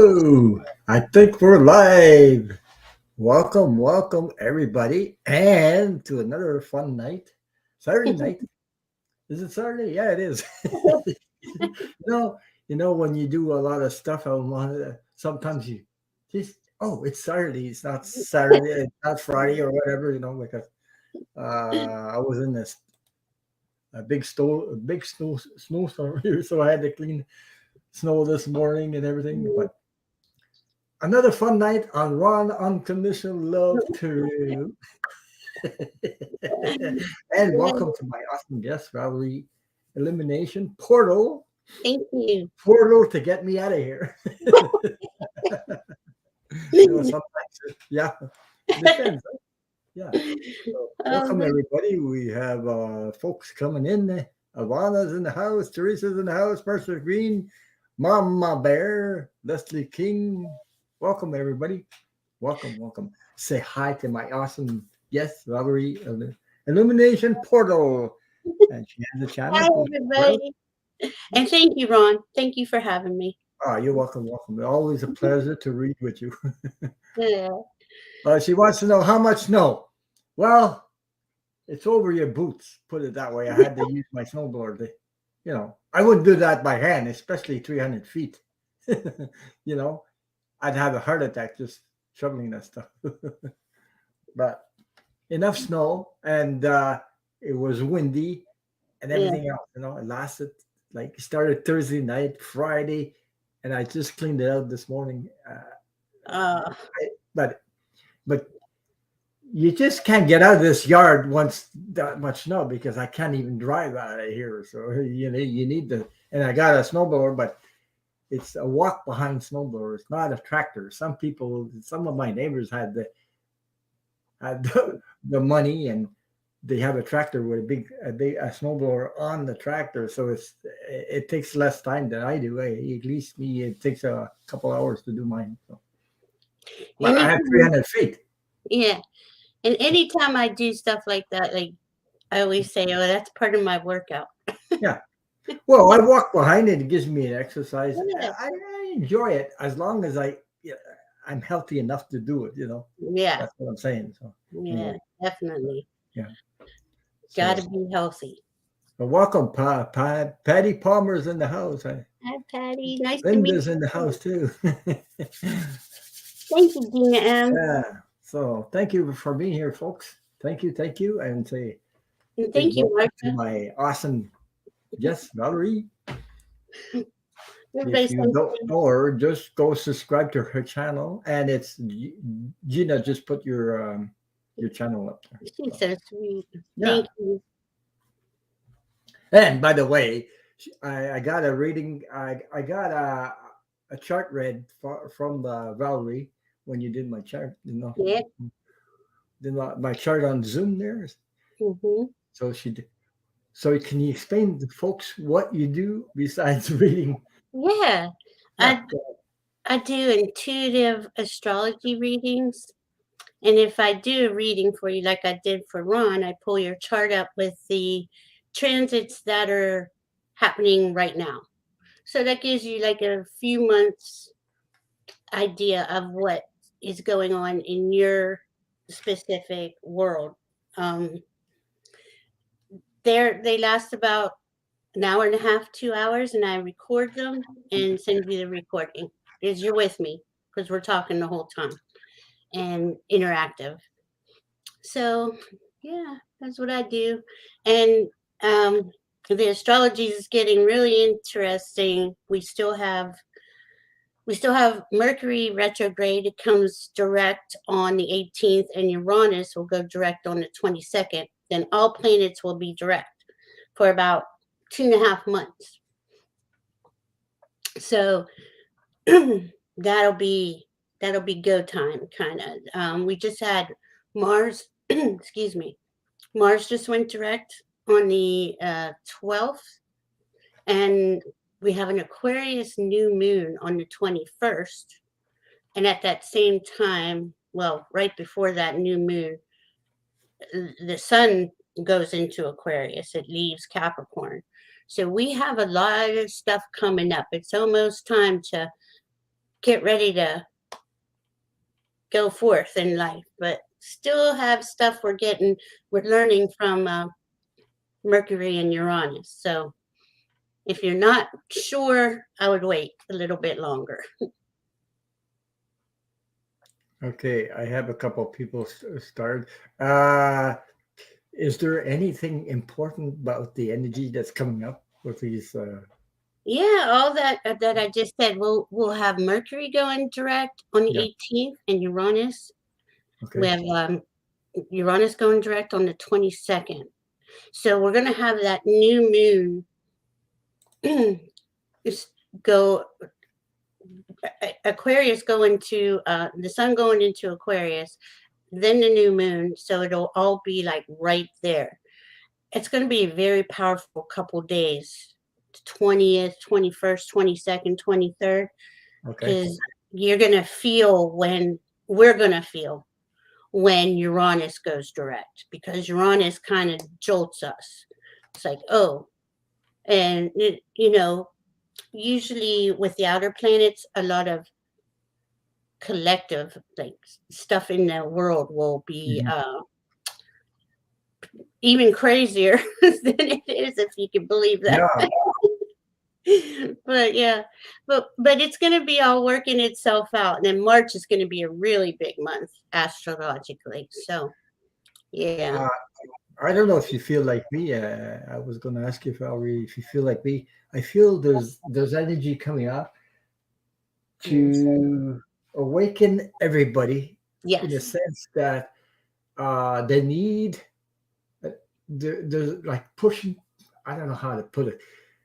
Hello, I think we're live. Welcome, everybody, and to another fun night. Saturday night. Is it Saturday? Yeah, it is. No, when you do a lot of stuff, I want to. Sometimes you just it's Saturday. It's not Saturday. It's not Friday or whatever. Because I was in this a big snowstorm here, so I had to clean snow this morning and everything. But another fun night on Ron Unconditional Love to and welcome to my awesome guest, Valerie. Elimination Thank you. portal to get me out of here. Sometimes, yeah, depends. Huh? Yeah. So, welcome Um, everybody. We have folks coming in. Ivana's in the house. Teresa's in the house. Mercer Green, Mama Bear, Leslie King. Welcome everybody. Welcome. Say hi to my awesome guest, Valerie of the Illumination Portal. And she has a Hi, channel called Well. everybody. And thank you, Ron. Thank you for having me. Ah, you're welcome. Always a pleasure to read with you. Yeah. She wants to know how much snow. Well, it's over your boots. Put it that way. I had to use my snowboard. I wouldn't do that by hand, especially 300 feet. you know, I'd have a heart attack just shoveling that stuff. But enough snow, and it was windy and Yeah. everything else. It lasted like started Thursday night, Friday, and I just cleaned it out this morning. Uh, But but you just can't get out of this yard once that much snow because I can't even drive out of here. So you need the and I got a snowblower, but it's a walk behind snowblower. It's not a tractor. Some of my neighbors had the money and they have a tractor with a snowblower on the tractor, so it takes less time than I do. At least me, it takes a couple hours to do mine. So. But I have anytime, 300 feet. yeah. And anytime I do stuff like that, like I always say, oh, that's part of my workout. Yeah. Well, I walk behind it. It gives me an exercise. Yeah. I enjoy it as long as I'm healthy enough to do it. Yeah. That's what I'm saying. So Yeah. anyway, Definitely. yeah. Got So, to be healthy. but welcome, Patty Palmer's in the house. Hi, Patty. Nice to meet Linda's in the you. house too. Thank you, Gina M. Yeah. So thank you for being here, folks. Thank you, and And say thank you, welcome to Martha. my awesome guest, Valerie. If Everybody's you saying don't know her, just go subscribe to her channel, and it's Gina. Just put your channel up there. she's So, so sweet. yeah. Thank you. And by the way, I got a reading. I got a chart read from the Valerie when you did my chart. Yeah. Did my chart on Zoom there. Mm-hmm. So she did. So can you explain to folks what you do besides reading? Yeah. Yeah. I I do intuitive astrology readings. And if I do a reading for you, like I did for Ron, I pull your chart up with the transits that are happening right now. So that gives you like a few months idea of what is going on in your specific world. Um, they last about an hour and a half, 2 hours, and I record them and send you the recording. Because you're with me, because we're talking the whole time and interactive. So yeah, that's what I do. And the astrology is getting really interesting. We still have Mercury retrograde. It comes direct on the 18th, and Uranus will go direct on the 22nd. Then all planets will be direct for about 2.5 months. So that'll be go time kind of. We just had Mars. Excuse me. Mars just went direct on the 12th, and we have an Aquarius new moon on the 21st. And at that same time, well, right before that new moon, the sun goes into Aquarius, it leaves Capricorn. So we have a lot of stuff coming up. It's almost time to get ready to go forth in life, but still have stuff we're learning from Mercury and Uranus. So if you're not sure, I would wait a little bit longer. Okay, I have a couple of people started. Uh, is there anything important about the energy that's coming up with these? Yeah, all that I just said. We'll have Mercury going direct on the Yeah. 18th, and Uranus. We Okay. have Uranus going direct on the 22nd. So we're gonna have that new moon go Aquarius going to the sun going into Aquarius, then the new moon. So it'll all be like right there. It's going to be a very powerful couple days, 20th, 21st, 22nd, 23rd, Okay. because you're going to feel when we're going to feel when Uranus goes direct, because Uranus kind of jolts us. It's like, oh, and usually with the outer planets, a lot of collective like stuff in the world will be Mhm. even crazier than it is, if you can believe that. Yeah. But yeah, but it's going to be all working itself out, and then March is going to be a really big month astrologically. So yeah. Uh, I don't know if you feel like me. I was going to ask you, Valerie, if you feel like me. I feel there's energy coming up Yes. to awaken everybody in the Yes. sense that they need uh, there's like pushing. I don't know how to put it.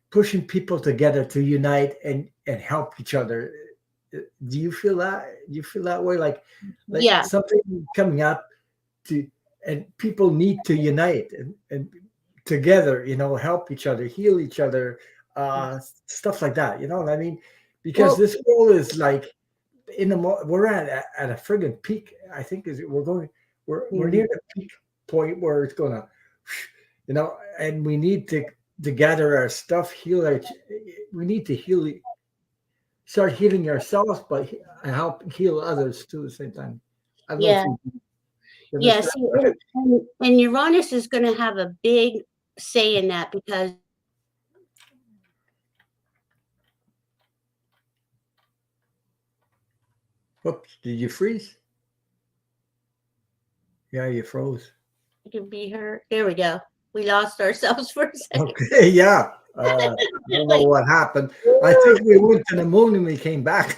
Pushing people together to unite and help each other. Do you feel that? Do you feel that way? Like Yeah. something coming up to and people need to unite and together, help each other, heal each other, stuff like that. You know what I mean? Because Well, this world is like we're at a friggin' peak. I think is we're mm, near the peak point where it's gonna, and we need to gather our stuff, we need to start healing ourselves, but help heal others too at the same time. I don't know if yeah. you Yeah. understand. See, and Uranus is going to have a big say in that, because Whoops, did you freeze? Yeah, you froze. it could be her. There we go. We lost ourselves for a second. Okay, yeah. I don't know Like, what happened. I think we went to the moon and we came back.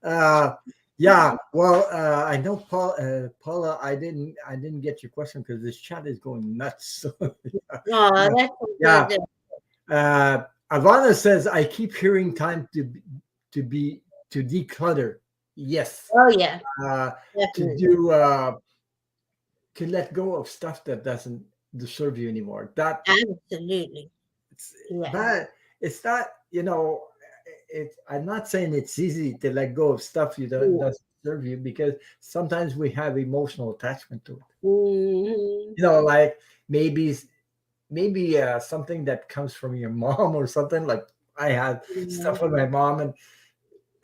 uh, yeah. Well, I know Paula. I didn't get your question because this chat is going nuts. oh, Yeah, that's so yeah. good. Ivana says I keep hearing time to be to declutter. Yes. Oh yeah, Uh, to definitely. do to let go of stuff that doesn't deserve you anymore. Absolutely. It's Yeah. but it's not, I'm not saying it's easy to let go of stuff you don't Yeah. doesn't serve you, because sometimes we have emotional attachment to it. Mhm. Like maybe something that comes from your mom or something. Like I had Yeah. stuff with my mom and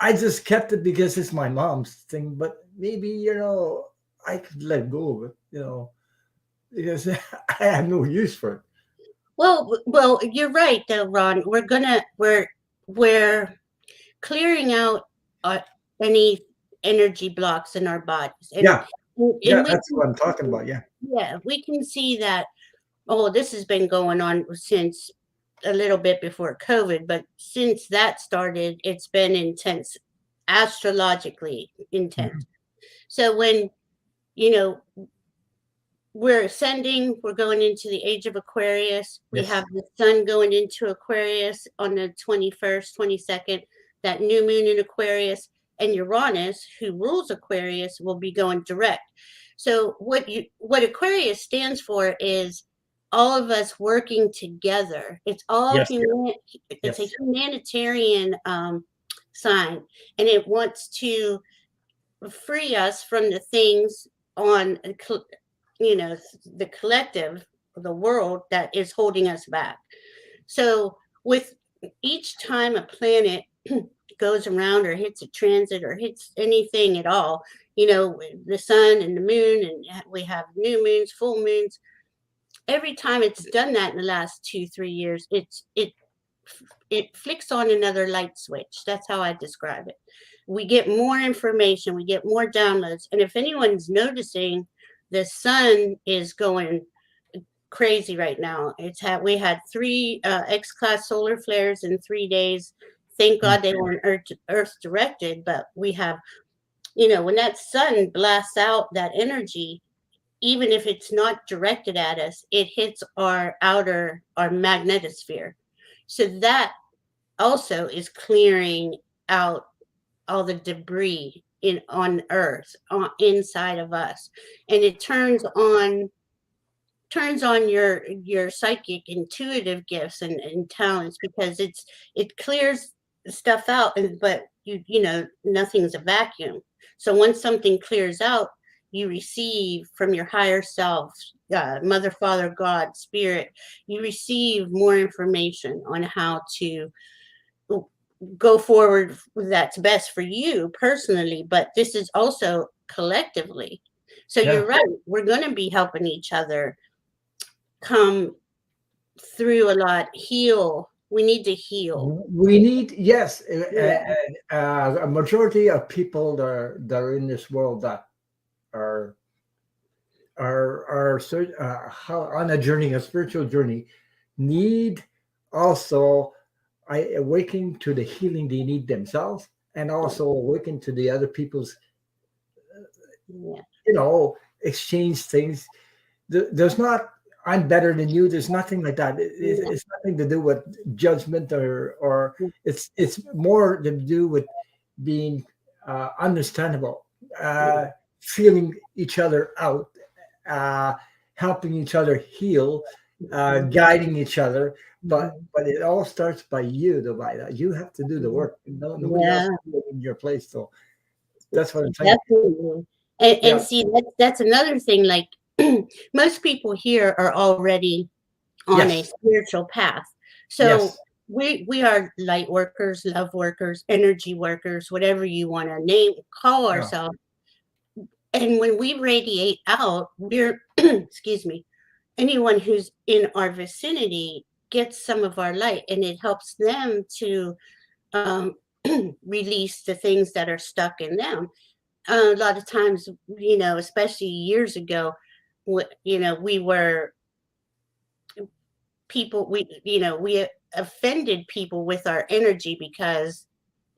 I just kept it because it's my mom's thing, but maybe, I could let go of it, because I had no use for it. Well, you're right though, Ron. We're clearing out uh, any energy blocks in our bodies, Yeah, and yeah, we that's can what I'm talking see, about. Yeah. yeah, we can see that. Oh, this has been going on since a little bit before COVID, but since that started, it's been intense, astrologically Mhm. intense. So when you know we're ascending, we're going into the age of Aquarius. We Yes. have the sun going into Aquarius on the 21st, 22nd, that new moon in Aquarius, and Uranus, who rules Aquarius, will be going direct. So what Aquarius stands for is all of us working together. It's all Yes. human. It's a Yes. humanitarian sign, and it wants to free us from the things on you know the collective, the world, that is holding us back. So with each time a planet goes around or hits a transit or hits anything at all, the sun and the moon, and we have new moons, full moons. Every time it's done that in the last 2 3 years, it flicks on another light switch. That's how I describe it. We get more information, we get more downloads, and if anyone's noticing, the sun is going crazy right now. We had three X-class solar flares in 3 days. Thank God they weren't Earth directed, but we have, when that sun blasts out that energy, even if it's not directed at us, it hits our magnetosphere. So that also is clearing out all the debris on Earth, inside of us, and it turns on your psychic intuitive gifts and talents, because it clears stuff out, but nothing's a vacuum. So once something clears out, you receive from your higher self, mother, father, God, spirit. You receive more information on how to go forward that's best for you personally, but this is also collectively. So Yeah. you're right, we're going to be helping each other come through a lot, heal. We need to heal. We need, yes, Yeah. a majority of people that are in this world that are how on a journey, a spiritual journey, need also awakening to the healing they need themselves, and also awaken to the other people's, Yeah. exchange things. There's not, I'm better than you. There's nothing like that. Yeah. It's nothing to do with judgment, or it's more to do with being understandable, uh, feeling each other out, uh, helping each other heal, guiding each other. But it all starts by you, though. By that, you have to do the work. No, nobody else Yeah. can do it in your place. So that's what I'm saying. Definitely. And Yeah. see, that's another thing. Like, most people here are already on a Yes. spiritual path. So Yes. we are light workers, love workers, energy workers, whatever you want to call Yeah. ourselves. And when we radiate out, we're excuse me, anyone who's in our vicinity gets some of our light, and it helps them to um, release the things that are stuck in them. A lot of times, especially years ago, we were people, we offended people with our energy because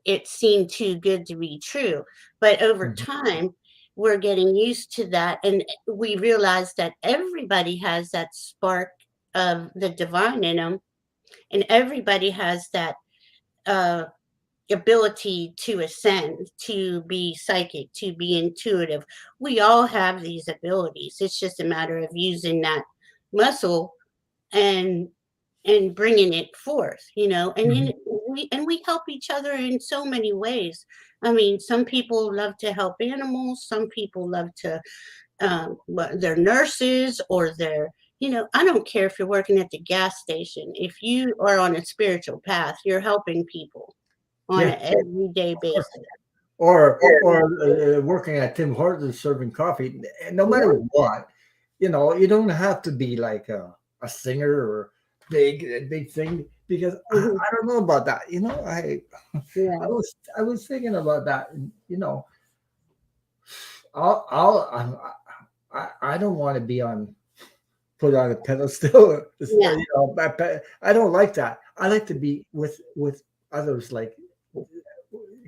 it seemed too good to be true. But over Mhm. time, we're getting used to that, and we realize that everybody has that spark of the divine in them, and everybody has that uh, ability to ascend, to be psychic, to be intuitive. We all have these abilities. It's just a matter of using that muscle and bringing it forth, and then Mhm. we help each other in so many ways. I mean, some people love to help animals, some people love to they're nurses, or I don't care if you're working at the gas station. If you are on a spiritual path, you're helping people on Yeah. an everyday Of course. basis. Or working at Tim Hortons serving coffee. No matter Yeah. what, you don't have to be like a singer or big thing, because Mhm. I don't know about that. I Yeah. was I was thinking about that. I don't want to be put on a pedestal. Yeah. I don't like that. I like to be with others, like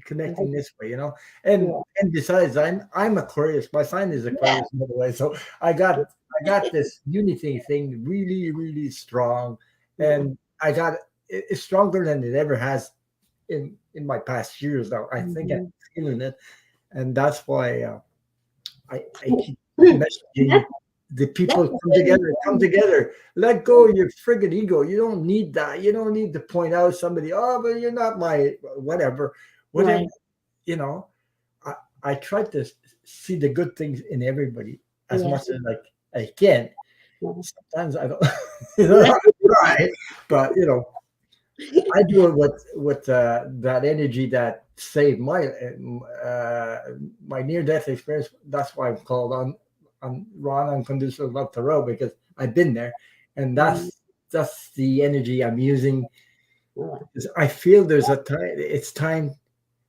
connecting Mhm. this way, and Yeah. besides, I'm Aquarius. My sign is Yeah. Aquarius, by the way. So I got this unity thing really, really strong, Yeah. and it's stronger than it ever has in my past years. Now I think I'm Mhm. feeling it, and that's why I keep That's messaging the that's people, the come thing. together, come together. Let go of your friggin' ego. You don't need that. You don't need to point out somebody. Oh, but you're not my whatever, whatever. Right. You know, I I try to see the good things in everybody as Yeah. much as I can. Yeah. Sometimes I don't. Yeah. I try, but I do it with that energy that saved my near death experience. That's why I'm called on Ron Unconditional Love Tarot, because I've been there, and Mhm. that's the energy I'm using. Yeah. I feel there's a time. It's time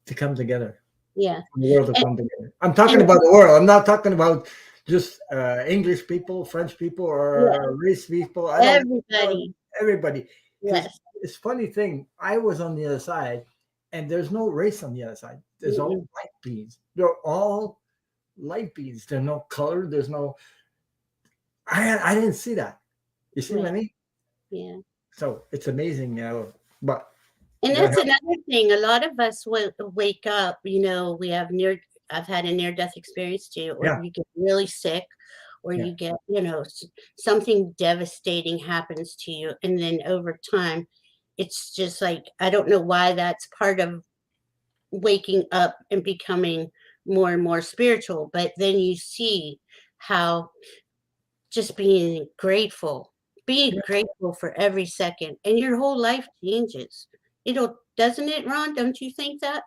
to come together. Yeah. The world to And, come together. I'm talking and about the world. I'm not talking about just English people, French people, yeah, or race people. I don't everybody. everybody. Because Yes. it's funny thing. I was on the other side, and there's no race on the other side. There's all Mm-mm. light beings. They're all light beings. There's no color. There's no. I didn't see that. You see what I Right. mean? Yeah. So it's amazing, But And go that's ahead. another thing. A lot of us will wake up, we have I've had a near death experience too, or Yeah, you get really sick, or yeah, you get, something devastating happens to you. And then over time, it's just like, I don't know why that's part of waking up and becoming more and more spiritual. But then you see how just being yeah. grateful for every second, and your whole life changes. Doesn't it, Ron? Don't you think that?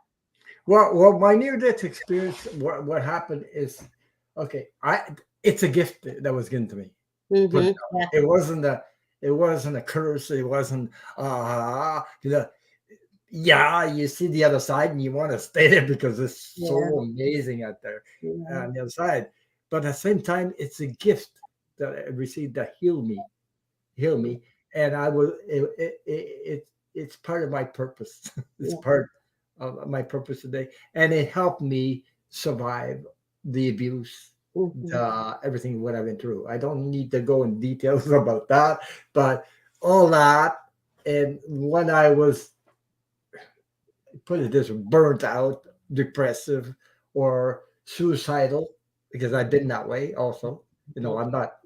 Well, my near death experience. What happened is, okay. It's a gift that was given to me. Put it Mm-hmm. that way. Yeah. It wasn't a curse. It wasn't yeah, you see the other side and you want to stay there because it's Yeah. so amazing out there Yeah. on the other side. But at the same time, it's a gift that I received that heal me, and I will. It's part of my purpose. It's Yeah. part of my purpose today, and it helped me survive the abuse, Mm-hmm. everything what I've been through. I don't need to go in details about that, but all that, and when I was, put it this way, burnt out, depressive, or suicidal, because I've been that way also. Yeah. I'm not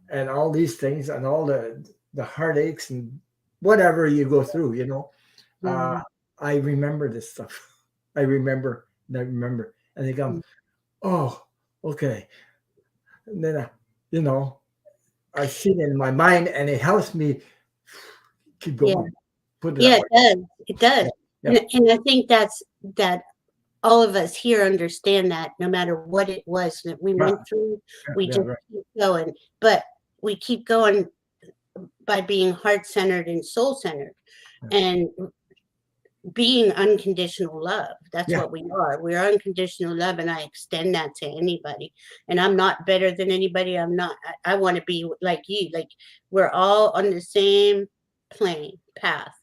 and all these things and all the heartaches and whatever you go through, uh, Yeah. I remember this stuff. I remember, and it comes, oh, okay, and then you know, I see it in my mind, and it helps me keep Yeah. going. Put it Yeah. that It way. does. It Yeah, does. yeah, And I think that all of us here understand that no matter what it was that we yeah, went through, yeah, we yeah, just right. keep going. But we keep going by being heart centered and soul centered, Yeah, and being unconditional love. That's yeah, what we are. We're unconditional love, and I extend that to anybody. And I'm not better than anybody. I'm not. I want to be like you. Like, we're all on the same plane path.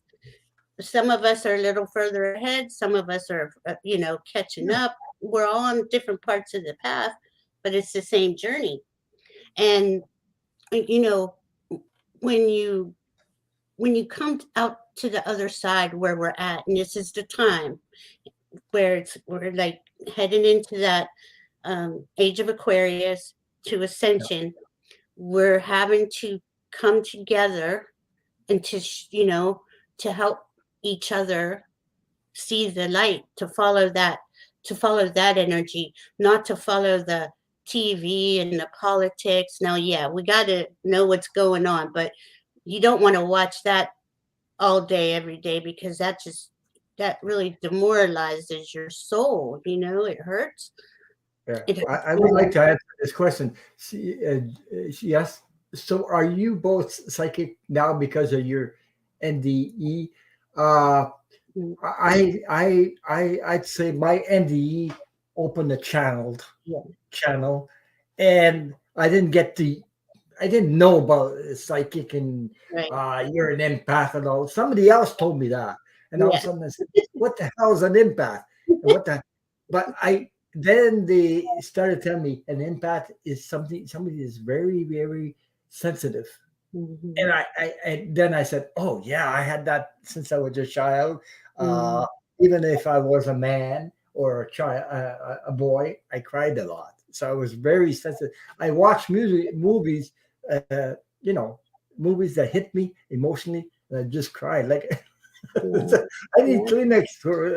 Some of us are a little further ahead. Some of us are, catching yeah, up. We're all on different parts of the path, but it's the same journey. And you know, when you come out to the other side where we're at, and this is the time where we're like heading into that age of Aquarius to yeah, ascension. We're having to come together and to help each other see the light, to follow that energy, not to follow the TV and the politics. Now, yeah, we got to know what's going on, but you don't want to watch that all day every day, because that really demoralizes your soul. It hurts. yeah. It I hurts. would like to answer this question. She asked, so are you both psychic now because of your NDE? Uh, Mm, I'd say my NDE opened a yeah, channel, and I didn't know about psychic and right. you're an empath and all. Somebody else told me that, and all of a Yeah, sudden I said, "What the hell is an empath?" And what the? But I then they started telling me an empath is somebody is very very sensitive, hmm, and and then I said, "Oh yeah, I had that since I was a child. Uh, hmm, Even if I was a man or a child, a boy, I cried a lot. So I was very sensitive. I watched movies, uh, you know, movies that hit me emotionally, and I just cried like." yeah, I need yeah. Kleenex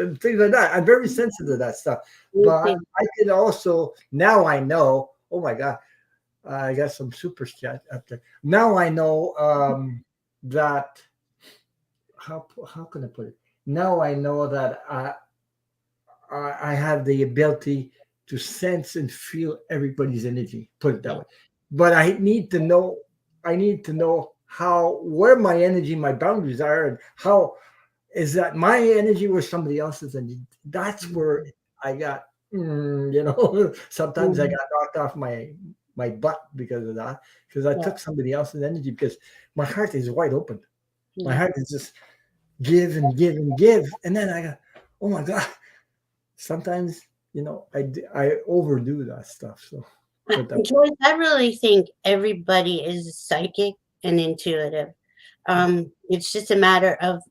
and things like that. I'm very sensitive to that stuff, Me but too. I can also now I know. Oh my god, I got some super chat up there. Now I know. that how can I put it? Now I know that I have the ability to sense and feel everybody's energy. Put it that Yeah. way. But I need to know. I need to know how where my energy, my boundaries are, and how is that my energy or somebody else's energy. That's where Mhm. I got. Sometimes I Mhm. got knocked off my butt because of that, because I Yeah. took somebody else's energy, because my heart is wide open. My Yeah. heart is just give and give and give, and then I go, oh my god. Sometimes I overdo that stuff. So, but that Joyce, I really think everybody is psychic and intuitive. It's just a matter of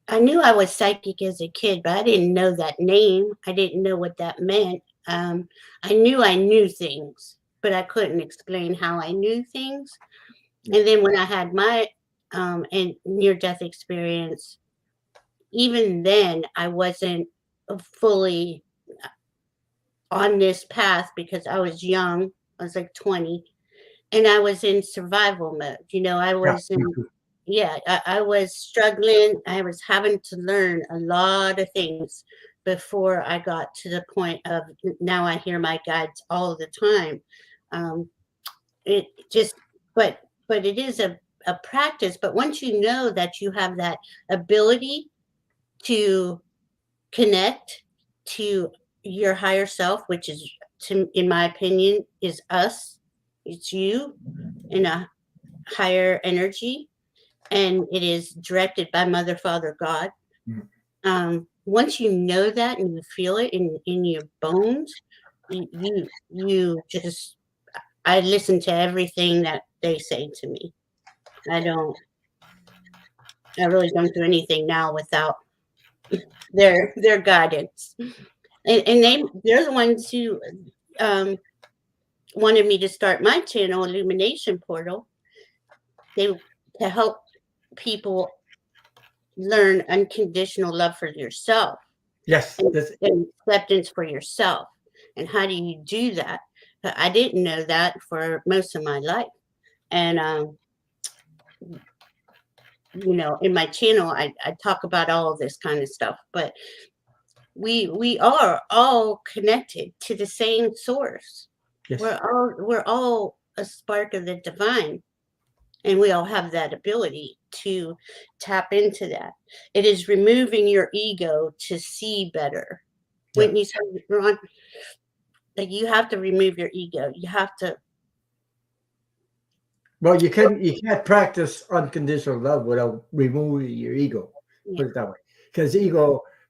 I knew I was psychic as a kid, but I didn't know that name. I didn't know what that meant. I knew things, but I couldn't explain how I knew things. yeah, And then when I had my and near death experience, even then I wasn't fully on this path because I was young. I was like 20 and I was in survival mode. I yeah, was me in, too. yeah, I was struggling. I was having to learn a lot of things before I got to the point of now I hear my guides all the time. Um, it just, but, but it is a practice. But once you know that you have that ability to connect to your higher self, which is, in my opinion, is us, it's you in a higher energy, and it is directed by Mother, Father, God. Mhm. Once you know that and you feel it in your bones, you just I listen to everything that they say to me. I don't. I really don't do anything now without their guidance. And they're the ones who um, wanted me to start my channel, Illumination Portal. They to help people learn unconditional love for yourself Yes, and, this and acceptance for yourself. And how do you do that? I didn't know that for most of my life. And, in my channel, I talk about all of this kind of stuff. But we are all connected to the same source. yes. We're all a spark of the divine, and we all have that ability to tap into that. It is removing your ego to see better. Yeah. When you said, Ron, like you have to remove your ego. You have to. Well, you can't practice unconditional love without removing your ego. Yeah. Put it that way.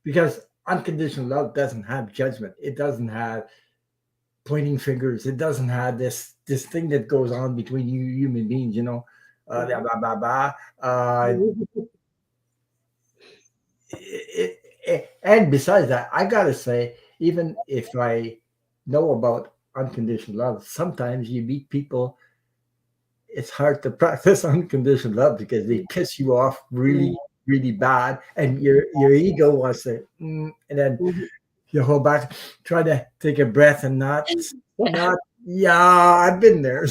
Because unconditional love doesn't have judgment. It doesn't have pointing fingers. It doesn't have this thing that goes on between you human beings. Blah, Mhm. blah, blah, blah. Uh, and besides that, I gotta say, even if I know about unconditional love, sometimes you meet people. It's hard to practice unconditional love because they piss you off Mhm. really, really bad, and your ego wants to, and then Mhm. you hold back, try to take a breath, and Yeah. not. Yeah, I've been there.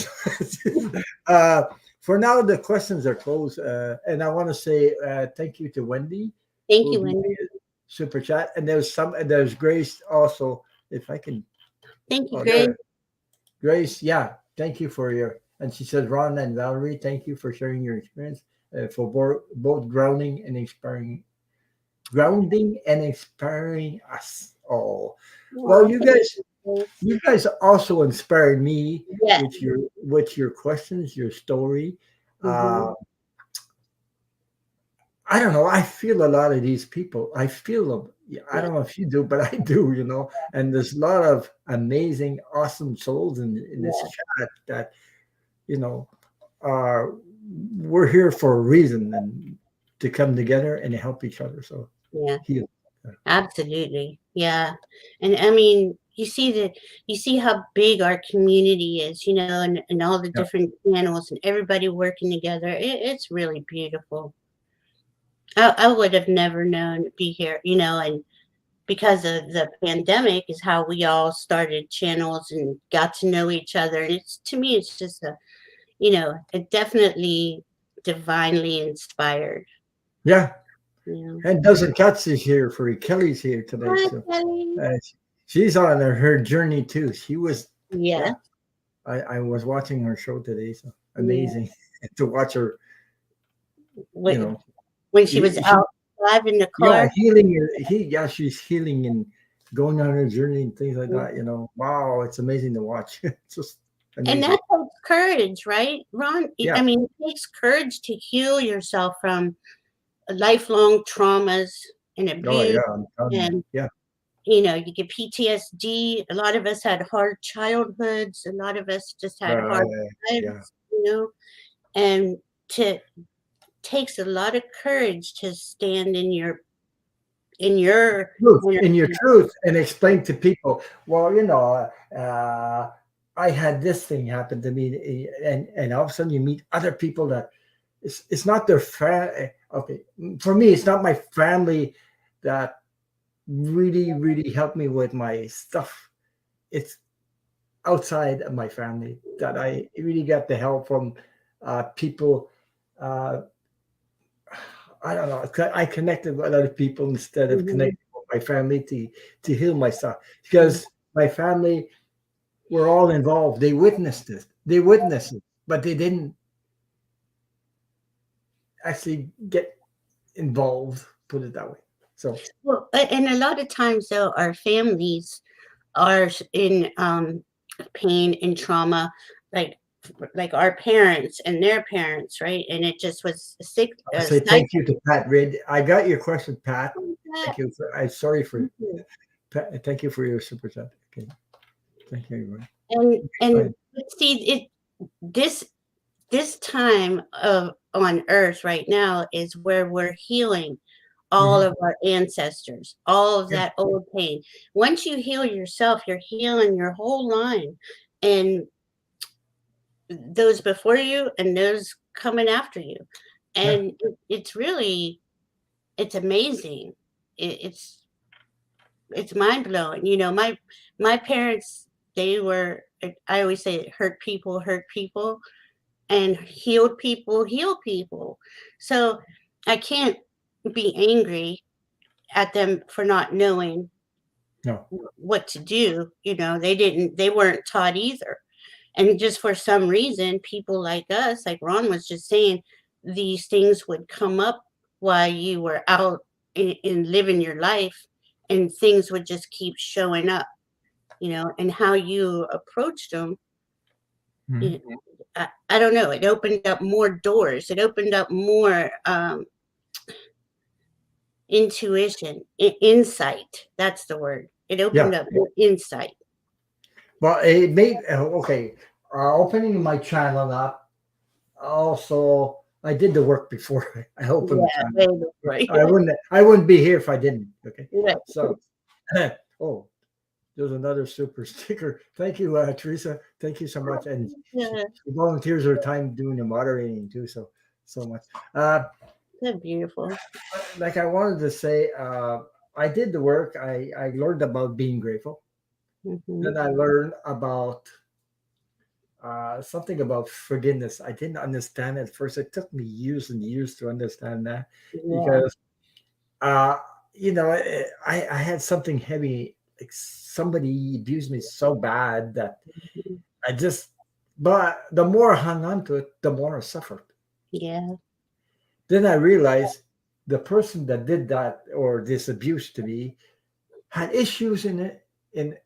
uh, for now, the questions are closed, and I want to say thank you to Wendy Thank who you, gave me Wendy. a super chat, and there's Grace also. If I can, Thank you, oh, Grace. there, Grace, yeah, thank you for your. And she says, Ron and Valerie, thank you for sharing your experience for both grounding and inspiring us all. Well, Well, thank you, Grace. you guys also inspired me Yeah. with your questions, your story. Hmm. Uh, I don't know. I feel a lot of these people. I feel them. Yeah, I Yeah. don't know if you do, but I do. And there's a lot of amazing, awesome souls in this Yeah. chat that you know uh, we're here for a reason and to come together and help each other. So Yeah. heal. Absolutely. Yeah. And I mean, you see how big our community is, and all the Yeah. different channels and everybody working together. It's really beautiful. I would have never known to be here, and because of the pandemic is how we all started channels and got to know each other. And it's to me, it's just it definitely divinely inspired. Yeah, You know. and doesn't cuts is here for you. Kelly's here tonight, Hi, so Kelly. uh, she's on her journey too. She was, Yeah, yeah. I was watching her show today, so yeah. amazing to watch her. You When know, when she was she, out live in the yeah, car. healing. Yeah, she's healing and going on her journey and things like Yeah. that. Wow, it's amazing to watch. It's just And amazing. that takes courage, right, Ron? I Yeah. mean, it takes courage to heal yourself from lifelong traumas and Oh abuse. yeah, I'm telling you. And, Yeah. you get PTSD. A lot of us had hard childhoods. A lot of us just had hard Yeah. lives, and to takes a lot of courage to stand in your Truth in your energy. truth and explain to people. Well, I had this thing happen to me, and all of a sudden you meet other people that it's not their okay, for me, it's not my family that really helped me with my stuff. It's outside of my family that I really got the help from people. Uh, I don't know. I connected with other people instead of Mhm, connecting with my family to heal myself mhm. because my family were all involved. They witnessed it. They witnessed it, but they didn't actually get involved. Put it that way. So Well, and a lot of times, though, our families are in pain and trauma, like like our parents and their parents, right? And it just was a sick I say thank cycle. you to Pat Reid. I got your question, Pat. Like that. Thank you. I'm sorry for Thank you. Pat. Thank you for your super chat. Okay. Thank you, everyone. Go And ahead. see it this this time of on earth right now is where we're healing all Mhm. of our ancestors, all of Yeah. that old pain. Once you heal yourself, you're healing your whole line, and those before you and those coming after you. Yeah. And it's really, it's amazing. It's mind blowing. My parents, they were, I always say, hurt people, and healed people heal people. So I can't be angry at them for not knowing No. what to do. They weren't taught either. And just for some reason, people like us, like Ron was just saying, these things would come up while you were out in living your life, and things would just keep showing up, and how you approached them. Mhm. you I don't know. It opened up more doors. It opened up more intuition, insight. That's the word. It Yeah. opened up more insight. Well, it made okay. Opening my channel up. Also, I did the work before I opened the Yeah, channel. way before. I wouldn't be here if I didn't. Okay. Right. So, oh, there's another super sticker. Thank you, Teresa. Thank you so much. And Yeah, she volunteers her time doing the moderating too. So much. Uh, they're beautiful. like I wanted to say, I did the work. I learned about being grateful. Hmm. Then I learned about something about forgiveness. I didn't understand at first. It took me years and years to understand that Yeah. because uh, I had something heavy. Like somebody abused me so bad that Mhm. I just. But the more I hung on to it, the more I suffered. Yeah. Then I realized the person that did that or this abuse to me had issues in it in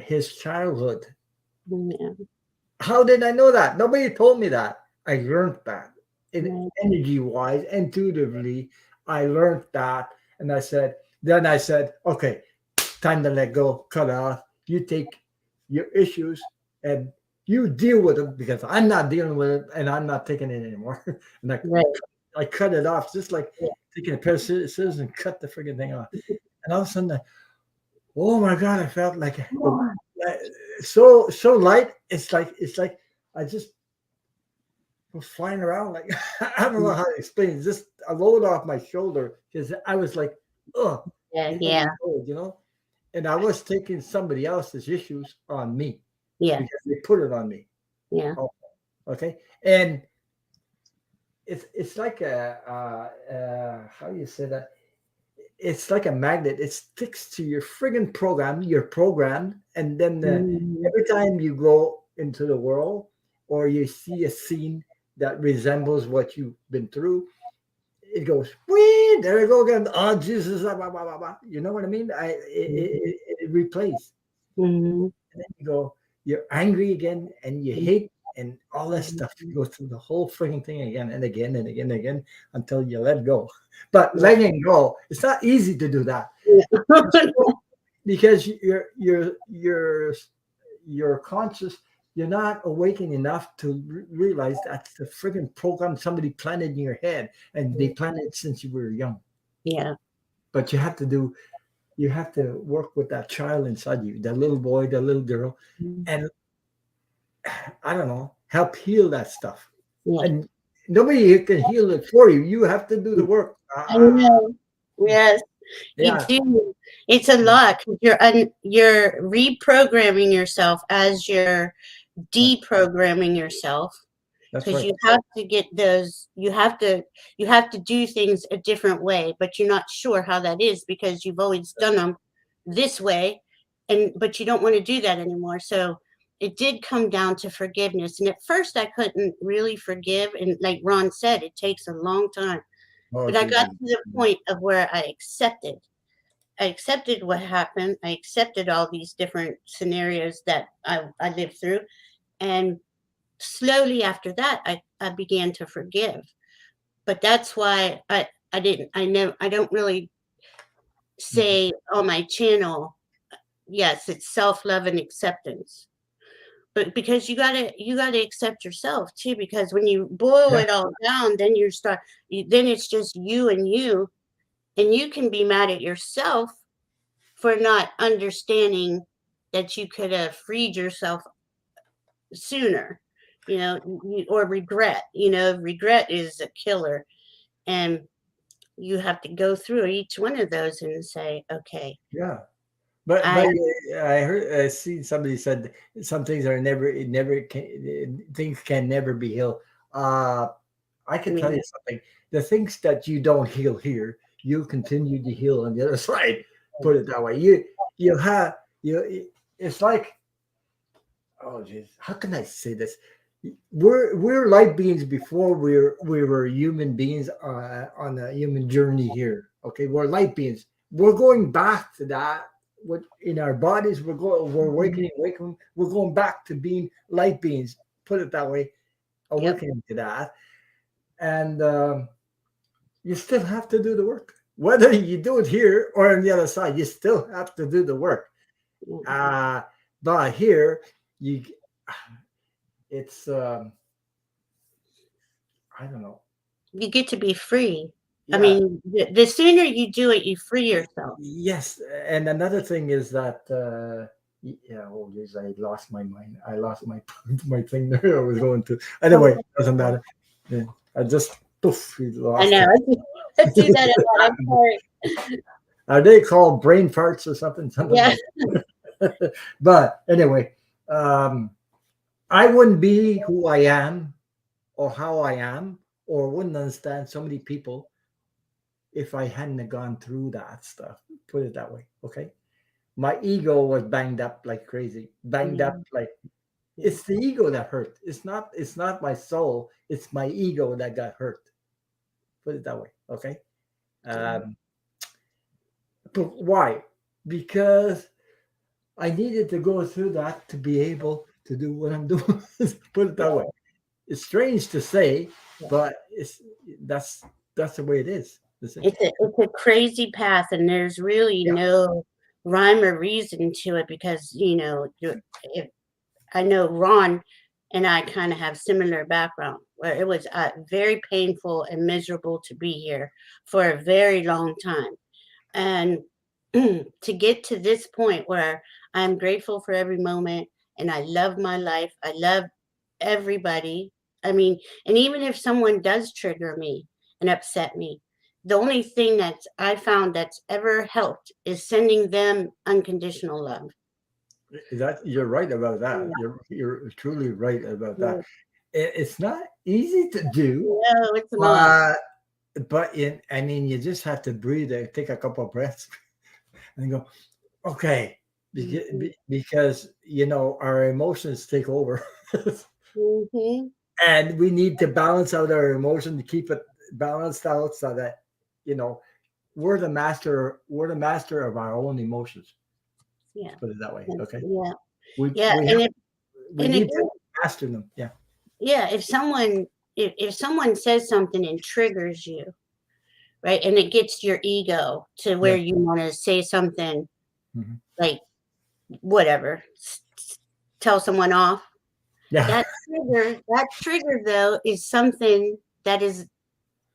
his childhood. Yeah. How did I know that? Nobody told me that. I learned that. In Right. energy wise, intuitively, I learned that. And I said, okay, time to let go, cut off. You take your issues and you deal with them because I'm not dealing with it and I'm not taking it anymore. And Right. I cut it off just like Yeah. taking a pair of scissors and cut the freaking thing off. And all of a sudden, oh my God, I felt like uh, so light. It's like I just was flying around like I don't know how to explain it. Just a load off my shoulder because I was like, oh, Yeah. Yeah. heavy load. And I was taking somebody else's issues on me Yeah. because they put it on me. Yeah. Oh. Okay, and it's like a how do you say that? It's like a magnet. It sticks to your friggin' program. You're programmed, and then Mhm. every time you go into the world or you see a scene that resembles what you've been through, it goes, whee, there you go again. Oh, Jesus, blah, blah, blah, blah, blah. You know what I mean? It replays. Mhm. And then you go, you're angry again and you hate and all that Mhm. stuff. You go through the whole freaking thing again and again and again and again until you let go. But Yeah. letting go, it's not easy to do that because you're conscious. You're not awakened enough to realize that's the friggin' program somebody planted in your head, and they planted it since you were young. Yeah. But you have to work with that child inside you, the little boy, the little girl, and I don't know, help heal that stuff. Yeah. And nobody can heal it for you. You have to do the work. I know. Yes, you Yeah, do. It's a lot 'cause you're reprogramming yourself as you're yeah, deprogramming yourself that's because right. you have to get those you have to do things a different way, but you're not sure how that is because you've always done them this way, and but you don't want to do that anymore. So it did come down to forgiveness. And at first I couldn't really forgive, and like Ron said, it takes a long time. Oh, But I got Jesus. to the point of where I accepted. I accepted what happened. I accepted all these different scenarios that I lived through. And slowly after that, I began to forgive. But that's why I didn't, I know, I don't really Mhm. say on my channel, yes, it's self love and acceptance. But because you gotta accept yourself too. Because when you boil Yeah, it all down, then then it's just you and you, and you can be mad at yourself for not understanding that you could have freed yourself sooner, or regret. Regret is a killer, and you have to go through each one of those and say, okay, yeah. I But I heard I see somebody said some things are never it never can things can never be healed. Uh, I can tell mean, you something. The things that you don't heal here, you continue to heal on the other side. Put it that way. You have you. It's like, oh jeez, how can I say this? We're light beings before we were human beings on a human journey here. Okay, we're light beings. We're going back to that. What in our bodies we're awakening. We're going back to being light beings. Put it that way, yep. awakening to that, and you still have to do the work. Whether you do it here or on the other side, you still have to do the work. Mhm. Uh, but here, you it's I don't know. You get to be free. I Yeah, mean, the sooner you do it, you free yourself. yes. And another thing is that yeah. Oh, geez, I lost my mind. I lost my my thing there. I was going to anyway. Doesn't matter. Yeah, I just poof, we I lost know. it. I do that a lot. I'm sorry. Are they called brain farts or something? Something Yeah. like that. But anyway, um, I wouldn't be who I am or how I am or wouldn't understand so many people if I hadn't gone through that stuff. Put it that way. Okay. My ego was banged up like crazy. Banged up Mhm. like Yeah. it's the ego that hurt. It's not my soul. It's my ego that got hurt. Put it that way. Okay. Yeah. Um, but why? Because I needed to go through that to be able to do what I'm doing. Put it that way. It's strange to say, Yeah. but that's that's the way it is. It's a crazy path, and there's really Yeah, no rhyme or reason to it because if I know Ron and I kind of have similar background where it was very painful and miserable to be here for a very long time. And to get to this point where I'm grateful for every moment and I love my life, I love everybody. I mean, and even if someone does trigger me and upset me, the only thing that I found that's ever helped is sending them unconditional love. that you're right about that. Yeah. You're truly right about that. Yeah. it's not easy to do, No, it's not. but I mean, you just have to breathe and take a couple of breaths and go, okay, Mhm. because our emotions take over, Mhm. and we need to balance out our emotion to keep it balanced out so that you know we're the master of our own emotions. Yeah. Let's put it that way. Okay, Yeah. we Yeah. we have we And need to again, master them. Yeah, yeah, if someone says something and triggers you, right, and it gets your ego to where yeah, you want to say something hmm, like whatever, tell someone off. yeah. That trigger though is something that is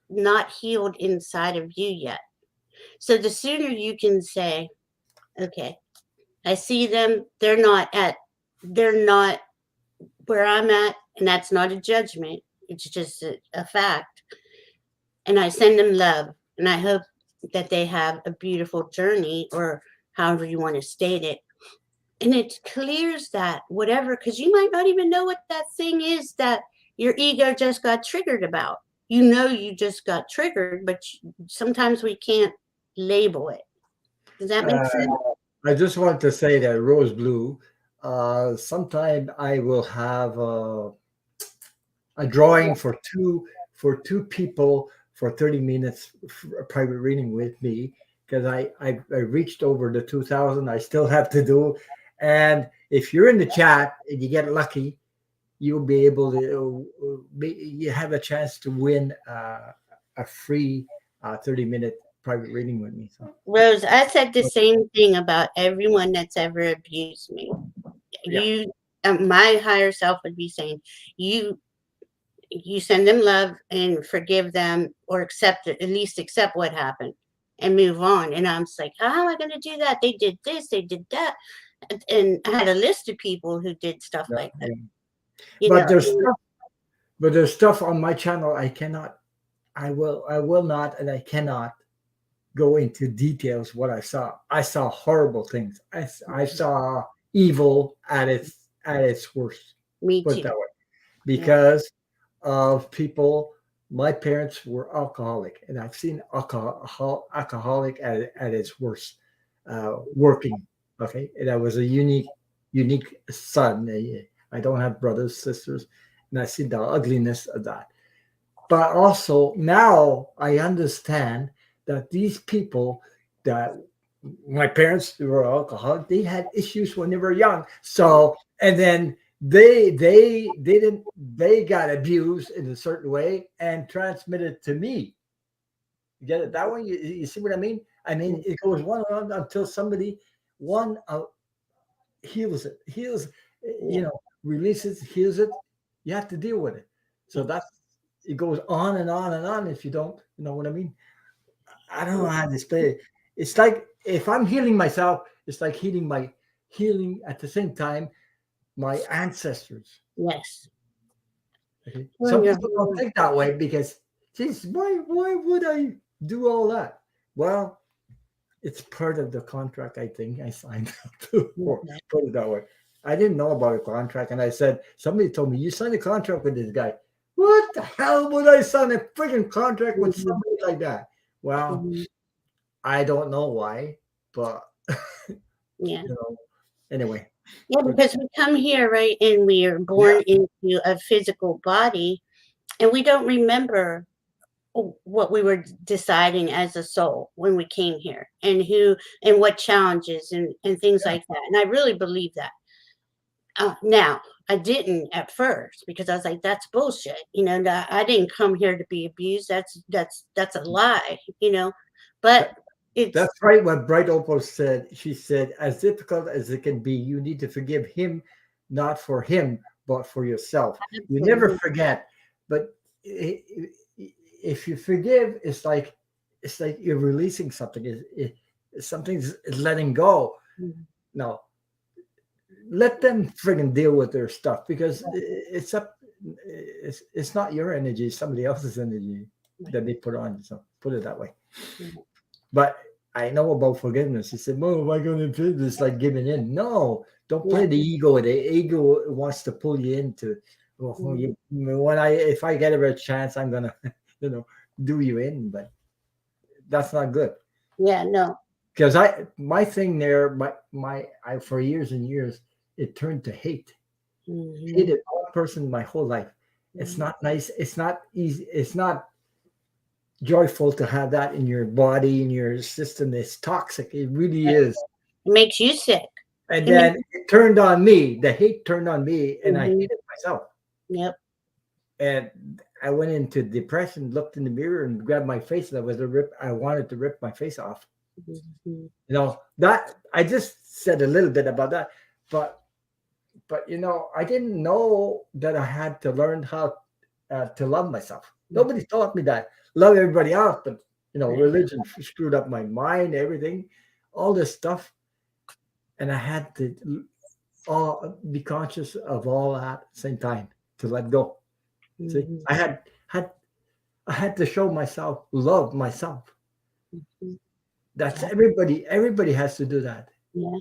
not healed inside of you yet. So the sooner you can say, okay, I see them, they're not where I'm at, and that's not a judgment. It's just a fact. And I send them love, and I hope that they have a beautiful journey, or however you want to state it. And it clears that whatever, because you might not even know what that thing is that your ego just got triggered about. You just got triggered, but sometimes we can't label it. Does that make Uh, sense? I just want to say that rose blue. Sometime I will have a drawing for two people for 30 minutes a private reading with me because I reached over the 2000. I still have to do, and if you're in the chat and you get lucky, you'll be able to you have a chance to win a free 30-minute private reading with me. So Rose, I said the same thing about everyone that's ever abused me. yeah, You, my higher self would be saying, you you send them love and forgive them, or accept it, at least accept what happened and move on. And I'm just like, how am I going to do that? They did this, they did that. And I had a list of people who did stuff yeah, like that, yeah. you But know. there's stuff, but there's stuff on my channel I cannot, I will not, and I cannot go into details what I saw. I saw horrible things. I saw evil at its worst. Me Put it too. that way, Yeah. because of people. My parents were alcoholic, and I've seen alcoholic at its worst, working. Okay, and I was a unique son. I don't have brothers, sisters, and I see the ugliness of that. But also now I understand that these people that my parents were alcoholic, they had issues when they were young. So and then they got abused in a certain way and transmitted to me. You get it that way? You see what I mean? I mean, it goes one on until somebody one heals it, Yeah. releases, heals it. You have to deal with it. So that's it goes on and on and on. If you don't, you know what I mean? I don't know how to explain it. It's like if I'm healing myself, it's like healing at the same time my ancestors. Yes. Okay, When some you're people don't home. think that way because, geez, why would I do all that? Well, it's part of the contract I think I signed up to, or Okay. put it that way. I didn't know about a contract, and I said somebody told me you signed a contract with this guy. What the hell would I sign a freaking contract with Mhm. somebody like that? Well, Mhm. I don't know why, but Yeah. you know, anyway. Yeah, But because we come here, right, and we are yeah, born into a physical body, and we don't remember what we were deciding as a soul when we came here, and who and what challenges and things yeah, like that. And I really believe that. Now, I didn't at first, because I was like, that's bullshit. I didn't come here to be abused. That's a lie. But that, it's that's right. What Bright Opal said. She said, as difficult as it can be, you need to forgive him, not for him, but for yourself. You never absolutely. forget, but if you forgive, it's like you're releasing something. Something's letting go. No, let them friggin' deal with their stuff because it's up. It's not your energy; it's somebody else's energy that they put on. So put it that way. But I know about forgiveness. He said, "Oh, am I going to do this like giving in?" No, don't Yeah. play the ego. The ego wants to pull you into. Well, Mhm. when if I get a chance, I'm gonna, you know, do you in, but that's not good Yeah, no. because my thing there, I for years and years, it turned to hate. Hmm. Hated one person my whole life. It's not nice. It's not easy. It's not joyful to have that in your body, in your system. It's toxic. It really is. It makes you sick. And It makes. then it turned on me. The hate turned on me, and I Hmm. hated myself. Yep. And I went into depression, looked in the mirror, and grabbed my face. And I was a rip. I wanted to rip my face off. Hmm. That I just said a little bit about that, but I didn't know that I had to learn how to love myself. Nobody taught me that. Love everybody else, but Right. religion screwed up my mind, everything, all this stuff, and I had to all be conscious of all that at the same time to let go. See, Hmm. had I had to show myself love myself. Hmm. That's everybody. Everybody has to do that. Yeah.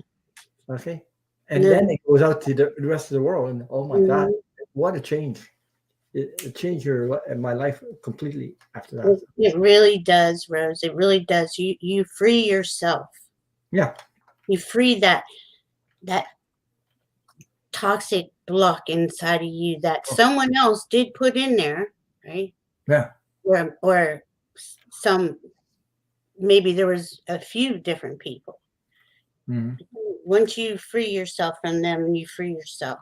Okay, and No. then it goes out to the rest of the world, and oh my God, Mhm. what a change! It changed my life completely after that. It really does, Rose. It really does. You free yourself. Yeah, You free that toxic block inside of you that oh, someone else did put in there, right? yeah, Or some, maybe there was a few different people. mhm. Once you free yourself from them, you free yourself.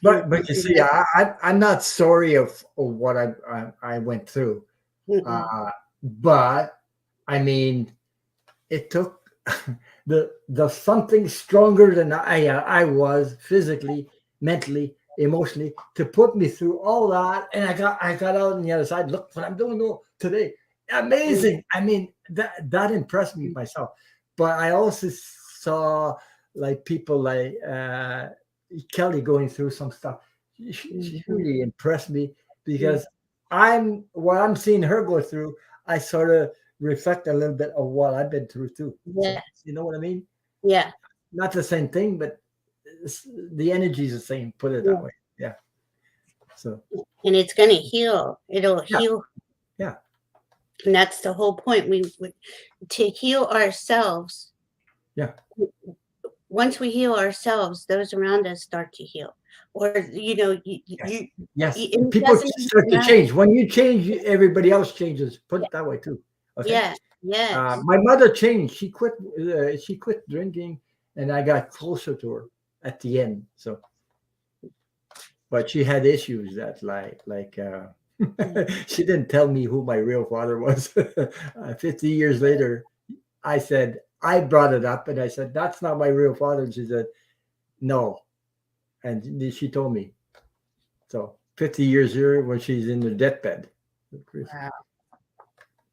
You, But you you see, let. I'm not sorry of what I went through, Mm-mm. uh, but I mean, it took the something stronger than I was physically, mentally, emotionally to put me through all that, and I got out on the other side. Look what I'm doing today, amazing. I mean that impressed me myself, but I also saw like people like Kelly going through some stuff. She Mm-hmm. really impressed me because what I'm seeing her go through. I sort of reflect a little bit of what I've been through too. So Yes. you know what I mean? Yeah. Not the same thing, but the energy is the same. Put it that Yeah. way. Yeah. So And it's gonna heal. It'll yeah, heal, yeah, and that's the whole point. We to heal ourselves. yeah. Once we heal ourselves, those around us start to heal. Or Yes, yes. and it People doesn't even start to matter. change. When you change, everybody else changes. Put Yeah. it that way too. Okay. Yeah. Yes. My mother changed. She quit. She quit drinking, and I got closer to her at the end. So, but she had issues that Yeah. she didn't tell me who my real father was. 50 years later, I said, I brought it up and I said, that's not my real father. And she said, no. And she told me. So 50 years here when she's in the deathbed. Wow.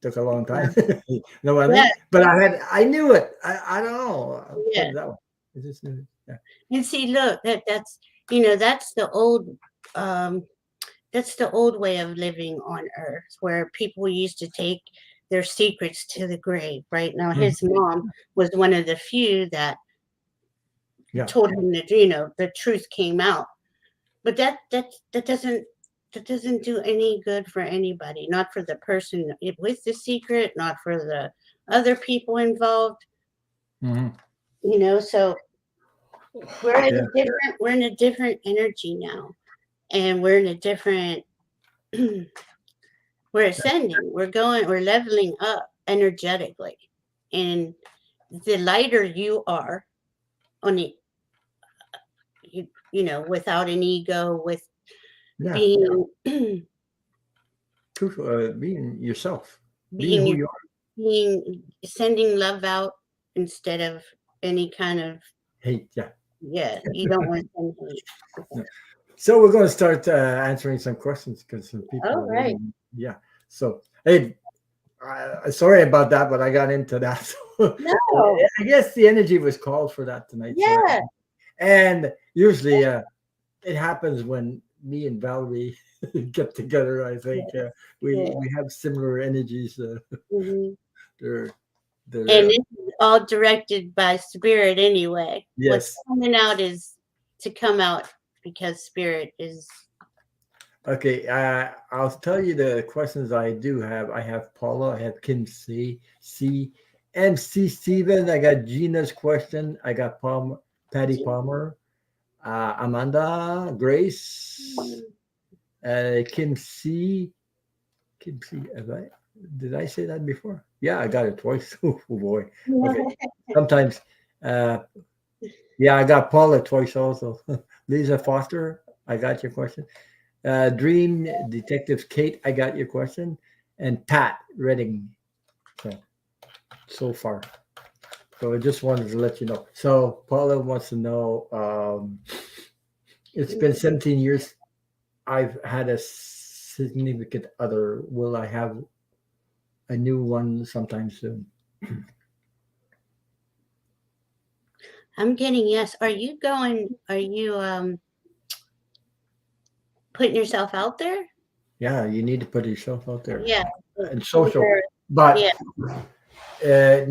Took a long Wow. time. You know what I Yeah. mean? But I knew it. I don't know. I'll put Yeah. it that way. I just knew it. Yeah. And see, look, that's um that's the old way of living on earth, where people used to take their secrets to the grave. Right now, Mhm. his mom was one of the few that Yeah. told him that the truth came out. But that doesn't do any good for anybody. Not for the person with the secret, not for the other people involved. Mhm. So we're in Yeah. a different we're in a different energy now, and we're in a different we're ascending, we're leveling up energetically, and the lighter you are on the without an ego, with Yeah. being Truth, being yourself, being being who your you are. being sending love out instead of any kind of. Hate. Yeah. Yeah, you don't want to send hate. Yeah. So we're going to start answering some questions because some people All are right. waiting. Yeah. So, hey, sorry about that, but I got into that. So No. I guess the energy was called for that tonight. So, Yeah. and usually it happens when me and Valerie get together. I think Yeah. Yeah. we have similar energies. Hmm. They're And they're this is all directed by spirit anyway. What's yes, coming out is to come out because spirit is. Okay, I'll tell you the questions I do have. I have Paula, I have Kim C, MC Steven, I got Gina's question, I got Patty Palmer, Amanda, Grace, Kim C, Kim C. Did I say that before? Yeah, I got it twice. Oh boy. Okay. Sometimes, uh, yeah, I got Paula twice also. Lisa Foster, I got your question. Dream Detective Kate, I got your question, and Pat Redding. So so far, so I just wanted to let you know. So Paula wants to know. It's been 17 years. I've had a significant other. Will I have a new one sometime soon? I'm getting yes. Are you going? Are you putting yourself out there? Yeah, you need to put yourself out there Yeah. and social. But Yeah. uh,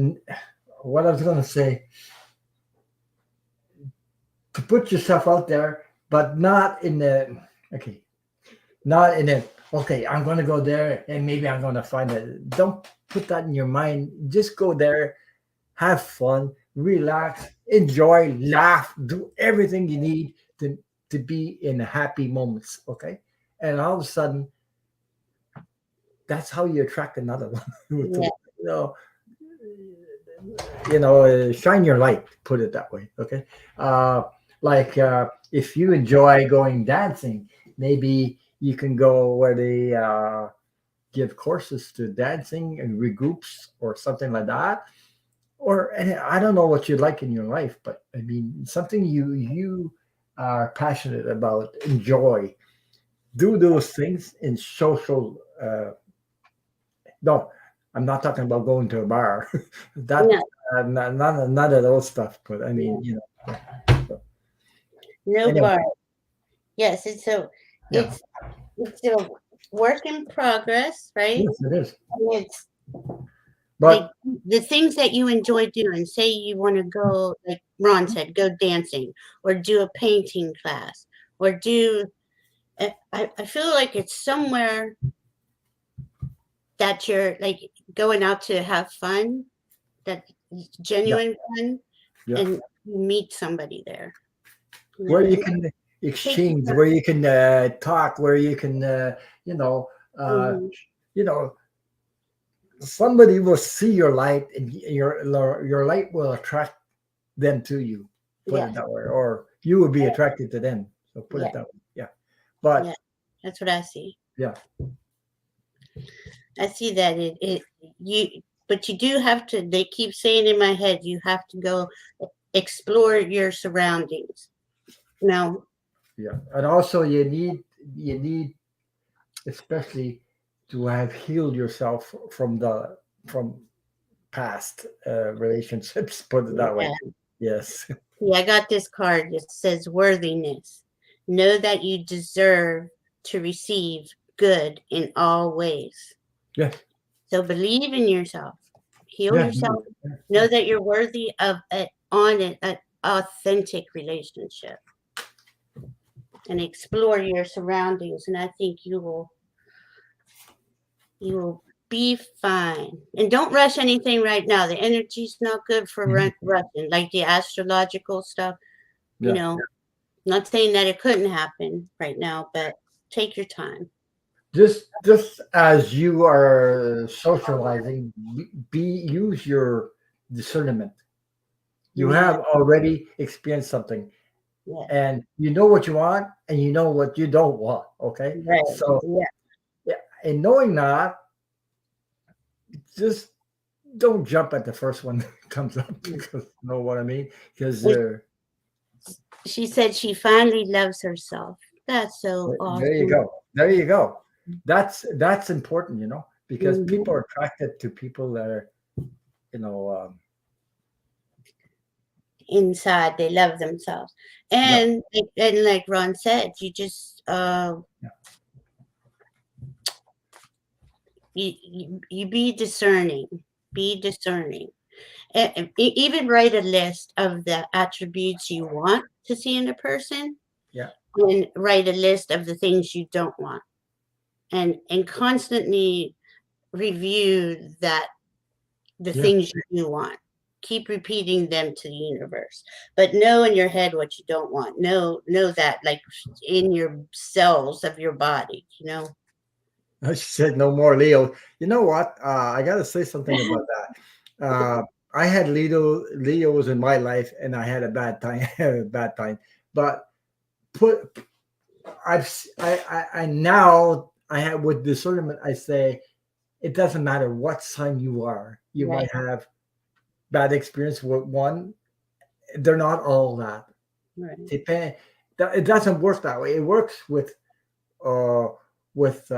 what I was going to say, to put yourself out there, but not in the okay, not in a okay. I'm going to go there and maybe I'm going to find it. Don't put that in your mind. Just go there, have fun, relax, enjoy, laugh, do everything you need to be in happy moments. Okay, and all of a sudden, that's how you attract another one. Yeah. you know, shine your light, put it that way. Okay, like if you enjoy going dancing, maybe you can go where they give courses to dancing and regroups or something like that. Or and I don't know what you like in your life, but I mean something you are passionate about, enjoy, do those things in social. No, I'm not talking about going to a bar. That No. none of those stuff. But I Yeah. mean, so No anyway, bar. Yes. yeah, It's a work in progress, right? yes, it is. And it's like But the things that you enjoy doing. Say you want to go, like Ron said, go dancing or do a painting class or do. I feel like it's somewhere that you're like going out to have fun, that yeah, genuine fun, yeah, and you meet somebody there, where you and can take your exchange, time. where you can talk, where you can, you know, uh, Mhm. you know, somebody will see your light, and your light will attract them to you. Put it Yes, that way, or you will be attracted to them. So put yeah, it that way. Yeah, yeah. but That's what I see. yeah, I see that you, but you do have to. They keep saying in my head, you have to go explore your surroundings. Now, yeah, and also you need especially to have healed yourself from past relationships. Put it that way. yeah, Yes. yeah, I got this card. It says worthiness. Know that you deserve to receive good in all ways. Yes. So believe in yourself, heal Yeah. yourself, Yeah. know that you're worthy of an authentic relationship, and explore your surroundings. And I think you will be fine. And don't rush anything right now. The energy's not good for Mhm. rushing, like the astrological stuff. You Yeah. know, not saying that it couldn't happen right now, but take your time. Just as you are socializing, use your discernment. You Yeah, have already experienced something, yeah, and you know what you want, and you know what you don't want. Okay, right, so yeah, yeah, and knowing that, just don't jump at the first one that comes up yeah. because you know what I mean. Because And she said she finally loves herself. That's so there you awesome. go, there you go. That's important, because Mhm. people are attracted to people that are, you know, Inside, they love themselves, yeah, and like Ron said, you just yeah, you be discerning, be discerning. Even write a list of the attributes you want to see in a person, yeah, and write a list of the things you don't want, and constantly review that the Yeah. things you do want. Keep repeating them to the universe, but know in your head what you don't want. Know that, like, in your cells of your body. She said no more Leo. You know what? I got to say something about that. I had Leos in my life, and I had a bad time. A bad time. But put I now I have with discernment. I say it doesn't matter what sign you are. You Right, might have bad experience with one. They're not all that. right, Depend. It doesn't work that way. It works uh, with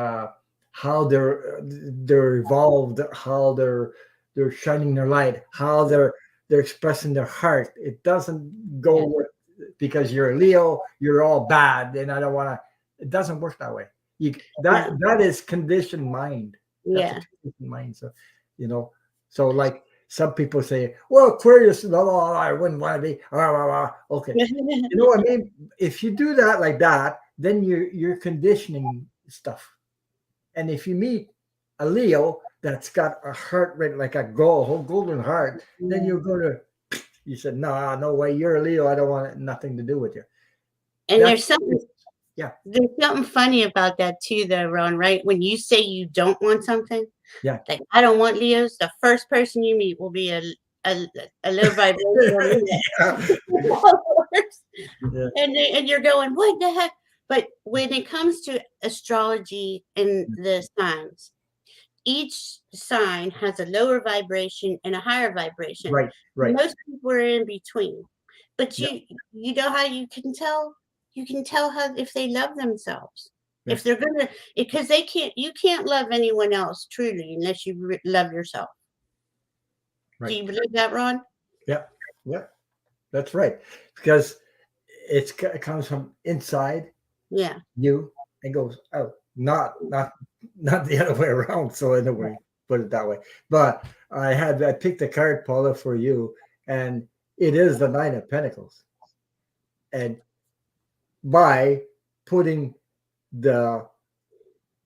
how they're evolved, how they're shining their light, how they're expressing their heart. It doesn't go yeah, with because you're a Leo, you're all bad, and I don't want to. It doesn't work that way. You no, that is conditioned mind. That's a yeah. conditioned mind. So, you know, so like some people say, "Well, Aquarius, blah, blah, blah, I wouldn't want to be." Blah, blah, blah. Okay, you know what I mean? If you do that like that, then you're conditioning stuff. And if you meet a Leo that's got a heart rate like a whole golden heart, then Yeah. you're gonna you said, no, no way, you're a Leo. I don't want nothing to do with you. And That's yeah, there's something funny about that too, though, Ron. Right? When you say you don't want something, yeah. like, I don't want Leos, the first person you meet will be a, a low vibrational Leo. Yeah. Yeah. And you're going, what the heck? But when it comes to astrology and the signs, each sign has a lower vibration and a higher vibration. Right, right. Most people are in between. But Yeah, you know how you can tell? You can tell how if they love themselves. yeah, If they're gonna, because they can't, you can't love anyone else truly unless you love yourself. Do right. you believe that, Ron? Yeah, yeah. That's right. Because it comes from inside Yeah. you and goes out. Not the other way around. So in a way, put it that way. But I picked a card, Paula, for you, and it is the Nine of Pentacles. And by putting the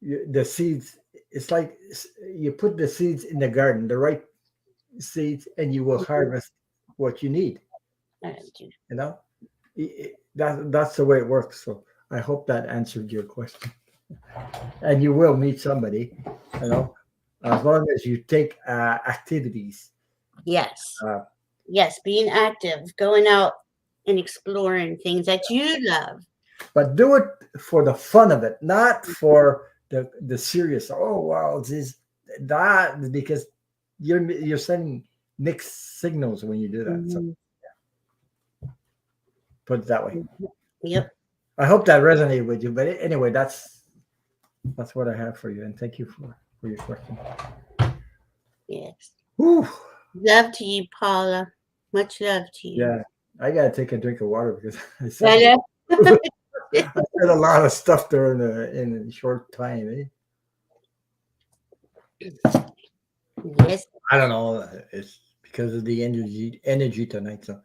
the seeds, it's like you put the seeds in the garden, the right seeds, and you will harvest what you need. I do. You know, that's the way it works. So I hope that answered your question. And you will meet somebody, you know, as long as you take activities. Yes. Uh, Yes. Being active, going out and exploring things that you love. but do it for the fun of it, not for the serious. Oh wow, this that because you're sending mixed signals when you do that. So Mhm. put it that way. Yep. I hope that resonated with you. But anyway, that's what I have for you, and thank you for your question. Yes. Whew. Love to you, Paula. Much love to you. Yeah, I gotta take a drink of water because I said I know. I said a lot of stuff there in a short time. Eh? Yes. I don't know. It's because of the energy tonight. So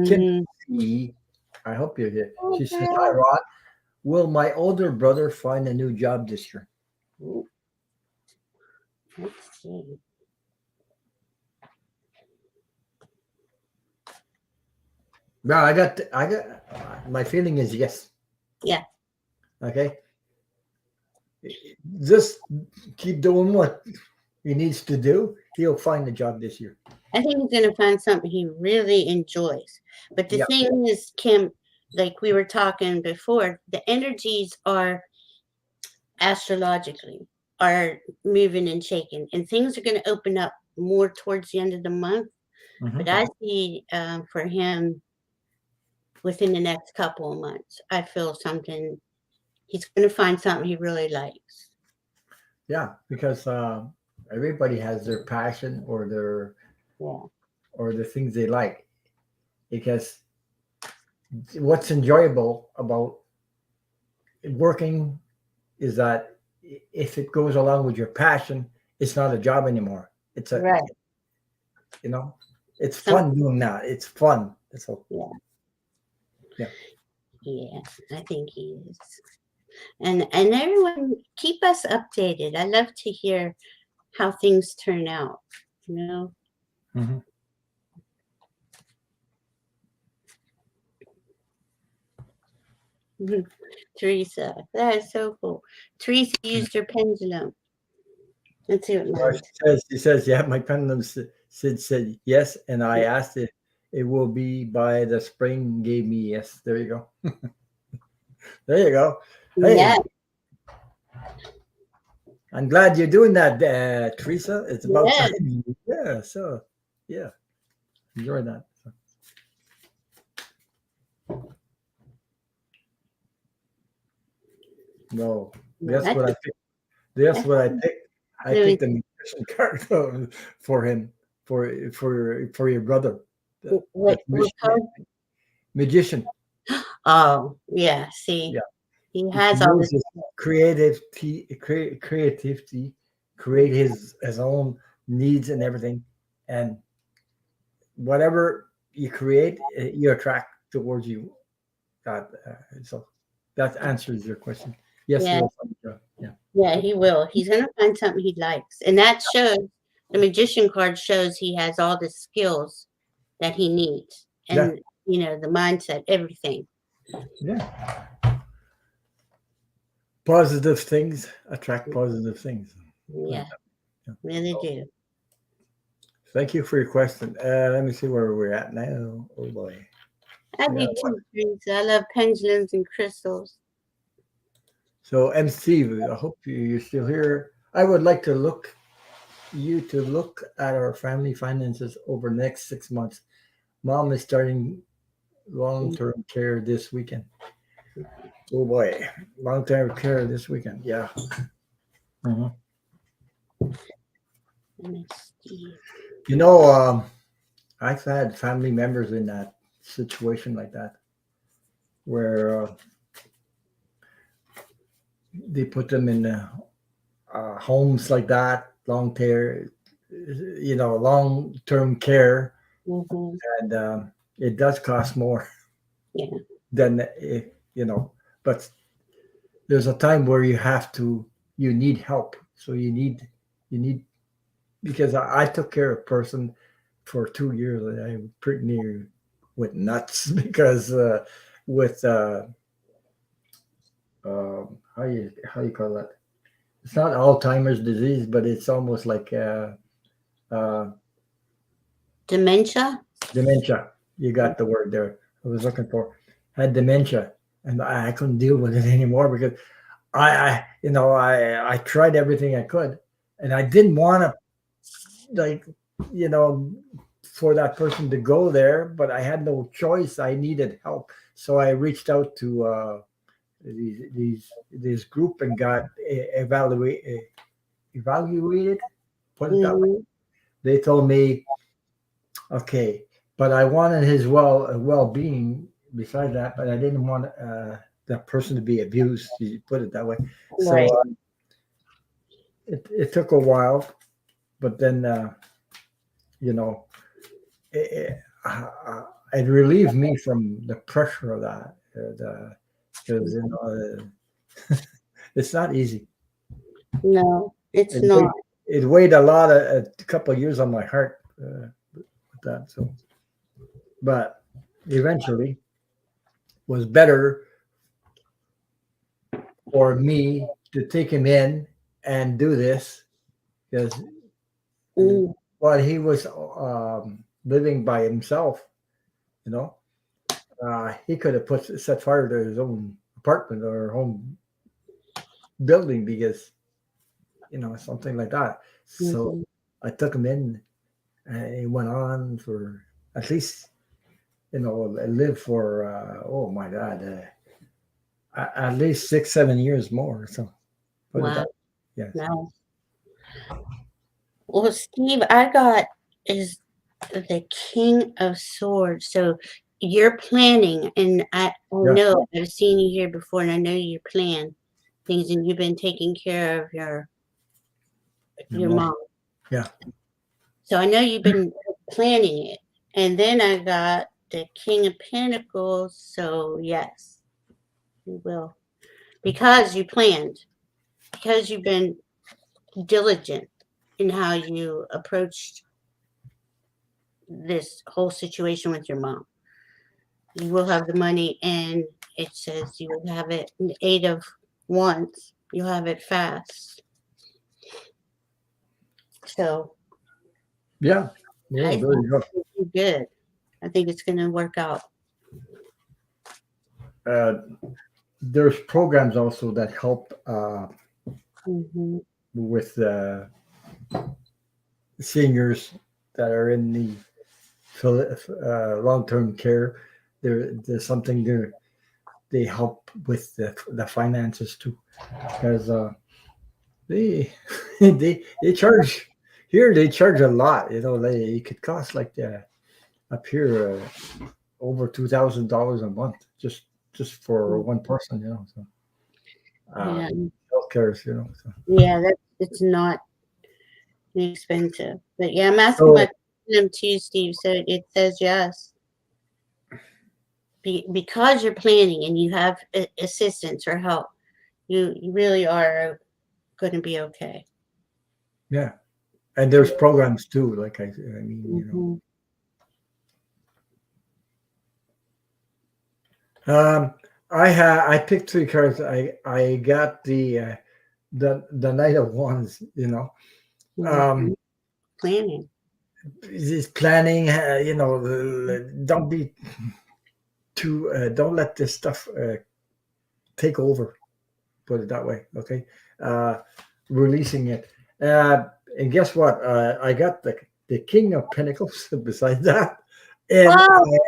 Kim Hmm. C, I hope you're here. She says, "Hi Okay. Rod. Will my older brother find a new job this year?" Ooh, let's see. Well, I got. My feeling is yes. Yeah, Okay, just keep doing what he needs to do. He'll find a job this year. I think he's going to find something he really enjoys. But the Yeah. thing is, Kim, like we were talking before, the energies are astrologically are moving and shaking, and things are going to open up more towards the end of the month. Hmm. But I see for him within the next couple of months, I feel something. He's going to find something he really likes. Yeah, because everybody has their passion Yeah. or the things they like. Because what's enjoyable about working is that if it goes along with your passion, it's not a job anymore. It's a Right. you know, it's Some. fun doing that. It's fun. So Yeah. yeah, Yeah, I think he is. And everyone keep us updated. I love to hear how things turn out, you know. Mm-hmm. Teresa, that is so cool. Teresa used her pendulum. Let's see what Well, mine she says, yeah, my pendulum said yes, and I asked if it will be by the spring. Gave me yes. There you go. There you go. yeah, Hey, I'm glad you're doing that, Teresa. It's about yeah, time. Yeah. So, yeah, enjoy that. No, yeah. guess what I picked? Guess That's what I picked? I really picked the magician card for him, for your brother. what card? Magician. Oh, yeah. See, Yeah. he He can has all use this. his creativity, create his own needs and everything, and whatever you create, you attract towards you. That so that answers your question. Yes, Yeah, we'll find out. Yeah, yeah, he will. He's gonna find something he likes, and that shows. The magician card shows he has all the skills that he needs, yeah, and the mindset, everything. yeah. Positive things attract positive things. Put it Yeah, that way. really Yeah. do. Thank you for your question. Let me see where we're at now. Oh boy. I Yeah. do too, Teresa. I love pendulums and crystals. So, MC, I hope you're still here. I would like to look at our family finances over the next 6 months. Mom is starting long-term care this weekend. Oh boy, long-term care this weekend. Yeah. Mhm. MSD. You know, I've had family members in that situation like that, where they put them in homes like that, long-term care, Mm-hmm. and it does cost more Yeah. than but there's a time where you need help. So you need because I took care of a person for 2 years, and I pretty near went nuts because with how you call that? It's not Alzheimer's disease, but it's almost like uh, Dementia. dementia. You got the word there. I was looking for. Had dementia, and I couldn't deal with it anymore because I tried everything I could, and I didn't want to like you know for that person to go there, but I had no choice. I needed help, so I reached out to this group and got evaluated. Put it that way. Mm-hmm. They told me, okay, but I wanted his well-being besides that, but I didn't want that person to be abused. You put it that way. So Right. it took a while, but then you know it, it relieved me from the pressure of that. Because it's not easy. No, it's It weighed, not. it weighed a couple of years on my heart with that. So, but eventually was better for me to take him in and do this because Mm, while he was living by himself, you know, he could have set fire to his own apartment or home building because something like that. So mhm. I took him in, and he went on for at least lived for oh my god, at least 6 7 years more. So put it Wow. that. Yes. No. Well, Steve, I got is the King of Swords. So you're planning, and I Yeah. know I've seen you here before, and I know you plan things, and you've been taking care of Your your mom. mom. Yeah. So I know you've been planning it. And then I got the King of Pentacles. So yes. You will. Because you planned, because you've been diligent in how you approached this whole situation with your mom. You will have the money, and it says you will have it in 8 of wands. You'll have it fast. So Yeah. Well, I there think you go. it's good. I think it's going to work out. Uh, there's programs also that help Hmm. with seniors that are in the long-term care. There's something there. They help with the finances too, because they they charge here. They charge a lot. It could cost like up here over $2,000 a month just for one person. So Yeah, healthcare. So. yeah, it's not expensive. But yeah, I'm asking So about them too, Steve. So it says yes. Because you're planning and you have assistance or help, you really are going to be okay. yeah, and there's programs too. Like I mean, Hmm. Um, I picked three cards. I got the Knight of Wands. Hmm. Um, Planning. this planning. Don't be too. Don't let this stuff take over. Put it that way. Okay. Uh, Releasing it. And guess what? I got the King of Pentacles beside that, and Oh,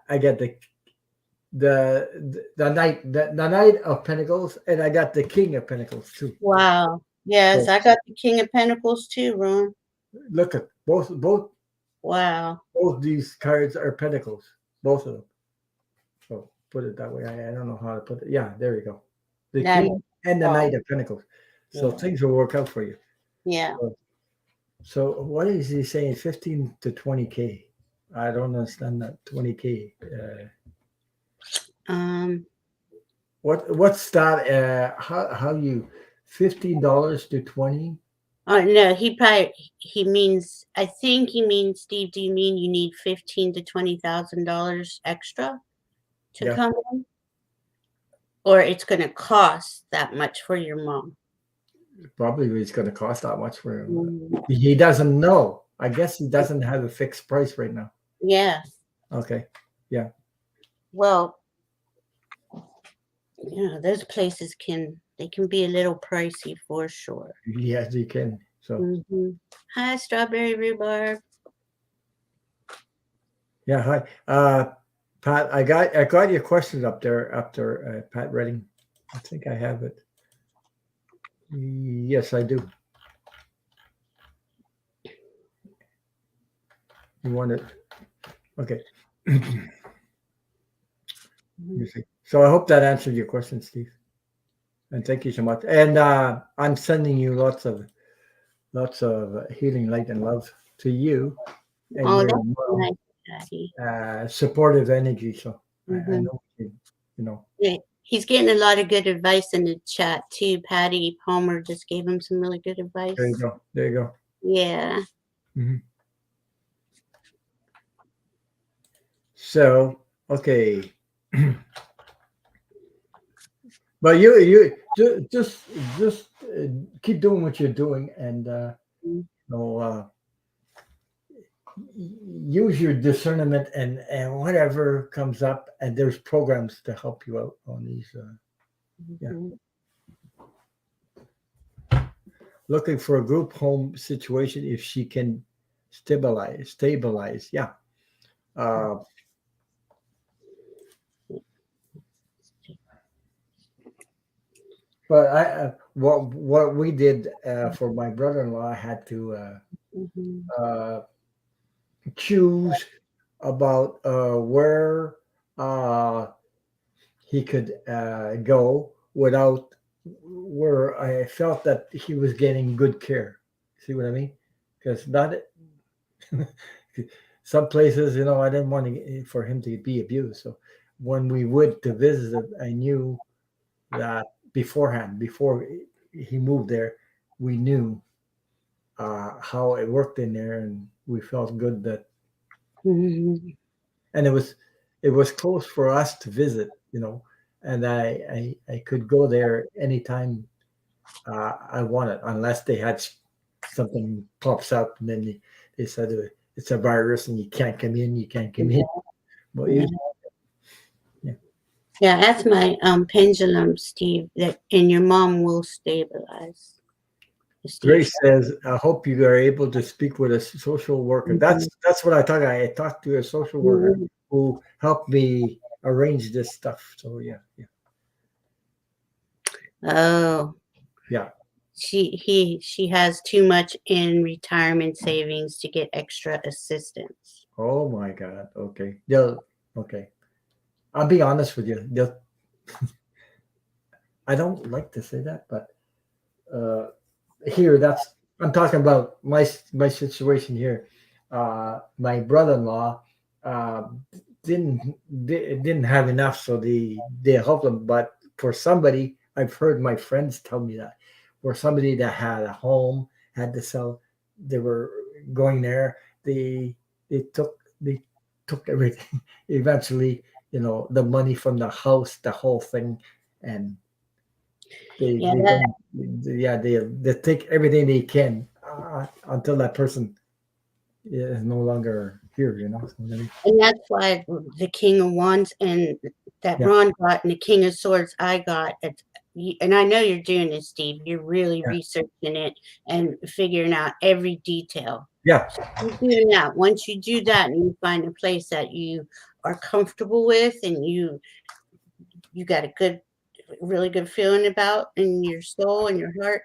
I got the Knight of Pentacles, and I got the King of Pentacles too. wow. Yes, So I got the King of Pentacles too, Ron. look at Wow. both these cards are Pentacles, both of them. So put it that way. I don't know how to put it. Yeah, there you go. The That is King and the wow. Knight of Pentacles. So Yeah. things will work out for you. Yeah. So what is he saying? 15 to 20K. I don't understand that 20K. Um. What's that? How you $15 to 20? Oh no, he means. I think he means, Steve. Do you mean you need 15 to 20,000 dollars extra to Yeah. come in, or it's going to cost that much for your mom? Probably it's going to cost that much for him. Mm, He doesn't know. I guess he doesn't have a fixed price right now. yeah. Okay. Yeah. Well, those places can be a little pricey for sure. Yes, he can. So Hmm. Hi, strawberry rhubarb. yeah. Hi, Pat. I got your questions up there after Pat Redding. I think I have it. Yes, I do. You want it? Okay. Let me Mhm. see. So I hope that answered your question, Steve. And thank you so much. And I'm sending you lots of healing light and love to you and Oh, your that's mom. nice, Daddy. Supportive energy. So I Hmm. know you know. Yeah, he's getting a lot of good advice in the chat too. Patty Palmer just gave him some really good There you advice. go. There you go. Yeah. Hmm. So okay, but you just keep doing what you're doing, and you know, use your discernment and whatever comes up. And there's programs to help you out on these. Yeah, Mhm. looking for a group home situation if she can stabilize. Yeah. Uh, but what we did for my brother-in-law, I had to Mhm. uh, choose about where uh, he could go without where I felt that he was getting good care. See what I mean? Because not some places, I didn't want for him to be abused. So when we would to visit, I knew that beforehand, before he moved there, we knew how it worked in there, and we felt good that, Mhm. and it was close for us to visit, and I could go there anytime I wanted, unless they had something pops up, and then they said it's a virus and you can't come in, you can't come in. But Yeah. you, yeah. Yeah, that's my pendulum, Steve. That and your mom will stabilize. Steve. Grace says, "I hope you are able to speak with a social worker." Mhm. That's what I thought. I talked to a social worker Mhm. who helped me arrange this stuff. So yeah, yeah, Oh, yeah. she has too much in retirement savings to get extra assistance. Oh my God. Okay. Okay. I'll be honest with you. I don't like to say that, but uh, here, I'm talking about my situation here. My brother-in-law uh, didn't have enough, so they helped him. But for somebody, I've heard my friends tell me that, for somebody that had a home, had to sell, they were going there. They took everything. Eventually, the money from the house, the whole thing, and Yeah, they don't, yeah, they take everything they can until that person is no longer here, so what I mean? and that's why the King of Wands and that Yeah, Ron got and the King of Swords I got. And I know you're doing this, Steve. You're really yeah, researching it and figuring out every detail. yeah. You do that. Once you do that and you find a place that you are comfortable with and you got a really good feeling about in your soul and your heart,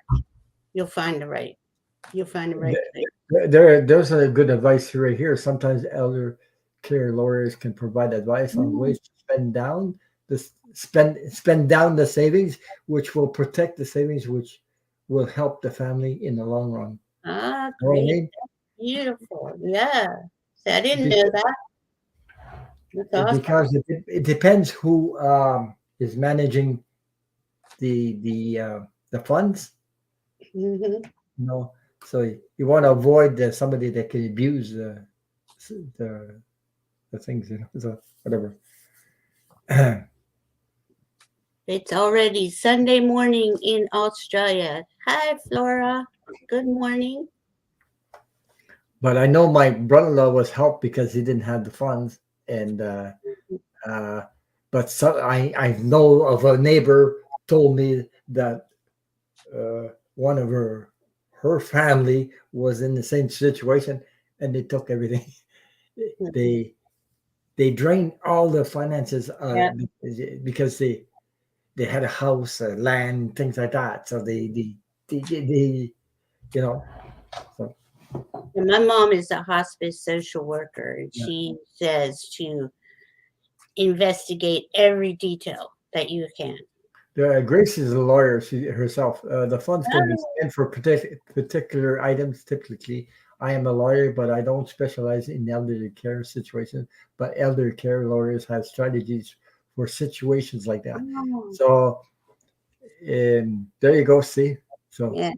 you'll find the right you'll find the right place. There's a good advice right here. Sometimes elder care lawyers can provide advice on Mm. ways to spend down the savings, which will protect the savings, which will help the family in the long run. Ah, You know what I great. mean? Beautiful. Yeah. See, I didn't know Because, that. That's awesome. it depends who is managing the funds. Hmm. No, so you want to avoid somebody that can abuse the the things, So whatever. It's already Sunday morning in Australia. Hi, Flora. Good morning. But I know my brother-in-law was helped because he didn't have the funds, and uh, but I know of a neighbor told me that one of her family was in the same situation, and they took everything. they they drained all the finances Yeah. because they had a house, land, things like that. So they you know, so And my mom is a hospice social worker, and yeah. she says to investigate every detail that you can. Grace is a lawyer she herself. The funds can be Oh, spent for particular items. Typically, I am a lawyer, but I don't specialize in elderly care situations. But elderly care lawyers have strategies for situations like that. oh, So there you go. See, so yeah.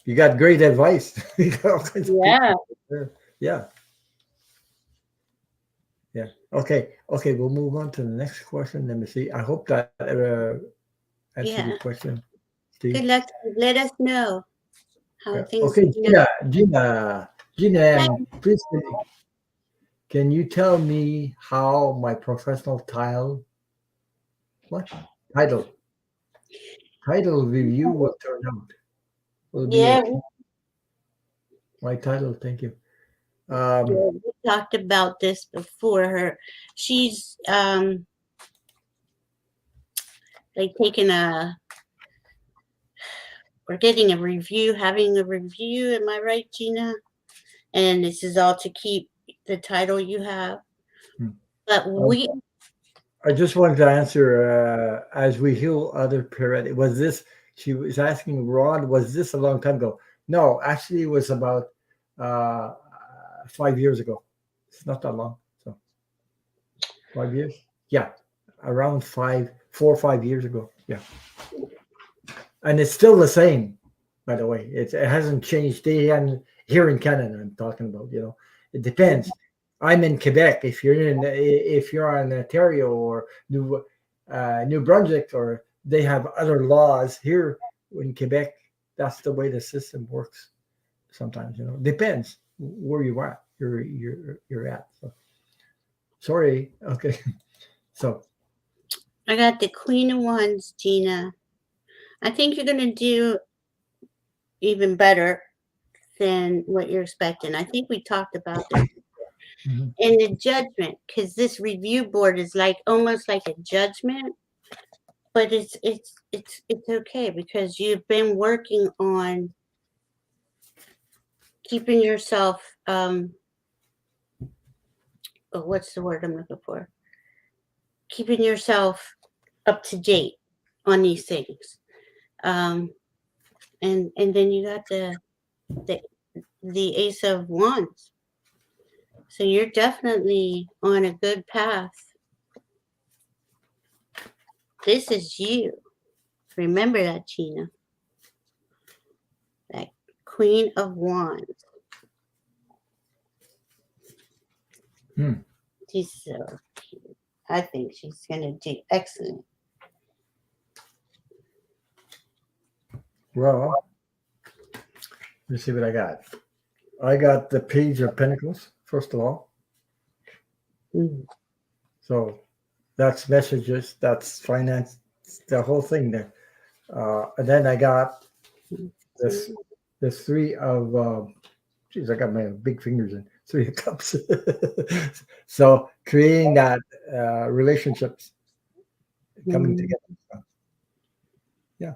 you got great advice. You got all kinds of people Yeah. there. Yeah, yeah. Okay, okay. We'll move on to the next question. Let me see. I hope that answered your Yeah. question, Steve. Good luck. Let us know how Yeah. things Okay, turn out. Gina, Hi. please, can you tell me how my professional what title title review will turn out? Will it be Yeah, okay? My title, thank you. yeah, we talked about this before. She's like taking a or getting a review, having a review. Am I right, Gina? And this is all to keep the title you have. Hmm. But Um, we, I just wanted to answer as we heal other period. Was this? She was asking Rod. Was this a long time ago? No, actually, it was about uh, 5 years ago. It's not that long. So. 5 years. Yeah, around 4 or 5 years ago. Yeah, and it's still the same. By the way, it hasn't changed. Here in Canada. I'm talking about. It depends. I'm in Quebec. If you're in Ontario or New Brunswick, or they have other laws here in Quebec. That's the way the system works. Sometimes depends where you are. You're at. So sorry. Okay. So I got the Queen of Wands, Gina. I think you're gonna do even better than what you're expecting. I think we talked about this. mhm. And the judgment, because this review board is like almost like a judgment, but it's okay because you've been working on keeping yourself what's the word I'm looking for? Keeping yourself up to date on these things. Um, and then you got the the Ace of Wands. So you're definitely on a good path. This is you. Remember that, Gina. That Queen of Wands. Hmm. She's so cute. I think she's gonna do excellent. Well, let's see what I got. I got the Page of Pentacles first of all. Mm. So that's messages. That's finance. The whole thing there. And then I got this this three of. Geez, I got my big fingers in 3 of Cups. So creating that relationships coming Mm. together. So, yeah,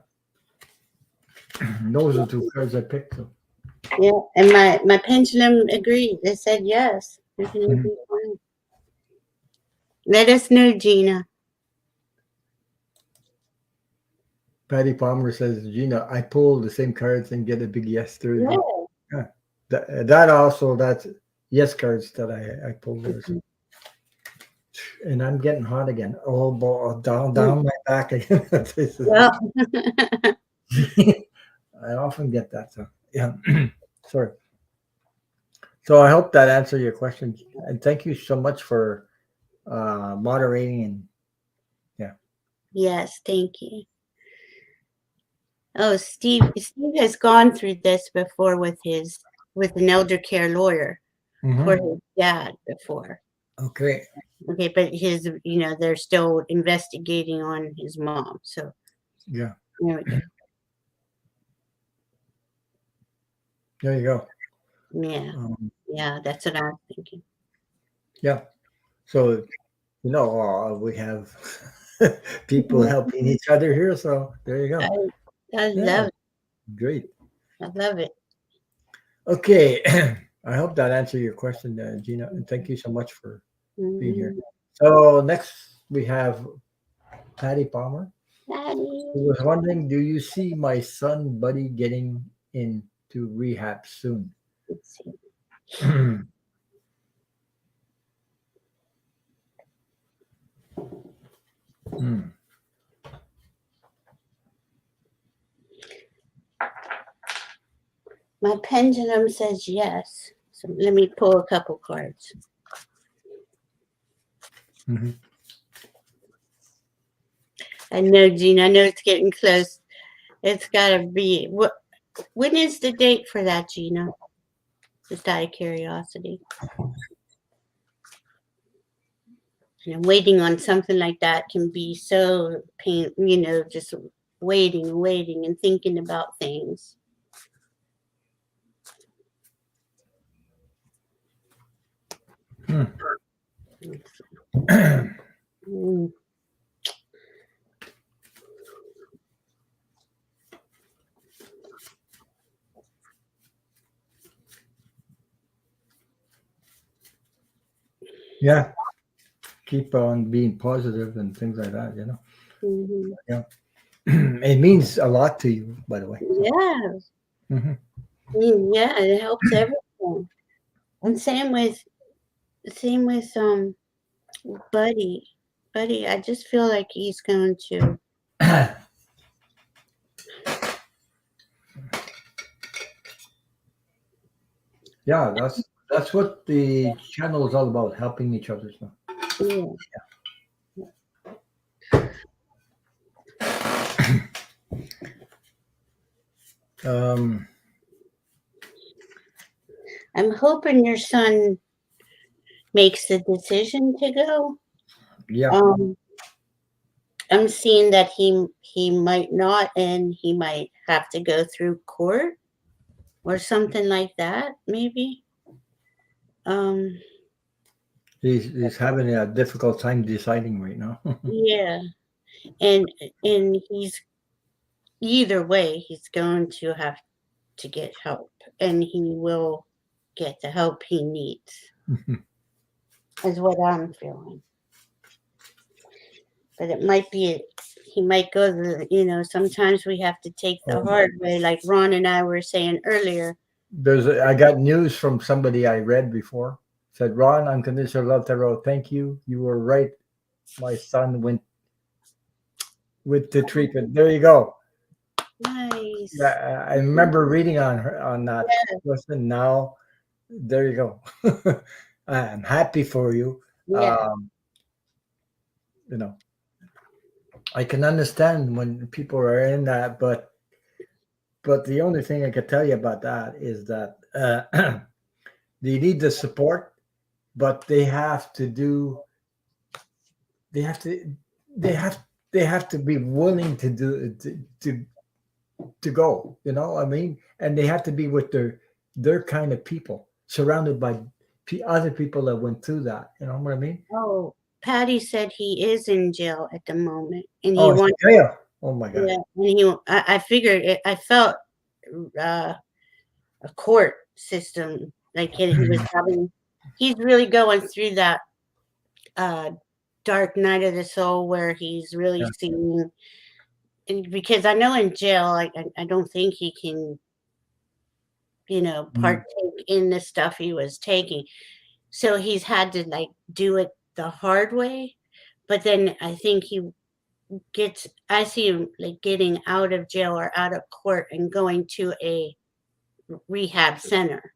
those are 2 cards I picked. So. Yeah, and my pendulum agreed. They said yes. You're gonna Mhm. be fine. Let us know, Gina. Patty Palmer says, Gina, I pull the same cards and get a big yes to Yeah. review. Yeah. That also, that's yes cards that I pulled there. So. And I'm getting hot again. Oh, down my back again. Yeah. I often get that. So, yeah. Sorry. So I hope that answered your question. And thank you so much for moderating. And yeah. Yes, thank you. Oh, Steve has gone through this before with an elder care lawyer for Mhm. his dad before. Okay. Okay, but they're still investigating on his mom. So Yeah. there we go. There you go. Yeah, Um, yeah, that's what I'm thinking. yeah. So we have people helping each other here. So there you I, go. I Yeah. love Great. I love it. Okay. I hope that answered your question, Gina. And thank you so much for being here. Mm-hmm. So next we have Patty Palmer. Who Daddy. was wondering, do you see my son Buddy getting into rehab soon? Let's see. Hmm. My pendulum says yes. So let me pull a couple cards. Mhm. I know, Gene. I know it's getting close. It's gotta be. When is the date for that, Gina? Just out of curiosity. Waiting on something like that can be so pain. Just waiting and waiting and thinking about things. Hmm. Mm. Yeah. Keep on being positive and things like that. Mm-hmm. Yeah. It means a lot to you, by the way. So. Yeah, Mhm. yeah, it helps everyone. And same with Buddy, buddy, I just feel like he's going to. Yeah, that's what the channel is all about, helping each other. So. Yeah. Um, I'm hoping your son makes the decision to go. yeah, Um, I'm seeing that he might not, and he might have to go through court or something like that, maybe. Um, he's having a difficult time deciding right now. yeah, and and he's either way, he's going to have to get help, and he will get the help he needs. Is what I'm feeling. But it might be he might go sometimes we have to take the Oh, hard way, like Ron and I were saying earlier. I got news from somebody I read before. Said, Ron, unconditional love Tarot. Thank you. You were right. My son went with the treatment. There you go. Nice. Yeah, I remember reading on her on that person. Now, there you go. I'm happy for you. Yeah. Um, you know, I can understand when people are in that, but the only thing I could tell you about that is that they need the support, but they have to they have they have to be willing to do to go. You know, I mean, and they have to be with their kind of people, surrounded by other people that went through that. You know what I mean? Oh, Patty said he is in jail at the moment, and he Oh, it's wants. jail. Oh my god. Yeah, and I figured it. I felt uh, a court system like he was having. He's really going through that uh, dark night of the soul where he's really Yeah. seeing. And because I know in jail, I don't think he can, Mm. partake in the stuff he was taking. So he's had to like do it the hard way. But then I think I see him like getting out of jail or out of court and going to a rehab center.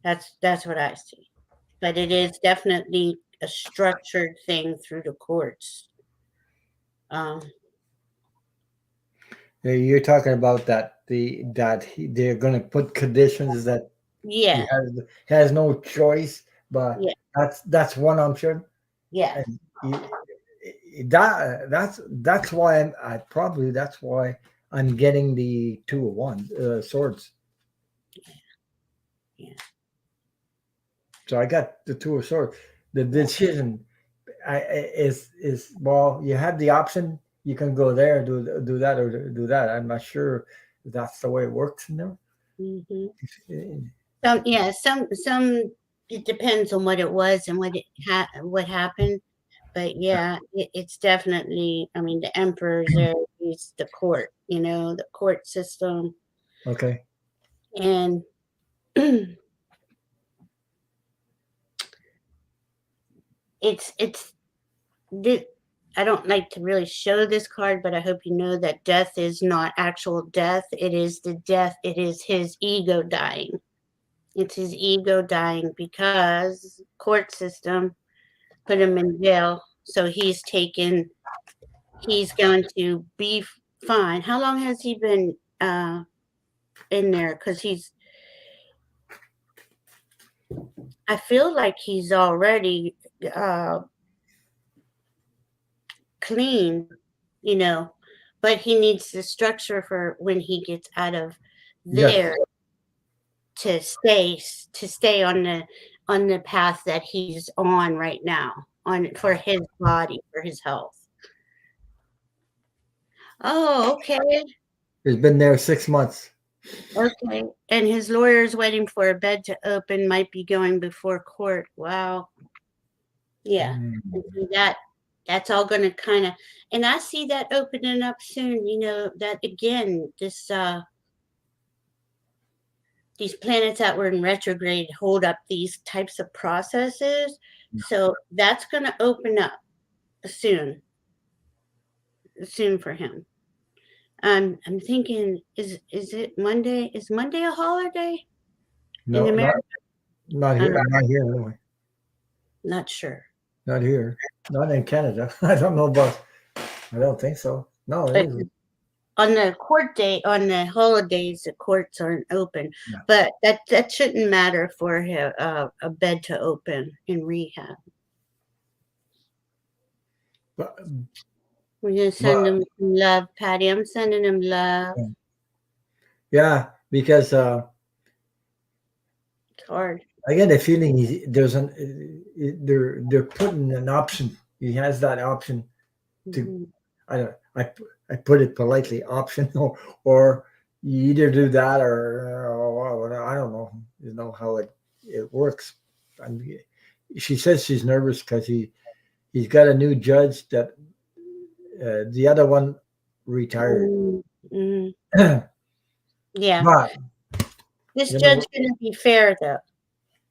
That's what I see. But it is definitely a structured thing through the courts. Um, Yeah, you're talking about they're going to put conditions that yeah, he has no choice, but yeah, that's one option, yeah. and that's why that's why I'm getting the 2 of 1 swords. Yeah. So I got the 2 of swords. The decision is well, you have the option. You can go there, do that, or do that. I'm not sure if that's the way it works in there. Hmm. Some it depends on what it was and what happened. But yeah, it's definitely. I mean, the emperor's there. He's the court. The court system, Okay. and it's. Thi- I don't like to really show this card, but I hope you know that death is not actual death. It is the death. It is his ego dying. It's his ego dying because court system put him in jail. So he's going to be fine. How long has he been in there? Because I feel like he's already clean, you know, but he needs the structure for when he gets out of Yes. there to stay on the path that he's on right now on for his body, for his health. Oh, okay. He's been there 6 months. Okay. And his lawyer's waiting for a bed to open, might be going before court. Wow. Yeah. And Mm. see that's all gonna kinda and I see that opening up soon, that again, this these planets that were in retrograde hold up these types of processes. So that's going to open up soon, soon for him. I'm thinking, is it Monday? Is Monday a holiday in No, America? not I'm here. Not here anyway. not sure. Not here. Not in Canada. I don't know about. I don't think so. No, it But isn't. on the court day, on the holidays, the courts aren't open. Yeah. But that shouldn't matter for him, a bed to open in rehab. But, We're gonna but send him love, Patty. I'm sending him love. yeah, because It's hard. I get a feeling there's they're putting an option. He has that option to Mhm. I don't I put it politely option or you either do that or I don't know how it works. And she says she's nervous because he's got a new judge that the other one retired. Mm, mm. But Yeah, this you know judge's gonna be fair, though.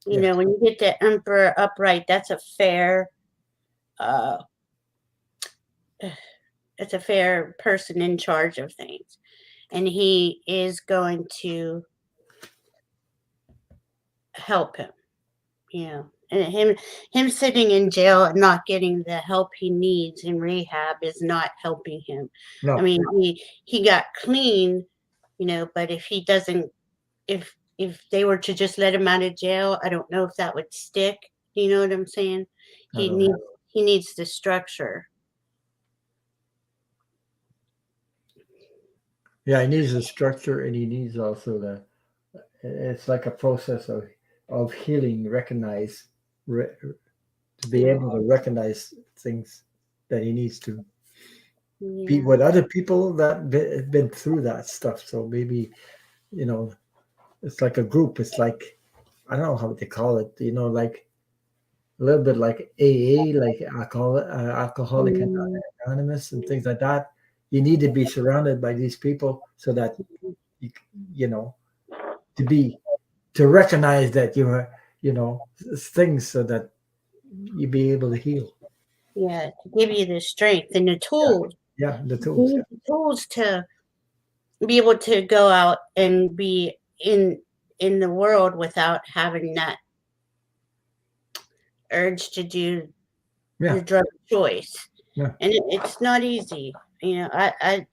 You yeah know, when you get the emperor upright, that's a fair. Uh, it's a fair person in charge of things, and he is going to help him. You know, and him sitting in jail and not getting the help he needs in rehab is not helping him. I no mean, he got clean, you know, but if he doesn't, if they were to just let him out of jail, I don't know if that would stick. You know what I'm saying? I He don't know. needs he needs the structure. Yeah, he needs a structure and he needs also the it's like a process of healing to be Yeah, able to recognize things that he needs to be yeah. with other people that have been through that stuff. So maybe you know it's like a group. It's like I don't know how they call it. Like a little bit like AA, like Alcoholic Mm, Anonymous and things like that. You need to be surrounded by these people so that you, you know to be to recognize that you know things so that you be able to heal. yeah, to give you the strength and the Yeah, tools. yeah, the You tools. need the tools to be able to go out and be in the world without having that urge to do the Yeah, drug choice. yeah. And it's not easy. You know, I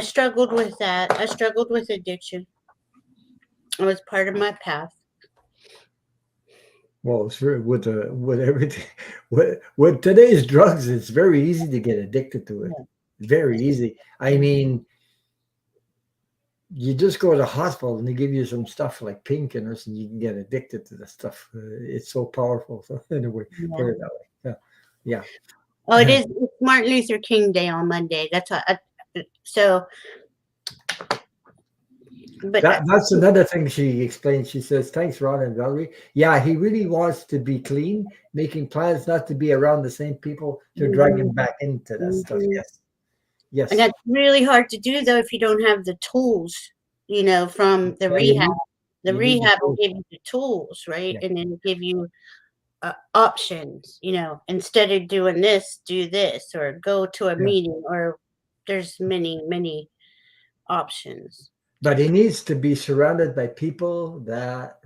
struggled with that. I struggled with addiction. It was part of my path. Well, it's very with everything with today's drugs. It's very easy to get addicted to it. Yeah. Very easy. I mean, you just go to the hospital and they give you some stuff like painkillers, and you can get addicted to the stuff. It's so powerful. So anyway, put Yeah. it that way. Yeah, Oh, it yeah. is. It's Martin Luther King Day on Monday. That's what so. But That's another thing she explained. She says, "Thanks, Ron and Valerie. Yeah, he really wants to be clean, making plans not to be around the same people to drag him mhm, back into that stuff." mhm. Yes, And yes. that's really hard to do though if you don't have the tools. You know, from the Yeah, rehab. The you need the rehab will tools. give you the tools, right, Yeah, and then give you options. You know, instead of doing this, do this, or go to a yeah. meeting, or there's many options. But he needs to be surrounded by people that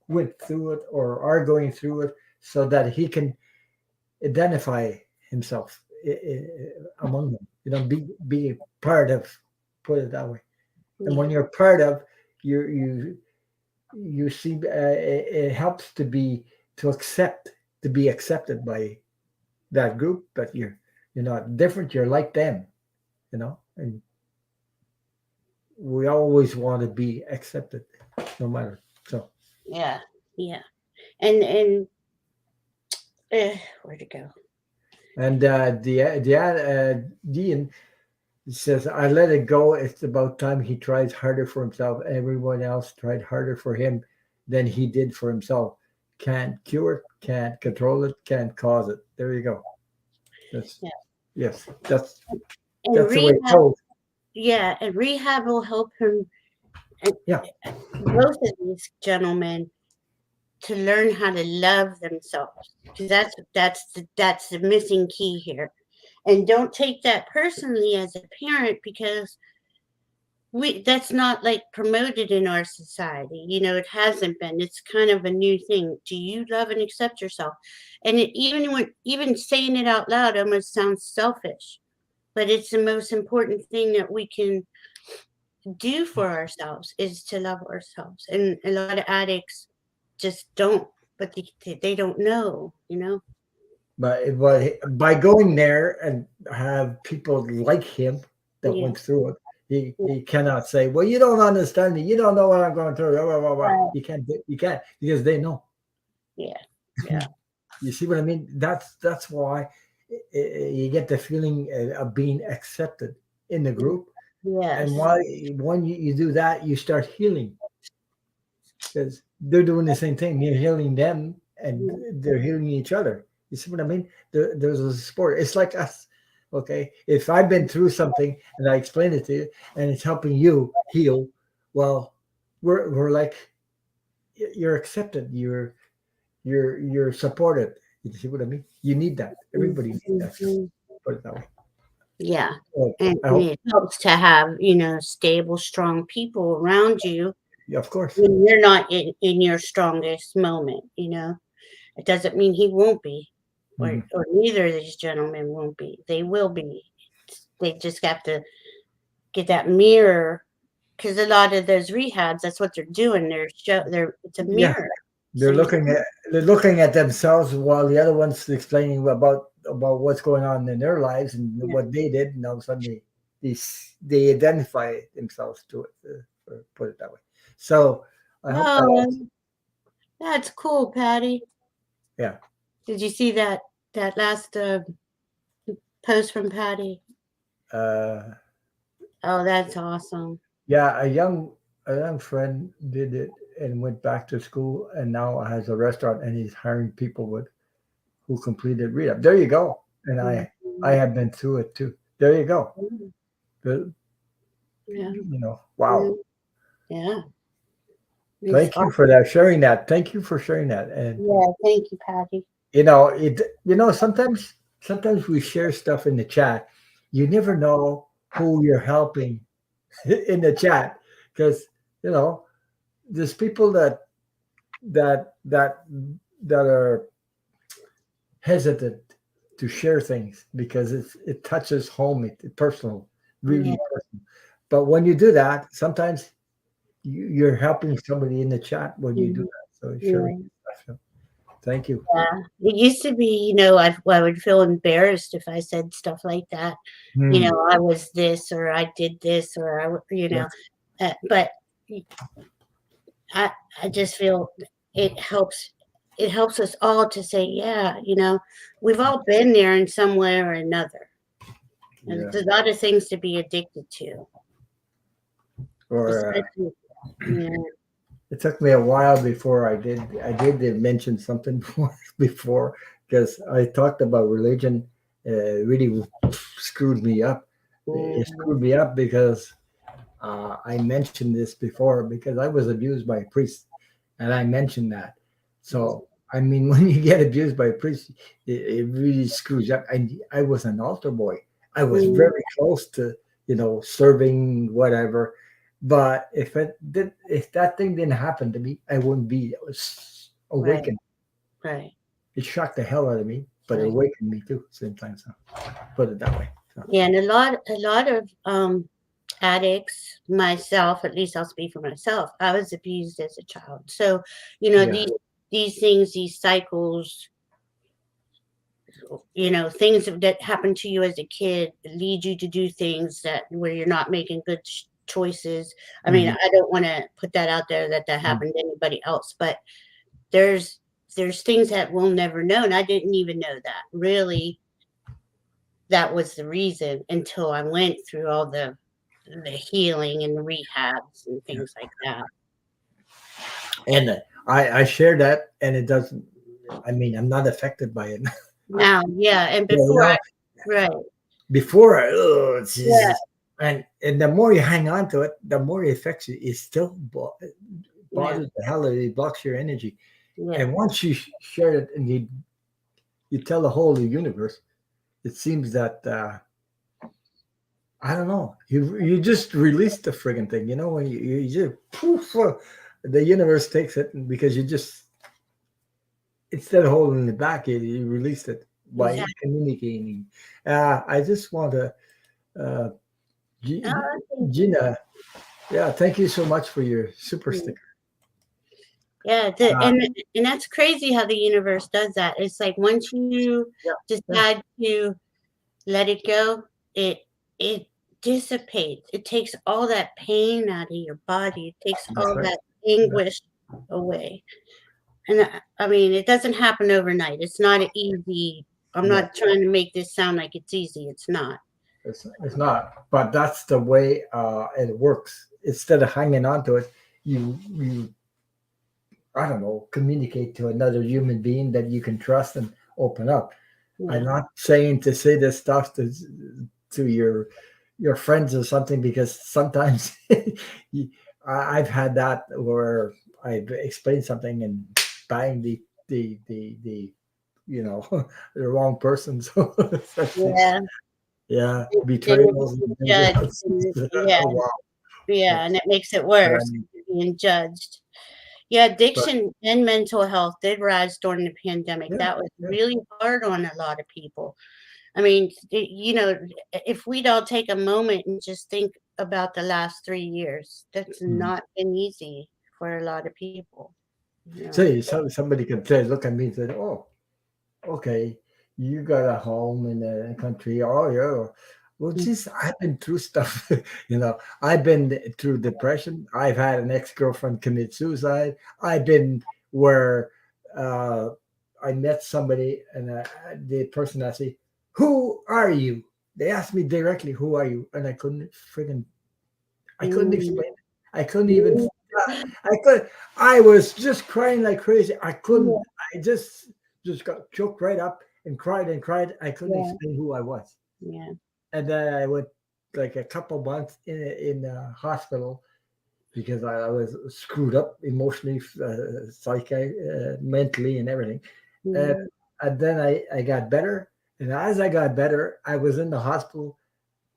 went through it or are going through it, so that he can identify himself among them. Be part of. Put it that way. And when Yeah, you're part of, you you see it helps to accept to be accepted by that group, but you're not different, you're like them, and we always want to be accepted no matter. So yeah, yeah. And where'd it go? and Dean says, I let it go. It's about time he tries harder for himself. Everyone else tried harder for him than he did for himself. Can't cure it, can't control it, can't cause it. There you go. That's Yeah, yes, and that's the way it goes. rehab will help him And Yeah. both of these gentlemen to learn how to love themselves, because that's the missing key here. And don't take that personally as a parent, because we that's not like promoted in our society. It hasn't been. It's kind of a new thing. Do you love and accept yourself? And even saying it out loud almost sounds selfish, but it's the most important thing that we can do for ourselves, is to love ourselves. And a lot of addicts just don't, but they don't know. But by going there and have people like him that Yeah. went through it, he cannot say, "Well, you don't understand me. You don't know what I'm going through." Blah, blah, blah, blah. Right. You can't because they know. Yeah. Yeah. You see what I mean? That's why you get the feeling of being accepted in the group, and Yes. why when you do that, you start healing because they're doing the same thing. You're healing them, and Yeah. they're healing each other. You see what I mean? There's a sport. It's like us. Okay, if I've been through something and I explain it to you, and it's helping you heal, well, we're like you're accepted. You're supported. You see what I mean? You need that. Everybody needs that. Mhm. Put it that way. Yeah. So And I hope, it helps to have, stable, strong people around you yeah, of course. when you're not in your strongest moment. It doesn't mean he won't be, or, Mhm. or neither of these gentlemen won't be. They will be. They just have to get that mirror, because a lot of those rehabs, that's what they're doing. It's a Yeah, mirror. So they're you looking at they're looking at themselves while the other one's explaining about what's going on in their lives and yeah. what they did, and all of a sudden they identify themselves to it. Put it that way. So I hope that Oh, helps. that's cool, Patty. Yeah. Did you see that last post from Patty? Uh, Oh, that's awesome. yeah, a young friend did it and went back to school and now has a restaurant and he's hiring people with who completed rehab. There you go. And I Mhm. have been through it too. There you go. The, Yeah, yeah, wow. yeah. It's Thank you awesome. for that sharing that. Thank you for sharing that. And Yeah, thank you, Patty. sometimes we share stuff in the chat. You never know who you're helping in the chat because you know there's people that that that are hesitant to share things because it touches home, it personal, Yeah, really personal. But when you do that, sometimes you're helping somebody in the chat when you do mhm, that. So sharing yeah, stuff. So thank you. yeah. It used to be, I would feel embarrassed if I said stuff like that. Hmm. I was this, or I did this, or Yes. but I I just feel it helps it helps us all to say, yeah, we've all been there in some way or another. And Yeah. there's a lot of things to be addicted to, Or especially yeah. it took me a while before I did mention something before because I talked about religion. Really screwed me up. It Mhm. screwed me up because I mentioned this before because I was abused by a priest, and I mentioned that. So I mean, when you get abused by a priest, it really screws you up. And I was an altar boy. I was Mhm. very close to serving whatever. But if that thing didn't happen to me, I wouldn't be Right, awakened. right, It shocked the hell out of me, but it right. awakened me too. Same time, so put it that way. So, Yeah, and a lot of addicts, myself, at least I'll speak for myself. I was abused as a child. So, yeah. these things, these cycles, things that happen to you as a kid lead you to do things that where you're not making good choices. I mean, Mhm. I don't want to put that out there that Mhm. happened to anybody else, but there's there's things that we'll never know, and I didn't even know that really that was the reason until I went through all the healing and the rehabs and things like that. And I share that, and it doesn't. I mean, I'm not affected by it. I, Now, yeah, and you before know, right, before, oh, yeah, Jesus. and the more you hang on to it, the more it affects you. It still Yeah. bothers the hell out of you. It blocks your energy. Yeah. And once you share it and you tell the whole universe, it seems that I don't know. You just release the friggin' thing. You know when you just poof, the universe takes it because you just instead of holding it back, you released it by Exactly. communicating. I just want to, uh, Oh, G- thank you. Gina. Yeah, thank you so much for your super Mm. sticker. Yeah, Uh, and that's crazy how the universe does that. It's like once you yeah, yeah, decide to let it go, it dissipates. It takes all that pain out of your body. It takes that's all right. that Yeah, anguish away. And I mean, it doesn't happen overnight. It's not an easy. I'm no, not trying to make this sound like it's easy. It's not. it's not. But that's the way it works. Instead of hanging on to it, you I don't know, communicate to another human being that you can trust and open up. I'm Yeah. not saying to say this stuff to your friends or something because sometimes you- I've had that where I've explained something and bang the you know the wrong person. So Yeah. yeah, Then you're betrayals being and everything judged. else. And, yeah. Oh wow, Yeah. And that's it makes it what I worse. mean. You're being judged. Yeah, But addiction and mental health did rise during the pandemic. yeah, That was yeah. really hard on a lot of people. I mean, if we'd all take a moment and just think about the last 3 years, that's Mhm. not been easy for a lot of people. You know. Say somebody could say, look at me and say, "Oh, okay, you got a home in the country. Oh, yeah. Well, Mm, geez, I've been through stuff. I've been through depression. I've had an ex-girlfriend commit suicide. I've been where uh, I met somebody and the person asked me, who are you? They asked me directly, who are you? And I couldn't mm, explain it. I couldn't even, mm, I could, I was just crying like crazy. I yeah, couldn't, I just got choked right up and cried and cried. I couldn't yeah, explain who I was. yeah. And then I went like a couple months in a hospital because I was screwed up emotionally, mentally, and everything. And, Mm, and then I got better. And as I got better, I was in the hospital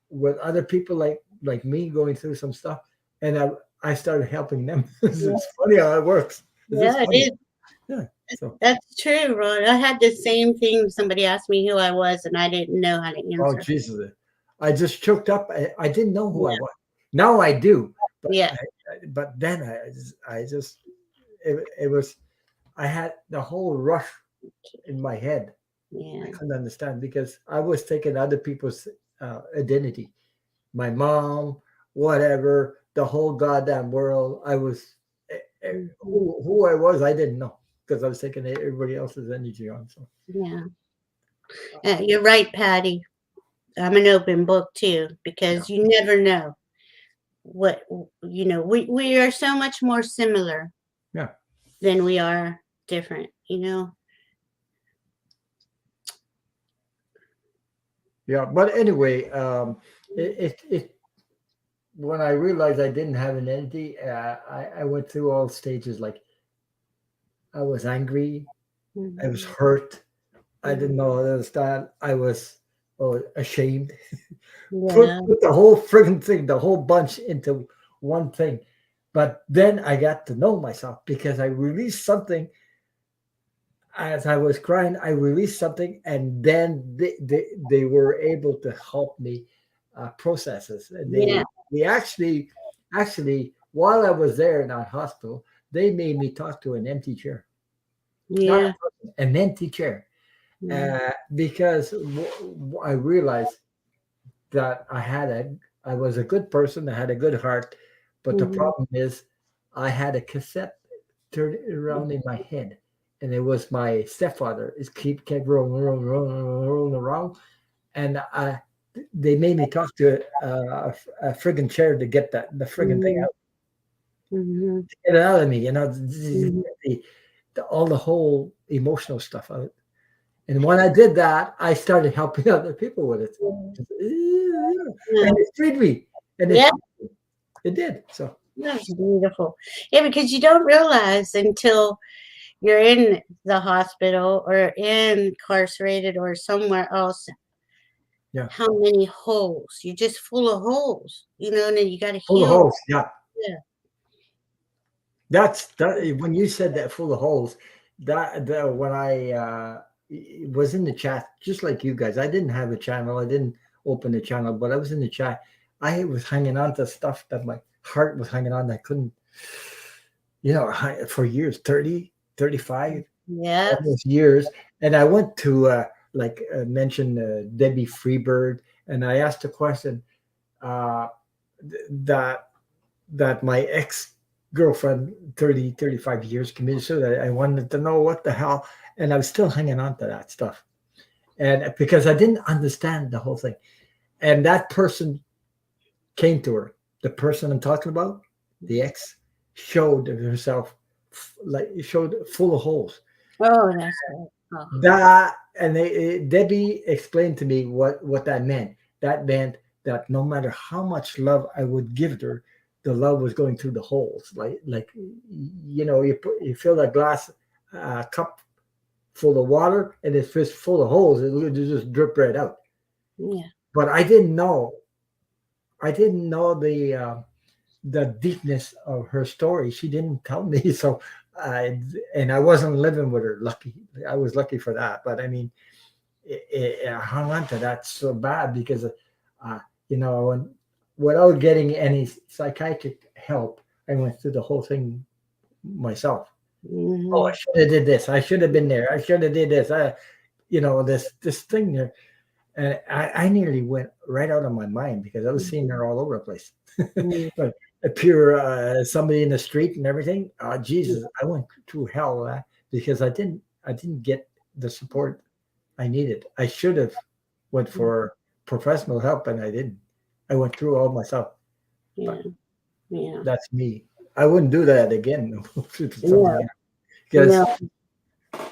with other people like me going through some stuff, and I started helping them. yeah, It's funny how it works. It's just yeah, it funny. is. Yeah. So, That's true, Ron. I had the same thing. Somebody asked me who I was, and I didn't know how to oh answer. Jesus, I just choked up. I didn't know who I Yeah, was. Now I do, but yeah, but then I just it was I had the whole rush in my head. I yeah. couldn't understand because I was taking other people's identity, my mom, whatever, the whole goddamn world. I was Mhm. who I was. I didn't know because I was taking everybody else's energy on. So Yeah. You're right, Patty. I'm an open book too yeah, because you never know what we are so much more similar yeah, than we are different, you know. yeah. But anyway, it when I realized I didn't have an entity, I went through all stages. Like I was angry, I was Mhm, hurt, I mhm. didn't know how to understand. I was ashamed. Put Yeah, put the whole friggin' thing, the whole bunch into one thing. But then I got to know myself because I released something as I was crying. I released something, and then they were able to help me process this. And yeah, they actually while I was there in that hospital, they made me talk to an empty chair, not yeah, a person, an empty chair, yeah, because I realized that I was a good person. I had a good heart, but the mhm, problem is I had a cassette turned around in my head, and it was my stepfather. It kept rolling, rolling, rolling, rolling around, and they made me talk to a friggin' chair to get the friggin' thing mhm, out, mhm, get it out of me. mhm. All the whole emotional stuff out. And when I did that, I started helping other people with it. Yeah, And yeah, it freed me. and Yeah, it did. So that's beautiful. Yeah, because you don't realize until you're in the hospital or incarcerated or somewhere else yeah, how many holes. You're just full of holes, and then you got to full of heal. holes. Yeah, Yeah. that's that. When you said that full of holes, that when I was in the chat, just like you guys, I didn't have a channel. I didn't open the channel, but I was in the chat. I was hanging on to stuff that my heart was hanging on. I couldn't, for years, 30, 35, Yes. almost years. And I went to mention Debbie Freebird, and I asked a question uh, that my ex girlfriend 30, 35 years committed suicide. I wanted to know what the hell, and I was still hanging on to that stuff, and because I didn't understand the whole thing, and that person came to her. The person I'm talking about, the ex, showed herself showed full of holes. Oh, that's right. Oh, That and Debbie explained to me what that meant. That meant that no matter how much love I would give her, the love was going through the holes. You fill a glass cup full of water and it's just full of holes. It would just drip right out. yeah. But I didn't know. I didn't know the deepness of her story. She didn't tell me. So and I wasn't living with her. Lucky, I was lucky for that. But I mean, I hung on to that so bad because, uh, without getting any psychiatric help, I went through the whole thing myself. Oh, I Hmm. should have did this. I should have been there. I should have did this. This thing there, and I nearly went right out of my mind because I was seeing her all over the place. Like appear somebody in the street and everything. Jesus, I went through hell because I didn't get the support I needed. I should have went for professional help, and I didn't. I went through all myself. Yeah. But Yeah. that's me. I wouldn't do that again. Yeah. Something because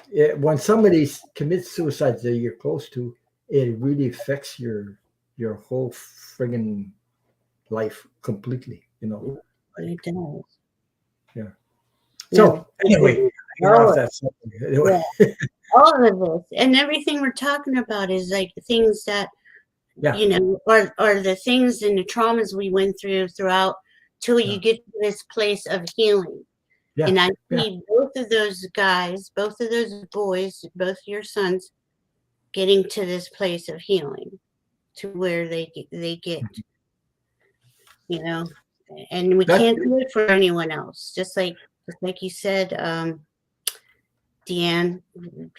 No. when somebody commits suicide that you're close to, it really affects your whole friggin' life completely. Like It does. yeah. No. So anyway, I get off Oh, that subject. Anyway, yeah. All of this and everything we're talking about is like things that yeah, are the things and the traumas we went throughout till you yeah, get to this place of healing. yeah, And I yeah. see both of those guys, both of those boys, both your sons getting to this place of healing to where they get, you know, and we That's can't do it for anyone else. Just like you said, Deanne,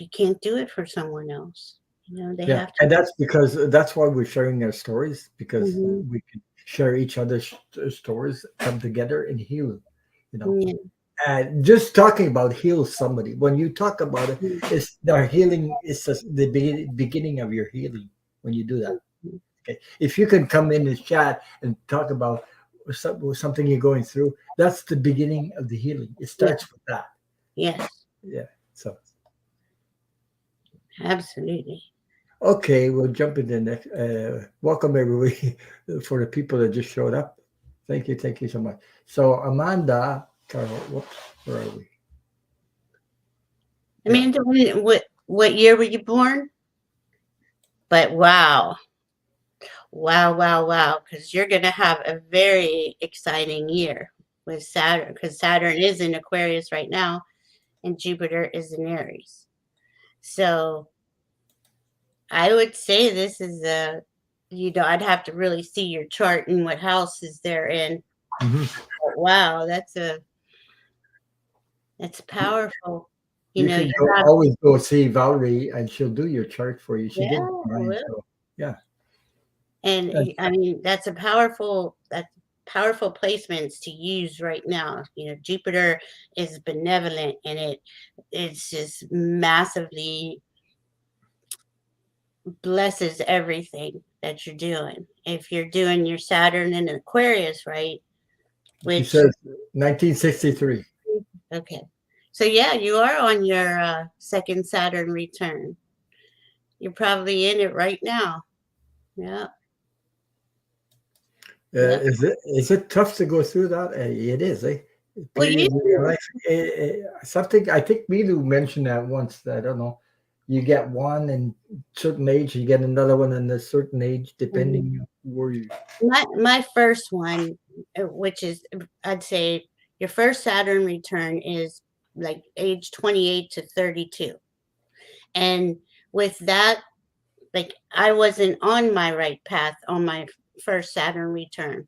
we can't do it for someone else. They Yeah, have and to. that's why we're sharing our stories because Hmm. we can share each other's stories, come together and heal. You know, Yeah. and just talking about heal somebody. When you talk about it, Mhm. it's the healing. It's just the beginning of your healing when you do that. Okay, if you can come in and chat and talk about something you're going through, that's the beginning of the healing. It Yeah. starts with that. Yes. Yeah. So Absolutely. okay, we'll jump into the next. Welcome everybody for the people that just showed up. Thank you so much. So Amanda, Carol, whoops, where are we? Yeah, Amanda, what year were you born? But wow, wow, wow, wow, because you're gonna have a very exciting year with Saturn, because Saturn is in Aquarius right now, and Jupiter is in Aries. So I would say this is I'd have to really see your chart and what house is there in. hmm But wow, that's powerful. you You can go have, always go see Valerie, and she'll do your chart for you. She yeah, did mine, well, so yeah. and And, I mean that's powerful placements to use right now. Jupiter is benevolent and it's just massively blesses everything that you're doing. If you're doing your Saturn in Aquarius, right? she Which says 1963. okay. So yeah, you are on your second Saturn return. You're probably in it right now. Yeah. Yep. Is it tough to go through that? It is, eh? Well, Periods in your you life. Something I think Milu mentioned that once. I don't know. You get one in certain age, you get another one in a certain age, do. depending where you. My first one, which is I'd say your first Saturn return is like age 28 to 32. And with that, like I wasn't on my right path on my first Saturn return.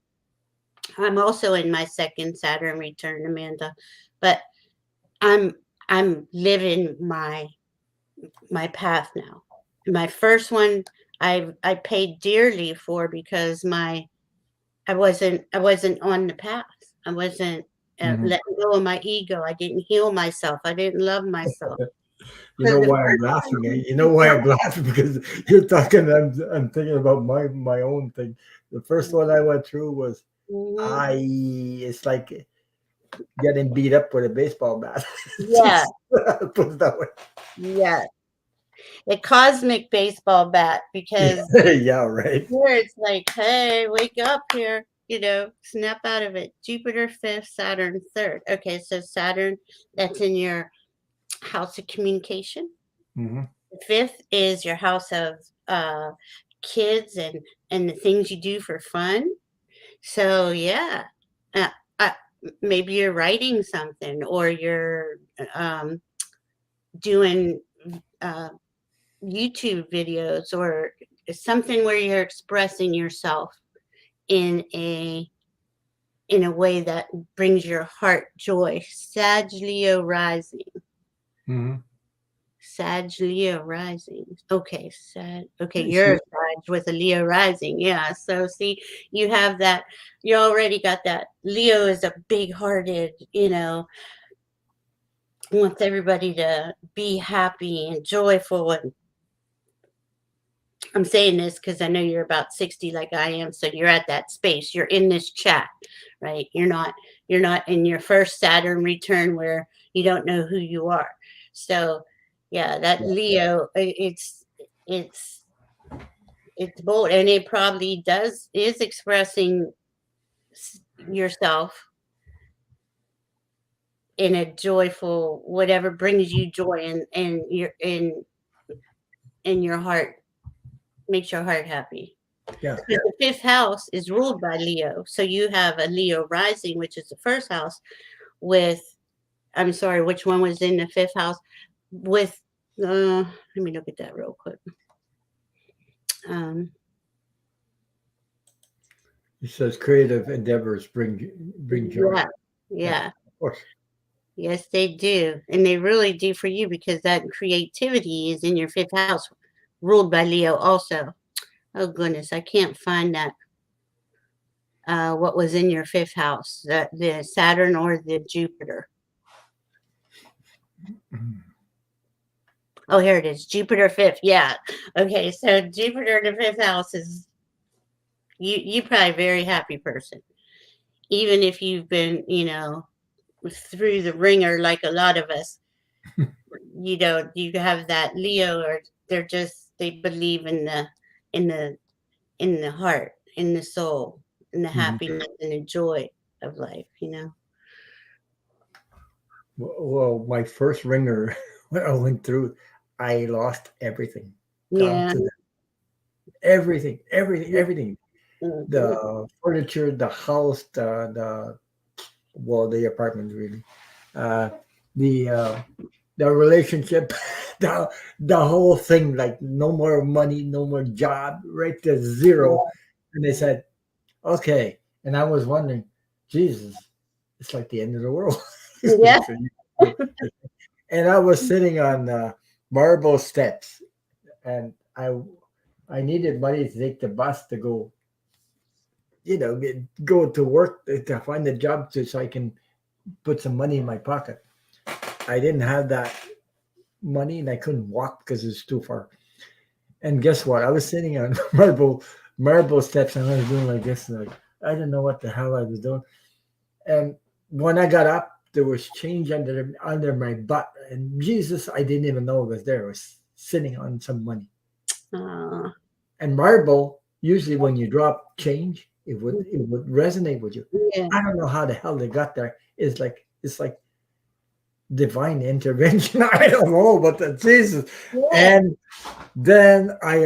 I'm also in my second Saturn return, Amanda, but I'm I'm living my path now. My first one I paid dearly for because I wasn't on the path. I wasn't Mhm. letting go of my ego. I didn't heal myself. I didn't love myself. You So know the why I'm first laughing, eh? one, You know why I'm laughing because you're talking. I'm thinking about my own thing. The first one I went through was mhm, I. It's like getting beat up with a baseball bat. yeah, Put it that way. yeah, a cosmic baseball bat because Yeah, right. here it's like, hey, wake up here, snap out of it. Jupiter fifth, Saturn third. Okay, so Saturn, that's in your house of communication. Hmm. The fifth is your house of kids and the things you do for fun. So yeah, uh, uh, maybe you're writing something or you're um, doing uh, YouTube videos or something where you're expressing yourself in a way that brings your heart joy. Sag Leo rising. Hmm. Sag Leo rising. Okay, Sag. Okay, You you're a see, Sag with a Leo rising. Yeah. So see, you have that. You already got that. Leo is a big-hearted. Wants everybody to be happy and joyful. And I'm saying this because I know you're about 60, like I am. So you're at that space. You're in this chat, right? You're not in your first Saturn return where you don't know who you are. So yeah, that yeah, Leo, it's it's bold, and it probably does is expressing yourself in a joyful whatever brings you joy and your in your heart makes your heart happy. yeah. Because the fifth house is ruled by Leo, so you have a Leo rising, which is the first house. With I'm sorry, which one was in the fifth house? With let me look at that real quick. Um, It says creative endeavors bring joy. yeah, Yeah, yeah. of course. Yes, they do. And they really do for you because that creativity is in your fifth house, ruled by Leo also. Oh, goodness. I can't find that. What was in your fifth house, the Saturn or the Jupiter. Mhm. Oh, here it is. Jupiter fifth. Yeah. Okay. So Jupiter in the fifth house is you probably a very happy person. Even if you've been, through the ringer like a lot of us, you have that Leo or they believe in the in the heart, in the soul, in the Mhm. happiness and the joy of life. Well, my first ringer when I went through, I lost everything, down Yeah. to everything, everything, Yeah. everything. Mhm. The furniture, the house, the apartment really, uh, the uh, the relationship, the the whole thing. Like no more money, no more job, right to zero. Yeah. And they said, okay. And I was wondering, Jesus, it's like the end of the world. Yeah. So and I was sitting on marble steps, and I needed money to take the bus to go, go to work to find a job so I can put some money in my pocket. I didn't have that money, and I couldn't walk because it's too far. And guess what? I was sitting on marble steps, and I was doing like this, like I didn't know what the hell I was doing. And when I got up, there was change under my butt, and Jesus, I didn't even know it was there. I was sitting on some money. Uh, And marble, usually when you drop change, it would resonate with you. Yeah. I don't know how the hell they got there. It's like divine intervention. I don't know, but Jesus. Yeah. And then I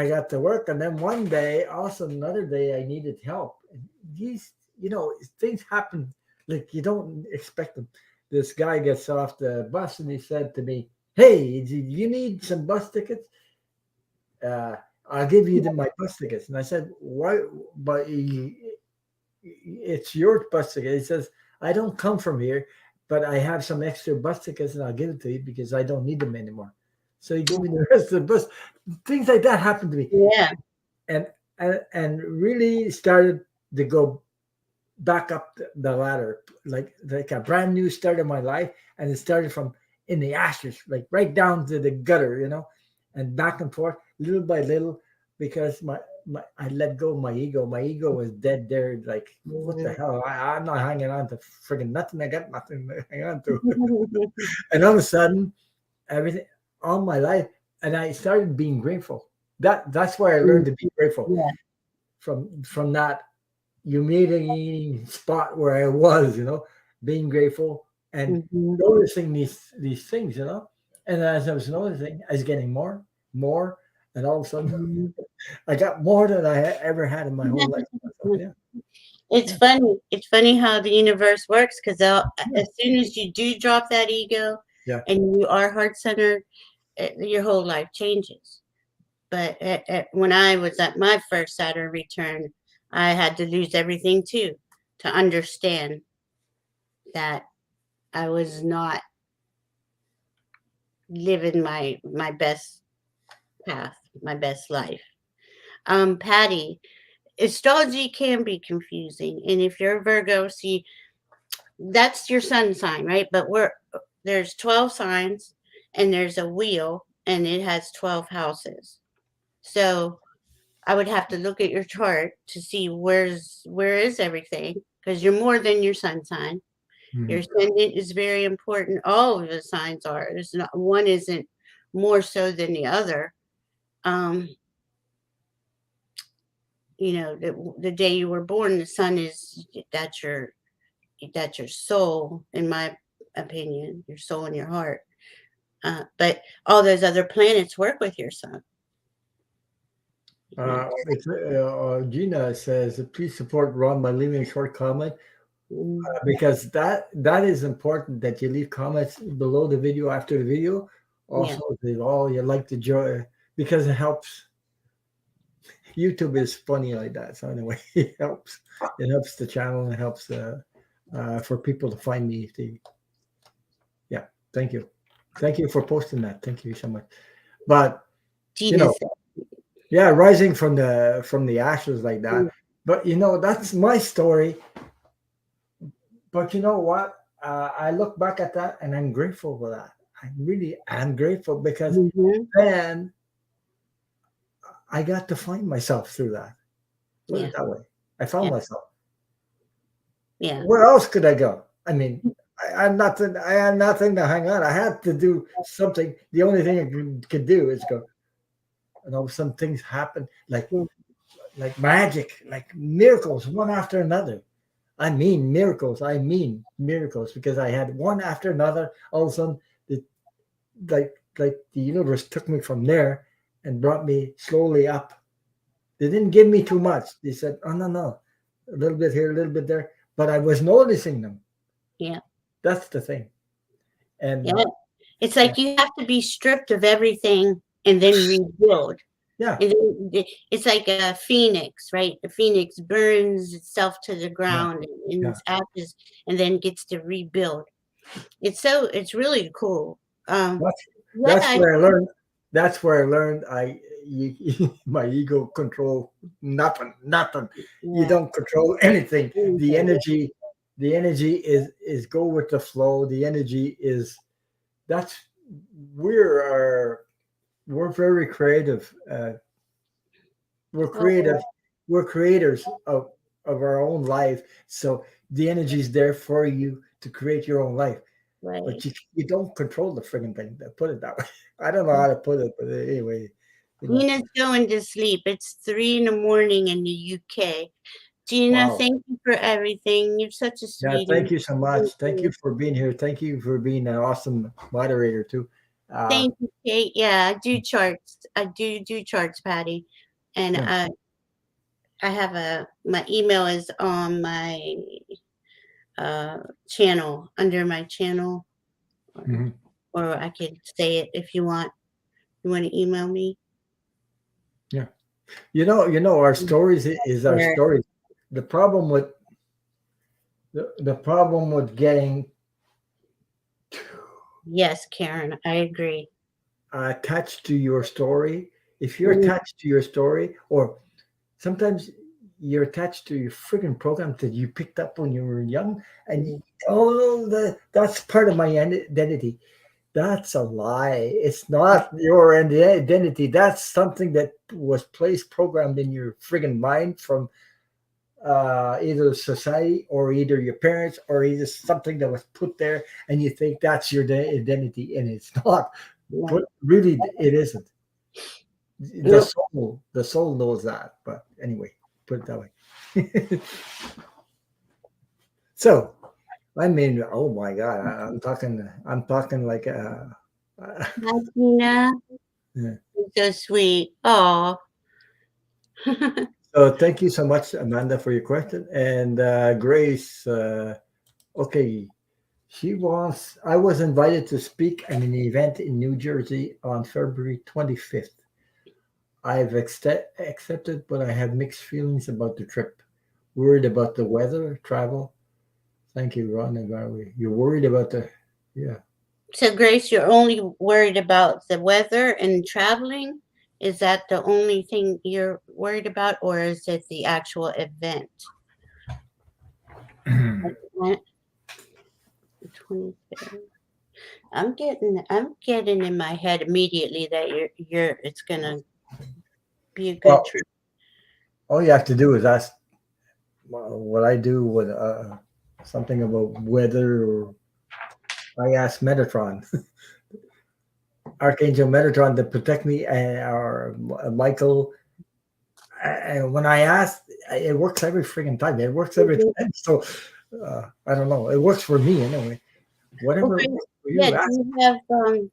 got to work, and then one day, also another day, I needed help. And these, things happen like you don't expect them. This guy gets off the bus, and he said to me, "Hey, do you need some bus tickets? Uh, I'll give you my bus tickets." And I said, "Why? But it's your bus ticket." He says, "I don't come from here, but I have some extra bus tickets, and I'll give it to you because I don't need them anymore." So he gave me the rest of the bus. Things like that happened to me, Yeah. and and really started to go back up the ladder, like a brand new start of my life, and it started from in the ashes, like right down to the gutter, and back and forth, little by little, because my I let go of my ego. My ego was dead there. Like, what the hell? I'm not hanging on to friggin' nothing. I got nothing to hang on to. And all of a sudden, everything, all my life, and I started being grateful. That's where I learned to be grateful, Yeah. from that humiliating spot where I was, being grateful and Mhm. noticing these things, And as I was noticing, I was getting more, and all of a sudden, Mhm. I got more than I ever had in my whole life. So, yeah, It's yeah, funny. It's funny how the universe works because yeah, as soon as you do drop that ego yeah. and you are heart centered, your whole life changes. But when I was at my first Saturn return, I had to lose everything too to understand that I was not living my best path, my best life. Patty, astrology can be confusing, and if you're a Virgo, see, that's your sun sign, right? But there's 12 signs, and there's a wheel, and it has 12 houses. So I would have to look at your chart to see where is everything, because you're more than your sun sign. Your Mhm. ascendant is very important. All of the signs are. There's not one isn't more so than the other. Um, the day you were born, the sun is that's your soul, in my opinion, your soul and your heart. But all those other planets work with your sun. You know. Gina says, "Please support Ron by leaving a short comment." Mm, Because that is important, that you leave comments below the video, after the video. yeah. Also, that all you like to join, because it helps. YouTube is funny like that. So anyway, it helps. It helps the channel. It helps for people to find me. Yeah. Thank you. Thank you for posting that. Thank you so much. But you Gina know, said, yeah, rising from the ashes like mm, that. But that's my story. But you know what? I look back at that, and I'm grateful for that. I really am grateful, because mhm, then I got to find myself through that. Put yeah, it that way. I found yeah, myself. yeah, Where else could I go? I mean, I had nothing to hang on. I had to do something. The only thing I could do is go. And all of a sudden, things happen mm, like magic, like miracles, one after another. I mean miracles. I mean miracles, because I had one after another. All of a sudden, the like the universe took me from there and brought me slowly up. They didn't give me too much. They said, "Oh, no, no, a little bit here, a little bit there," but I was noticing them. yeah, That's the thing. And yeah. It's yeah, like you have to be stripped of everything and then rebuild. yeah, And then it's like a phoenix, right? The phoenix burns itself to the yeah, ground in yeah. its ashes and then gets to rebuild. It's really cool. Um, That's yeah, that's where I learned. That's where I learned. My ego control nothing, nothing. You yeah, don't control anything. The anything. energy, the energy is go with the flow. The energy is that's we're we're very creative. We're Oh, creative. We're creators of our own life. So the energy is there for you to create your own life. right. But you don't control the friggin' thing. Put it that way. I don't know how to put it, but anyway, you know. Nina's going to sleep. It's 3 in the morning in the UK. Gina, Wow. thank you for everything. You're such a Yeah, thank sweetie. you so Thank much. Thank you you. for being here. Thank you for being an awesome moderator too. Uh, Thank you, Kate. Yeah, I do charts. I do charts, Patty. And yeah. I have my email is on my uh channel, under my channel, or, Mhm. or I could say it if you want. You want to email me? Yeah. Our stories is our There. stories. The problem with the problem with getting Yes, Karen, I agree. attached to your story, if you're Mm, attached to your story, or sometimes you're attached to your freaking program that you picked up when you were young, and mm, that's part of my identity. That's a lie. It's not your identity. That's something that was placed programmed in your friggin' mind from either society or either your parents or either something that was put there, and you think that's your identity, and it's not. yeah. But really, it isn't. Nope. The soul knows that. But anyway, put it that way. So, I mean, oh my God, I'm talking like, Hi, Gina. yeah. You're so sweet. Oh. So thank you so much, Amanda, for your question. And Grace, okay, I was invited to speak at an event in New Jersey on February 25th. Accepted, but I have mixed feelings about the trip. Worried about the weather, travel. Thank you, Ron and Valerie. You're worried about yeah. So, Grace, you're only worried about the weather and traveling? Is that the only thing you're worried about, or is it the actual event? Event, the 25th. I'm getting in my head immediately that it's gonna be a good Well, trip. all you have to do is ask what I do with something about weather, or I ask Metatron, Archangel Metatron, to protect me, or Michael. And when I ask, it works every freaking time. It works every Mhm. time. So I don't know. It works for me anyway. Whatever Okay. works for Yeah. you, ask.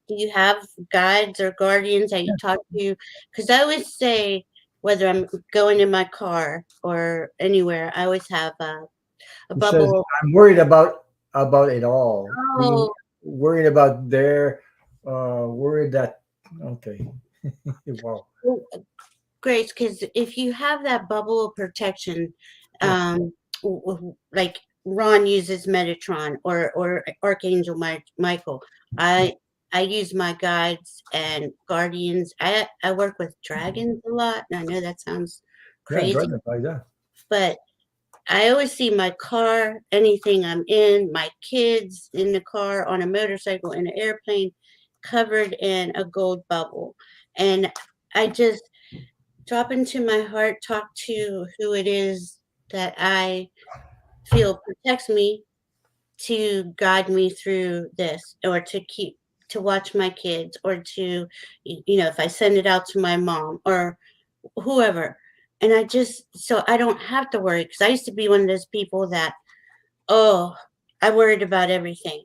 Do you have guides or guardians that you talk to? Because I always say, whether I'm going in my car or anywhere, I always have a He says, bubble. "I'm worried about it all. Meaning, Oh, worried about their, worried that." Okay, wow. Grace, because if you have that bubble of protection, Yeah, like Ron uses Metatron or Archangel Michael, yeah, I use my guides and guardians. I work with dragons a lot, and I know that sounds yeah. crazy, Dragonfly. Yeah, but I always see my car, anything I'm in, my kids in the car, on a motorcycle, in an airplane, covered in a gold bubble, and I just drop into my heart, talk to who it is that I feel protects me, to guide me through this, or to watch my kids, or to, if I send it out to my mom or whoever. And I just, so I don't have to worry, because I used to be one of those people that, oh, I worried about everything.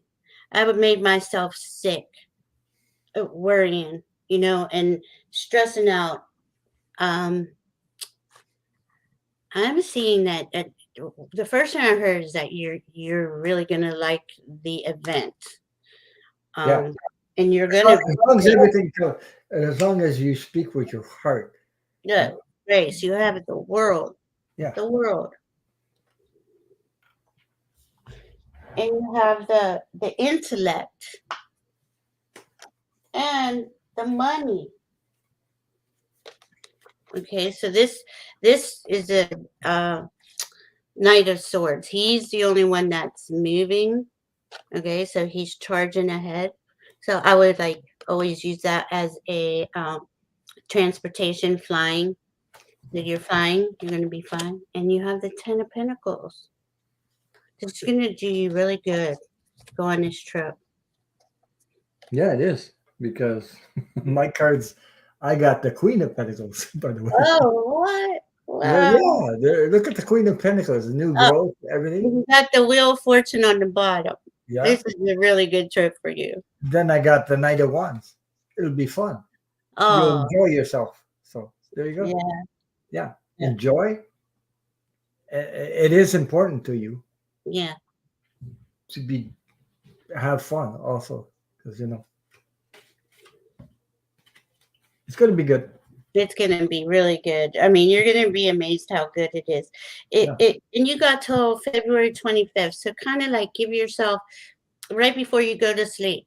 I would made myself sick, worrying, and stressing out. Um, I'm seeing that the first thing I heard is that you're really gonna like the event, yeah. um, and you're gonna As long as everything, as long as you speak with your heart. yeah, Uh, Grace. You have yeah, the world, and you have the intellect and the money. Okay, so this is a Knight of Swords. He's the only one that's moving. Okay, so he's charging ahead. So I would like always use that as a transportation, flying. That you're flying, you're going to be fine. And you have the Ten of Pentacles. It's going to do you really good. Go on this trip. yeah, it is because my cards. I got the Queen of Pentacles, by the way. Oh, what? Wow. look at the Queen of Pentacles, the new Oh, growth, everything. you got the Wheel of Fortune on the bottom. Yeah. This is a really good trip for you. Then I got the Knight of Wands. It'll be fun. You'll Oh, enjoy yourself. So there you go. yeah, Yeah. yeah, Enjoy. It is important to you yeah. to be have fun also because it's going to be good. It's gonna be really good. I mean, you're gonna be amazed how good it is. Yeah. And you got till February 25th. So kind of like give yourself right before you go to sleep.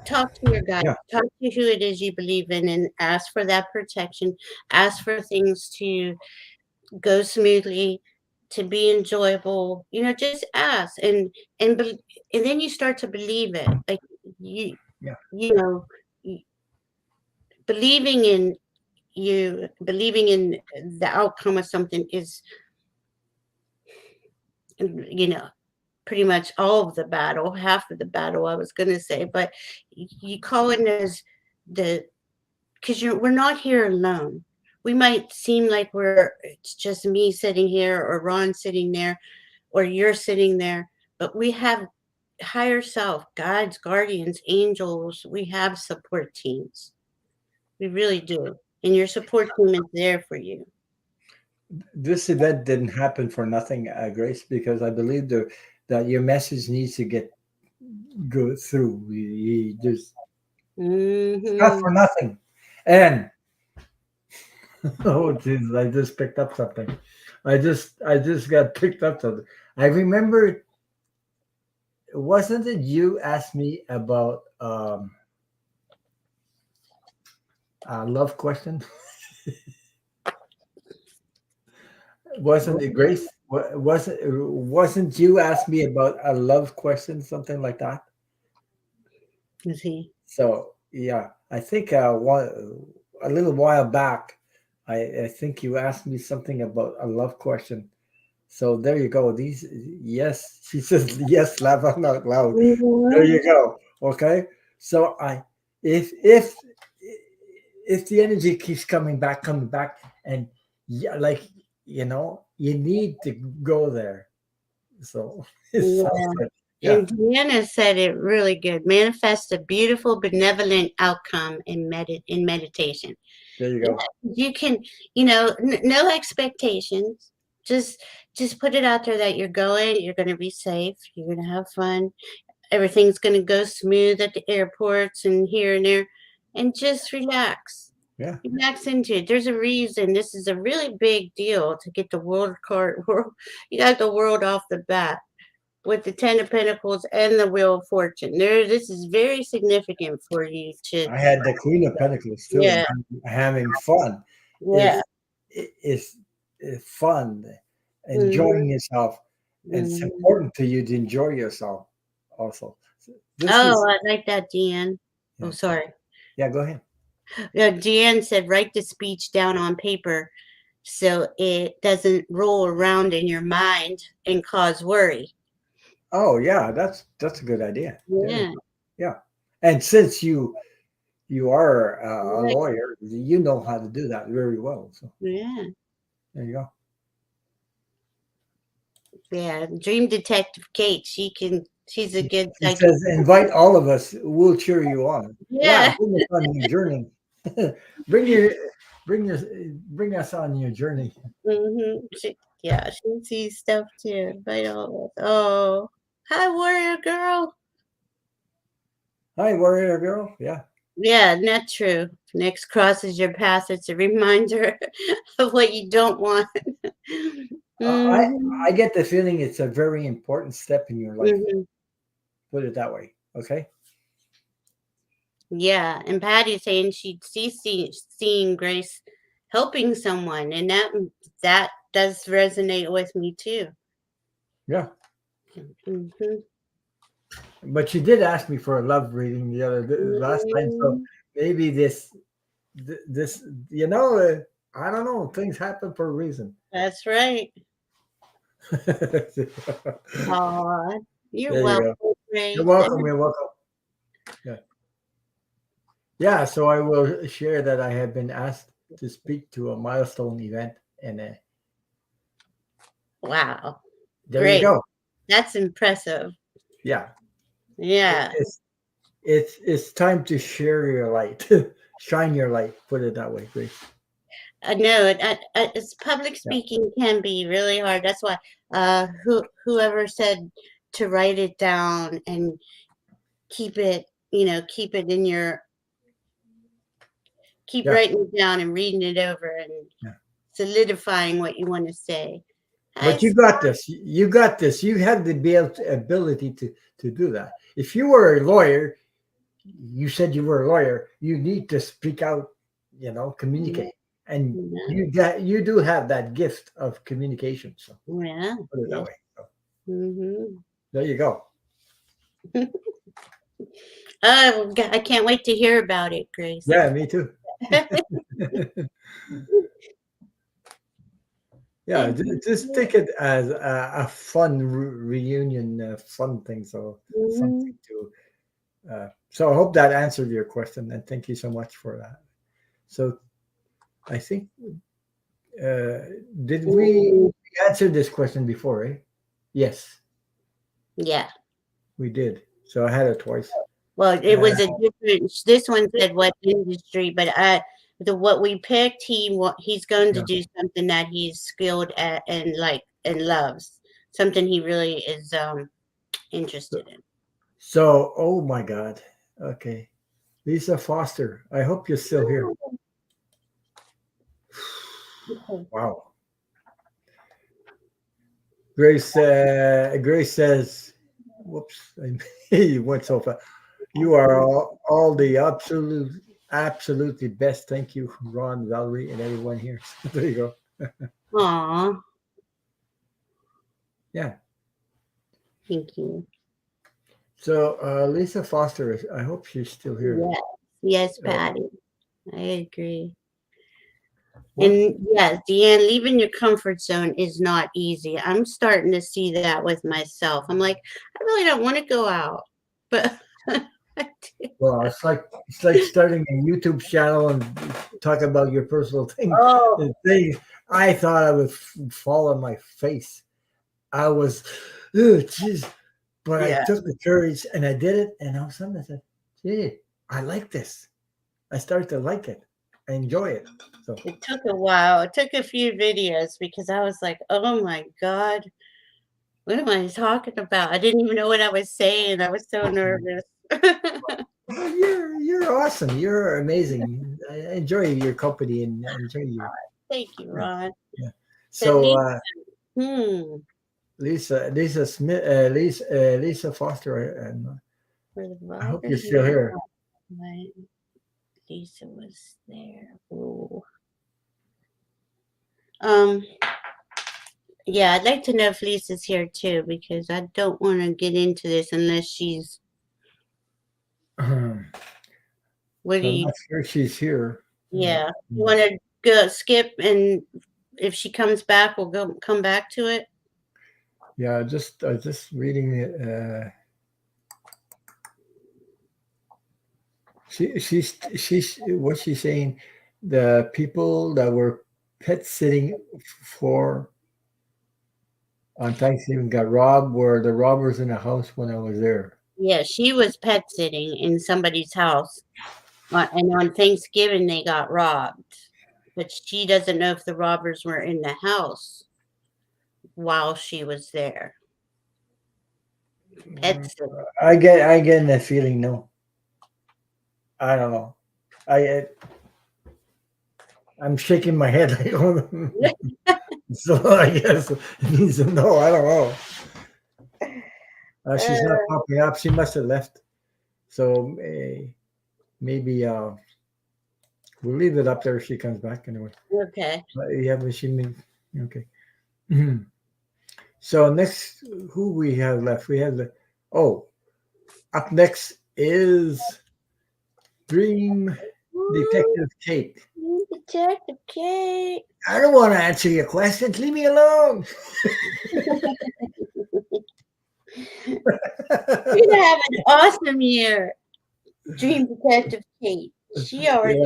Talk to your guide. Yeah. Talk to who it is you believe in, and ask for that protection. Ask for things to go smoothly, to be enjoyable. Just ask, and then you start to believe it. Like you, Yeah. you know, y- believing in believing in the outcome of something is, you know, pretty much all of the battle, half of the battle, I was going to say, but you call it as the, because we're not here alone. We might seem like it's just me sitting here or Ron sitting there or you're sitting there, but we have higher self, guides, guardians, angels. We have support teams. We really do. And your support team is there for you. This event didn't happen for nothing, Grace, because I believe that your message needs to go through. There's not Hmm. for nothing. And oh, jeez, I just picked up something. I just got picked up something. I remember, wasn't it you asked me about a love question? Wasn't it Grace? Wasn't you asked me about a love question, something like that? Is he? So yeah, I think a little while back, I think you asked me something about a love question. So there you go. These yes, she says yes, laugh out loud. There Mhm. you go. Okay. So if if the energy keeps coming back, and yeah, like you need to go there. So it sounds Yeah. like yeah. And Deanna said it really good. Manifest a beautiful, benevolent outcome in meditation. There you Yeah, go. you can, no expectations. Just just put it out there that you're going to be safe, you're going to have fun, everything's going to go smooth at the airports and here and there, and just relax. Yeah. Relax into it. There's a reason. This is a really big deal to get the world card. World, you got the world off the bat with the Ten of Pentacles and the Wheel of Fortune. This is very significant for you to. I had the Queen of Pentacles too, and Yeah, having fun yeah. is is fun, Hmm. enjoying yourself, and it's Hmm. important to you to enjoy yourself also. So this Oh, is I like that, Deanne. Oh, yeah, sorry. yeah. Go ahead. Deanne said, write the speech down on paper so it doesn't roll around in your mind and cause worry. Oh yeah, that's a good idea. There you Yeah, go. Yeah, and since you are a right. lawyer, you know how to do that very well. So Yeah, there you go. yeah. Dream detective Kate. She's a good He psychic. says, invite all of us. We'll cheer you on. Yeah, Yeah. bring us on your journey. bring your, bring your, bring us on your journey. Yeah, she sees stuff too. But oh, hi, warrior girl. Hi, warrior girl. Yeah, Yeah, not true. Next crosses your path. It's a reminder of what you don't want. uh, I Hmm. I get the feeling it's a very important step in your life. Hmm. Put it that way. Okay. Yeah, and Patty's saying seeing Grace helping someone, and that does resonate with me too. Yeah, Hmm. but she did ask me for a love reading the last time, so Hmm. maybe this I don't know. Things happen for a reason. That's right. there Aw, you're you go. welcome, You're Grace. welcome. You're welcome. Yeah. Yeah, so I will share that I have been asked to speak to a milestone event, and Wow. There you Great. go. That's impressive. Yeah. It- Yeah. It's it's time to share your light, shine your light. Put it that way, Grace. I know it. It's public Yeah. speaking can be really hard. That's why whoever said to write it down and keep it, keep it in your keep Yeah. writing it down and reading it over and Yeah. solidifying what you want to say. I But you got this. You got this. You have the ability to do that. If you were a lawyer, you said you were a lawyer. You need to speak out. Communicate, and yeah, you do have that gift of communication. So yeah, put it that yeah. way. So, Mm-hmm. there you go. I can't wait to hear about it, Grace. Yeah, me too. Yeah, Thank just you. take it as a fun reunion, fun thing. So Mhm. something to. So I hope that answered your question, and thank you so much for that. So I think did we Mm, answer this question before, eh? Yes, yeah. we did. So I had it twice. Well, it Uh, was a different. This one said what industry, but the what we picked, he's going to yeah. do something that he's skilled at and like and loves, something he really is So, interested in. so, oh my God. Okay, Lisa Foster. I hope you're still here. Okay. Wow. Grace says, "Whoops, he went so fast. You are all the absolutely best. Thank you, Ron, Valerie, and everyone here." There you go. Aw, Yeah. thank you. So Lisa Foster, I hope she's still here. Yes, yes, Uh, Patty. I agree. what? And yes, Deanne, leaving your comfort zone is not easy. I'm starting to see that with myself. I'm like, I really don't want to go out, but I do. Well, it's like starting a YouTube channel and talk about your personal thing. Oh, The thing I thought I would fall on my face. I was, oh, jeez. But I yeah. took the courage and I did it. And all of a sudden I said, gee, I like this. I started to like it. I enjoy it. So, It took a while. It took a few videos because I was like, oh my God, what am I talking about? I didn't even know what I was saying. I was so nervous. well, you're awesome. You're amazing. I enjoy your company and I enjoy your, Thank you, yeah. Ron. Yeah. So, So, Lisa Smith, Lisa Foster, and for the I hope you're robbers, still here. my Lisa was there. Ooh. Um, yeah, I'd like to know if Lisa's here too because I don't want to get into this unless she's. So What do I'm you? not sure she's here. Yeah, you want to go skip and if she comes back, we'll go come back to it. Yeah, just reading it. She's what she's saying. The people that were pet sitting for on Thanksgiving got robbed were the robbers in the house when I was there. Yeah, she was pet sitting in somebody's house, and on Thanksgiving they got robbed, but she doesn't know if the robbers were in the house while she was there. Pet sitting. I get that feeling. No, I don't know. I I'm shaking my head like, oh, so I guess it means no. I don't know. She's not Uh, popping up. She must have left. So maybe we'll leave it up there if she comes back anyway. okay. Yeah, but she may. Okay. Mhm. So next, who we have left? We have the. Oh, up next is Dream Detective Kate. Detective Kate. I don't want to answer your questions. Leave me alone. You're gonna have an awesome year, Dream Detective Kate. She Yeah. already.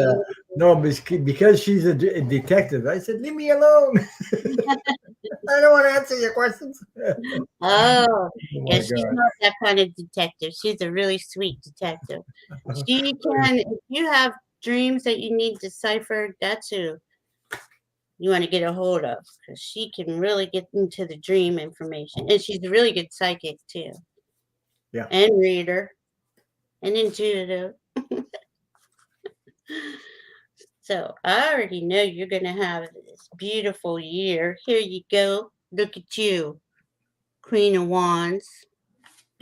No, because she's a detective. I said, leave me alone. I don't want to answer your questions. Oh, Oh yeah, my she's God. not that kind of detective. She's a really sweet detective. She can, if you have dreams that you need deciphered, that's who you want to get a hold of because she can really get into the dream information. And she's a really good psychic, too, Yeah. and reader and intuitive. So I already know you're going to have this beautiful year. Here you go. Look at you, Queen of Wands.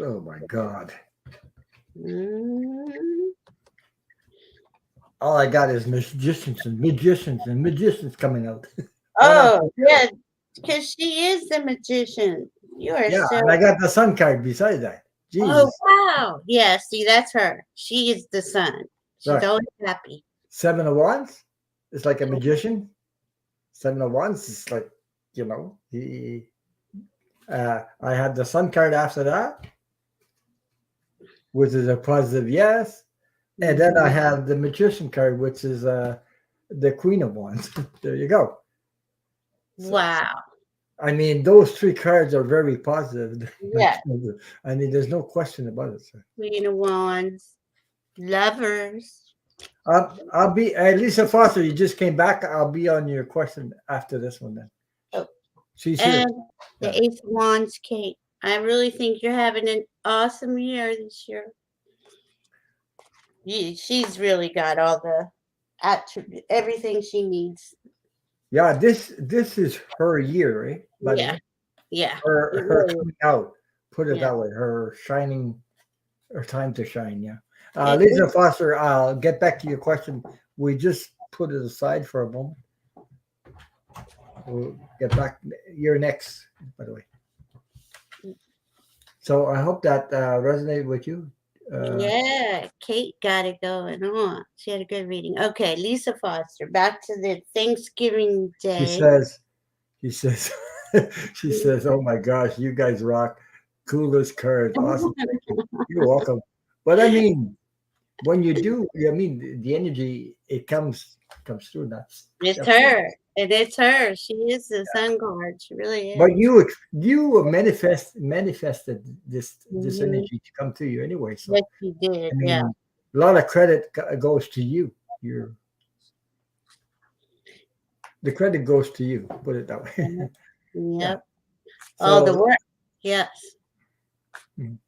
Oh my God. Mm. All I got is magicians coming out. What else? Oh, yeah, because she is the magician. You are Yeah, so. and I got the sun card beside that. Oh, Jesus. wow. Yeah, see, that's her. She is the sun. She's Right. always happy. Seven of Wands. It's like a magician. Seven of Wands is like, he. I had the sun card after that, which is a positive yes. And then I Mhm. have the magician card, which is the Queen of Wands. There you go. So, Wow. I mean, those three cards are very positive. Yeah. I mean, there's no question about it. Sir. Queen of Wands. Lovers. I'll be Lisa Foster. You just came back. I'll be on your question after this one. Then Oh, she's here. and the Yeah. Ace of Wands, Kate. I really think you're having an awesome year this year. She's really got all the everything she needs. Yeah. This is her year, right? By the Yeah. way, Yeah. It her really is. coming out. Put it Yeah. that way. Her shining. Her time to shine. Yeah. It Lisa is. Foster. I'll get back to your question. We just put it aside for a moment. We'll get back. You're next, by the way. So I hope that resonated with you. Yeah, Kate got it going on. She had a good reading. Okay, Lisa Foster, back to the Thanksgiving She Day. says, she says, she says, "Oh my gosh, you guys rock! Coolest cards, awesome! Thank you. You're welcome." But I mean, when you do, I mean, the energy it comes through. It's That's her. And it's her. She is the sun guard. She really but is. you manifested this Hmm. energy to come to you anyway. So Yes, she did. I Yeah. mean, a lot of credit goes to you. The credit goes to you. Put it that way. Yep. Yeah. Yep. All the So work. Yes. mm,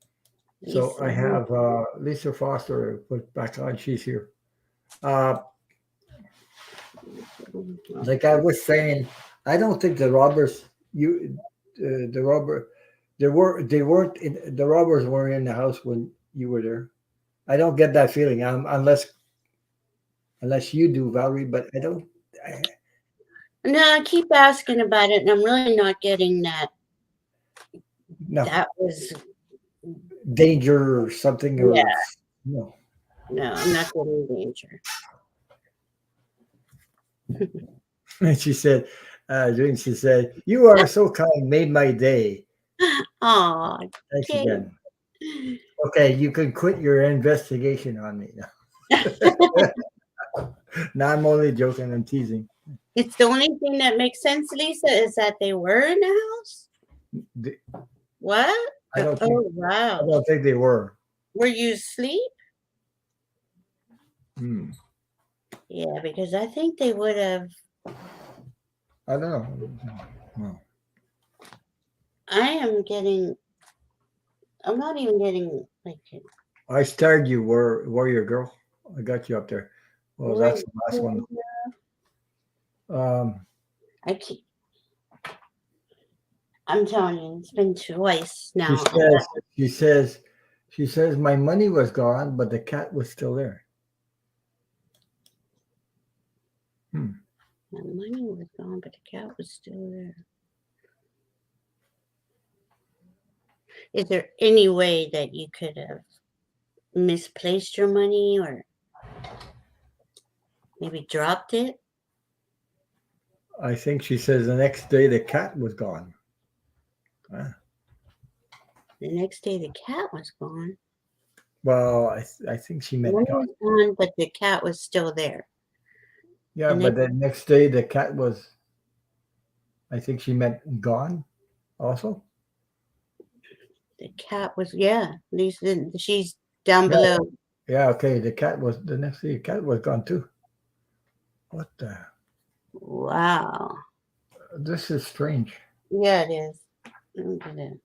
so Lisa. I have Lisa Foster put back on. She's here. Uh, like I was saying, I don't think the robbers the robber they weren't the robbers weren't in the house when you were there. I don't get that feeling unless you do, Valerie. But I don't. I, No, I keep asking about it, and I'm really not getting that. no That was, danger or something or yeah, no. no, I'm not getting danger. And she said, she said, "You are so kind, made my day." Oh, Thanks okay. again. Okay, you can quit your investigation on me now. No, I'm only joking. I'm teasing. It's the only thing that makes sense, Lisa, is that they were in the house. The- What? I don't think. Oh, I wow. don't think they were. Were you asleep? Hmm. Yeah, because I think they would have. I don't know. Well, I am getting. I'm not even getting like. I starred you, warrior girl. I got you up there. Well, Where, that's the last one. Um, I keep. I'm telling you, it's been twice she now. says. She says. She says my money was gone, but the cat was still there. Hmm. My money was gone, but the cat was still there. Is there any way that you could have misplaced your money or maybe dropped it? I think she says the next day the cat was gone. Ah. The next day, the cat was gone. Well, I think she The meant money gone. was gone, but the cat was still there. Yeah, The but next, the next day the cat was. I think she meant gone also. The cat was, yeah. Lisa, she's down Yeah. below. Yeah. Okay. The cat was the next thing. The cat was gone too. What the? Wow. This is strange. Yeah, it is. Look at it.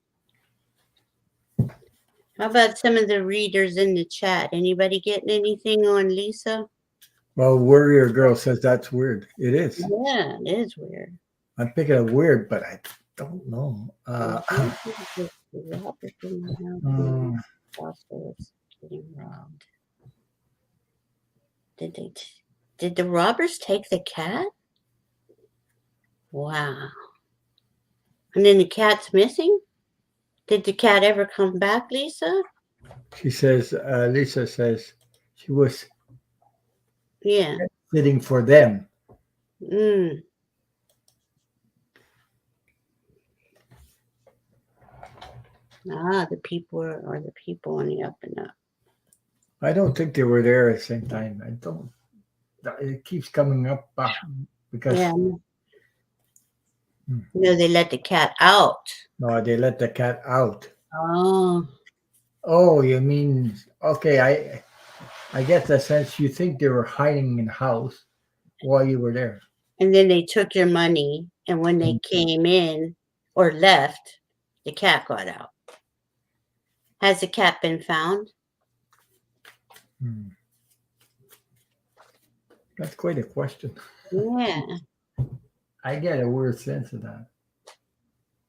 How about some of the readers in the chat? Anybody getting anything on Lisa? Well, Warrior Girl says that's weird. It is. Yeah, it is weird. I'm picking a weird, but I don't know. Mhm. The Robert in the house and mm, Foster was getting robbed. Did they? Did the robbers take the cat? Wow. And then the cat's missing? Did the cat ever come back, Lisa? she says. Lisa says she was Yeah. sitting for them. Mm. Ah, the people are the people on the up and up. I don't think they were there at the same time. I don't. It keeps coming up because Yeah. No, they let the cat out. no, they let the cat out. Oh. Oh, you mean okay? I get the sense you think they were hiding in the house while you were there. And then they took your money, and when they came in or left, the cat got out. Has the cat been found? Hmm. That's quite a question. Yeah. I get a weird sense of that.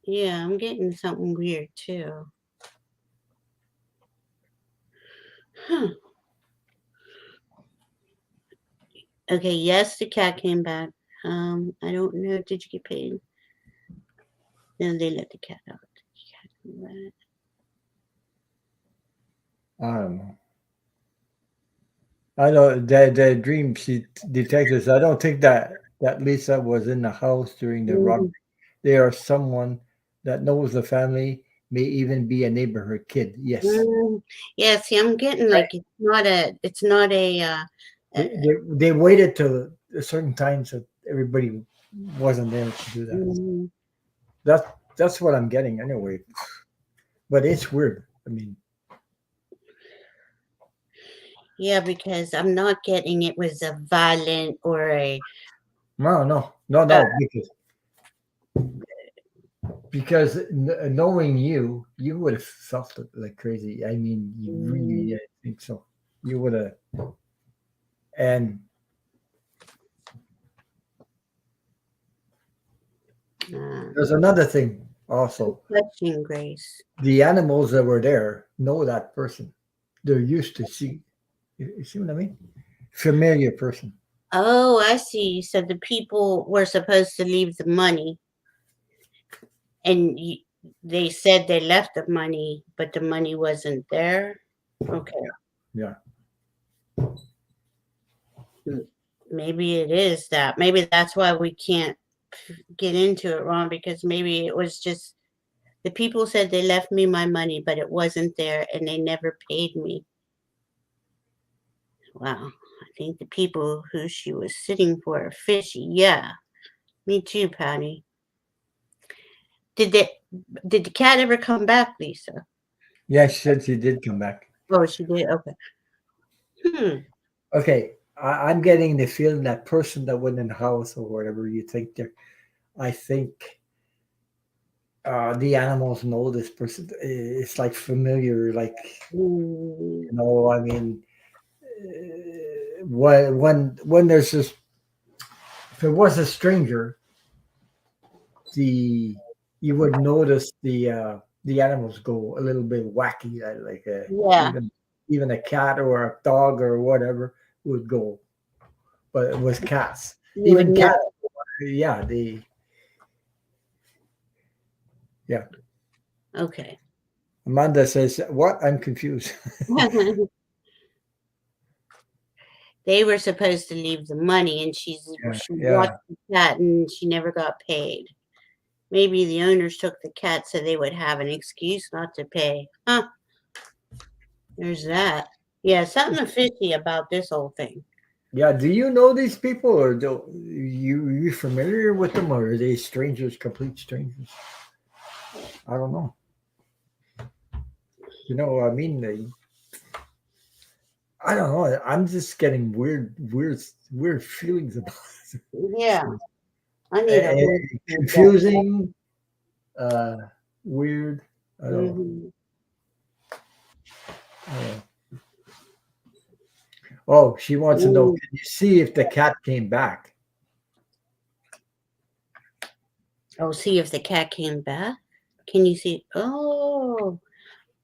Yeah, I'm getting something weird too. Huh. Okay, yes, the cat came back. I don't know. Did you get paid? No, they let the cat out. Cat came back. I don't know. I don't. The dream she detectives. I don't think that Lisa was in the house during the robbery. Mm, They are someone that knows the family, may even be a neighborhood kid. Yes. yeah, see, I'm getting like it's not uh, They waited till a certain time so everybody wasn't there to do that. mm, That's that's what I'm getting anyway. But it's weird. I mean, yeah, because I'm not getting it was a violent or a no, no, no, uh, no, because knowing you, you would have felt it like crazy. I mean, you mm, really, I think so. You would have. And uh, there's another thing also. touching Grace. The animals that were there know that person. They're used to see. You see what I mean? Familiar person. Oh, I see. So the people were supposed to leave the money, and they said they left the money, but the money wasn't there. Okay. Yeah. M- Maybe it is that. Maybe that's why we can't get into it, Ron, because maybe it was just the people said they left me my money, but it wasn't there and they never paid me. Wow. I think the people who she was sitting for are fishy. Yeah. Me too, Patty. Did they did the cat ever come back, Lisa? Yeah, she said she did come back. Oh, she did. Okay. Hmm. Okay. I'm getting the feeling that person that went in the house or whatever you think there, I think the animals know this person. It's like familiar, like, Mm, I mean, when there's this, if it was a stranger, the you would notice the animals go a little bit wacky, like yeah. even a cat or a dog or whatever would go, but it was cats. You would Even never. cats, yeah, yeah. Okay. Amanda says, "What? I'm confused." They were supposed to leave the money, and Yeah, she watched yeah. the cat, and she never got paid. Maybe the owners took the cat so they would have an excuse not to pay. Huh? There's that. Yeah, something fishy about this whole thing. Yeah, do you know these people, or do you familiar with them, or are they strangers, complete strangers? I don't know. You know, I mean, I don't know. I'm just getting weird feelings about it. Yeah, So, I need a whole depth. confusing, uh, weird. I don't know. Hmm. Uh, oh, she wants to know. Mm. Can you see if the cat came back? Oh, see if the cat came back. Can you see? Oh,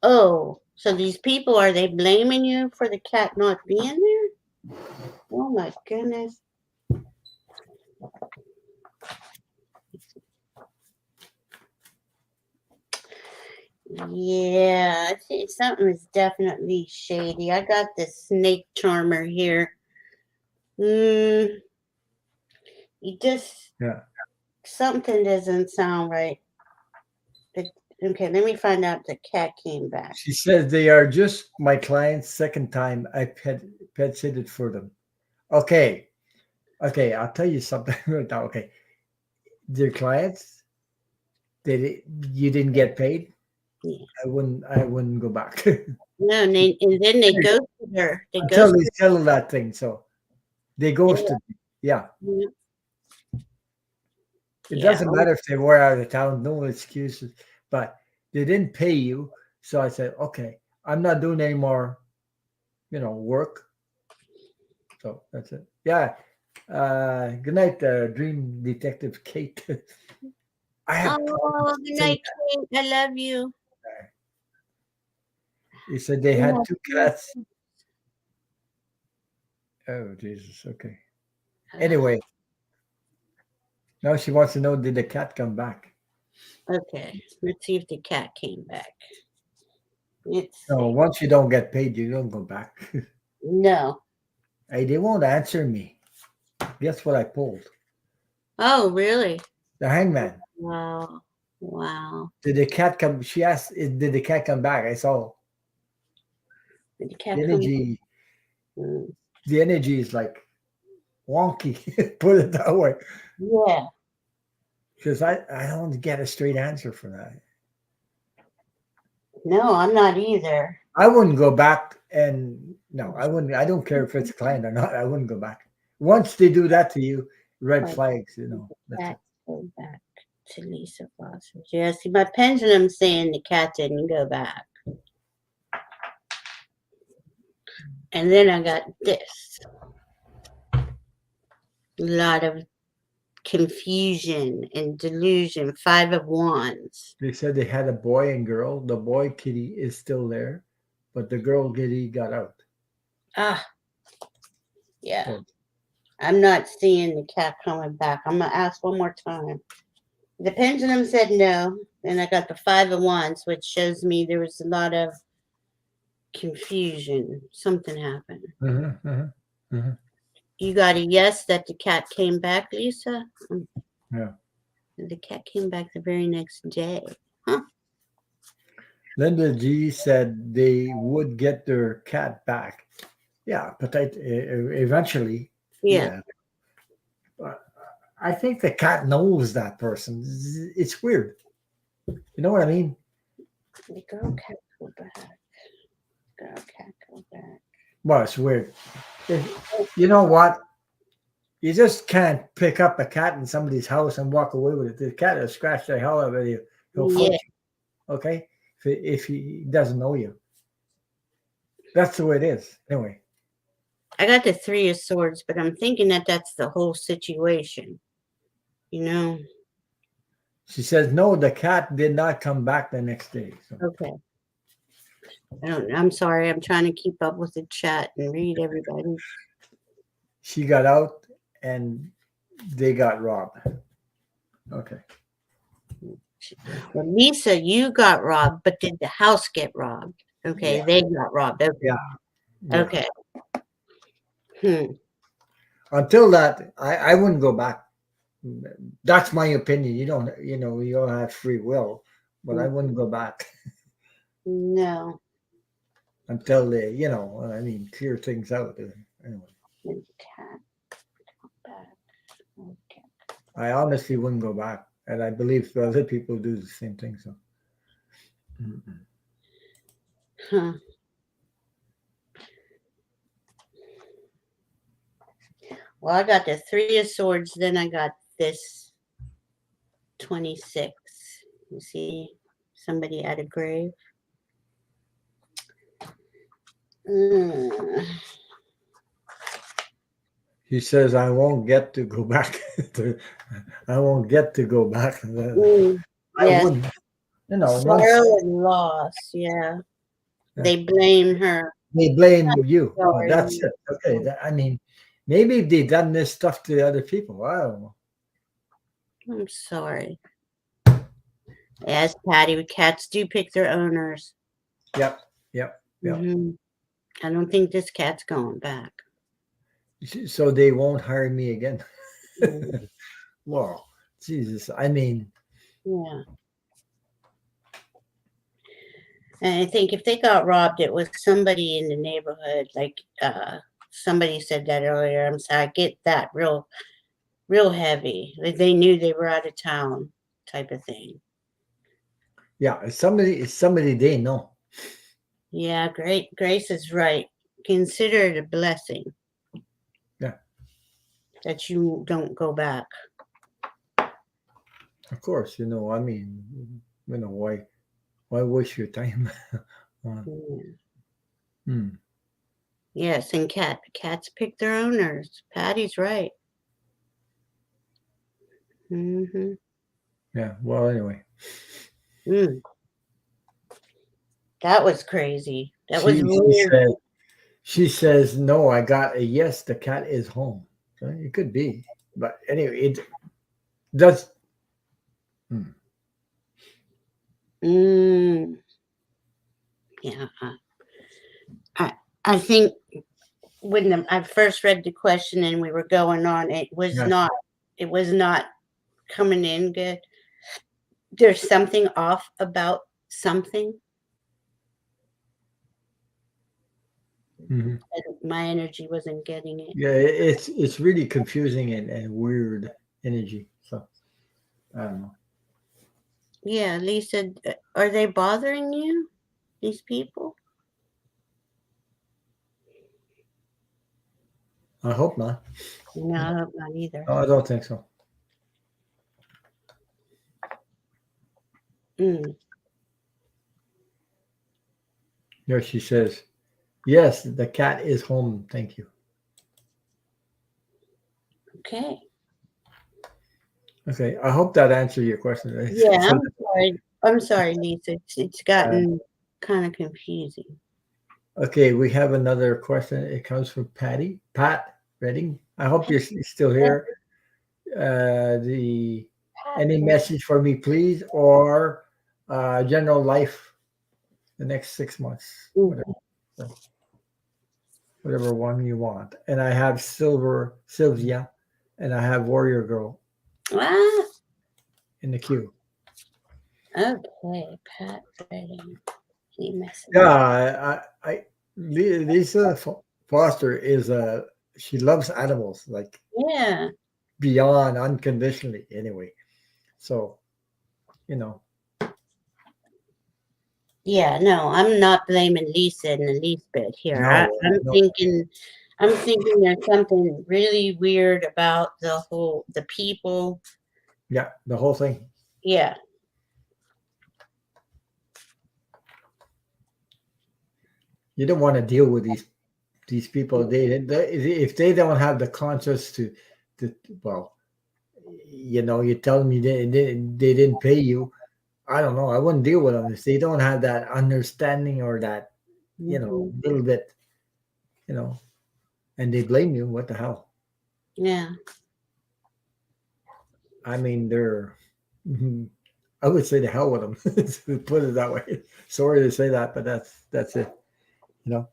oh. So these people, are they blaming you for the cat not being there? Oh my goodness. Yeah, I think something is definitely shady. I got this snake charmer here. Mm, you just Yeah. something doesn't sound right. But, okay, let me find out if the cat came back. She says they are just my client's second time I pet sitted for them. Okay, okay, I'll tell you something right now. Okay, their clients, you didn't get paid. Yeah. I wouldn't go back No, and then they ghosted her. They until ghosted they settle that thing. So they her. ghosted me. Yeah, Yeah. it Yeah. doesn't matter if they were out of town, no excuses. But they didn't pay you, so I said, okay, I'm not doing any more, work. So that's it. Yeah. Good night, Dream Detective Kate. I have Oh, problems good saying night, Kate. I love you. that. He said they had Yeah. two cats. Oh Jesus. Okay. Anyway, now she wants to know, did the cat come back? Okay, let's see if the cat came back. Let's No. see. Once you don't get paid, you don't go back. No. Hey, they won't answer me. Guess what I pulled? Oh, really? The hangman. Wow. Wow. Did the cat come? She asked, did the cat come back? I saw Did the the cat come back? energy. Mm. The energy is like wonky. Put it that way. Yeah. Because I don't get a straight answer for that. No, I'm not either. I wouldn't go back, and no, I wouldn't. I don't care if it's a client or not. I wouldn't go back. Once they do that to you, red Why flags. did the That's cat it. go back to Lisa Foster? Yeah, see, my pendulum's saying the cat didn't go back. And then I got this. A lot of confusion and delusion. Five of Wands. They said they had a boy and girl. The boy kitty is still there, but the girl kitty got out. Ah, yeah. So I'm not seeing the cat coming back. I'm gonna ask one more time. The pendulum said no, and I got the Five of Wands, which shows me there was a lot of confusion. Something happened. mhm, mhm, mhm. You got a yes that the cat came back, Lisa? Yeah. The cat came back the very next day. Huh? Linda G said they would get their cat back. Yeah, but eventually, Yeah. yeah. But I think the cat knows that person. It's weird. You know what I mean? The girl cat go back. Girl cat go back. Well, it's weird. You know what? You just can't pick up a cat in somebody's house and walk away with it. The cat will scratch the hell out of you. He'll Yeah. fight you. Okay, if he doesn't know you, that's the way it is. Anyway, I got the Three of Swords, but I'm thinking that that's the whole situation. You know? she says no. The cat did not come back the next day. So Okay. I'm sorry. I'm trying to keep up with the chat and read everybody. she got out, and they got robbed. Okay. Well, Lisa, you got robbed, but did the house get robbed? Okay, Yeah. they got robbed. Okay. Yeah. Yeah. Okay. Hmm. Until that, I wouldn't go back. That's my opinion. You don't have free will, but I wouldn't go back No. until they, I mean, clear things out. Anyway. And cat back. Okay. I honestly wouldn't go back, and I believe other people do the same thing. So, mm-mm. Huh. Well, I got the Three of Swords, then I got this 26. You see somebody at a grave. Mm. He says, "I won't get to go back. I won't get to go back." Mm. I Yes, wouldn't. Once sorrow and loss. Yeah, yeah, they blame her. they blame you. Oh, that's Sorry. it. Okay. I mean, maybe they done this stuff to other people. I don't know. I'm sorry. Yes, Patty. Cats do pick their owners. Yep. Yep. Yep. Hmm. I don't think this cat's going back. So they won't hire me again. Mm. Well, Jesus. I mean, Yeah. And I think if they got robbed, it was somebody in the neighborhood. Like somebody said that earlier. I'm sorry. I get that real heavy. Like they knew they were out of town, type of thing. yeah, it's somebody they know. Yeah, great. Grace is right. Consider it a blessing Yeah, that you don't go back. of course. I mean, why waste your time on? Mm. Hmm. Yes, and cats pick their owners. Patty's right. Hmm. Yeah. Well, anyway, Mm. That was crazy. That was she weird. said she says no. I got a yes. The cat is home. So it could be, but anyway, it does. Hmm. Mm. Yeah, I I think when I first read the question and we were going on, Yeah. it was not coming in good. There's something off about something. Mhm. My energy wasn't getting it. Yeah. It's really confusing and weird energy. So I don't know. Yeah, Lisa, are they bothering you? These people? I hope not. No, not either. No, I don't think so. Mm, Here she says, "Yes, the cat is home. Thank you." okay. Okay, I hope that answered your question. Yeah, So, I'm sorry. I'm sorry, Lisa. It's uh, gotten kind of confusing. okay, we have another question. It comes from Pat Redding. I hope you're still here. The Any message for me, please, or general life the next 6 months, Mm. whatever one you want. And I have Sylvia, and I have Warrior Girl Ah, in the queue. okay, Pat Redding. Any message? Yeah, Lisa Foster is she loves animals like Yeah. beyond unconditionally. Anyway, so you know, Yeah, no, I'm not blaming Lisa in the least bit here. no, no, I'm thinking there's something really weird about the people. yeah, the whole thing. Yeah. You don't want to deal with these people. If they don't have the conscience to well, you tell me they didn't pay you. I don't know. I wouldn't deal with them if they don't have that understanding or that Hmm. little bit, you know, and they blame you. What the hell? Yeah. I mean, they're. Mhm. I would say the hell with them. To put it that way. Sorry to say that, but that's it. You know,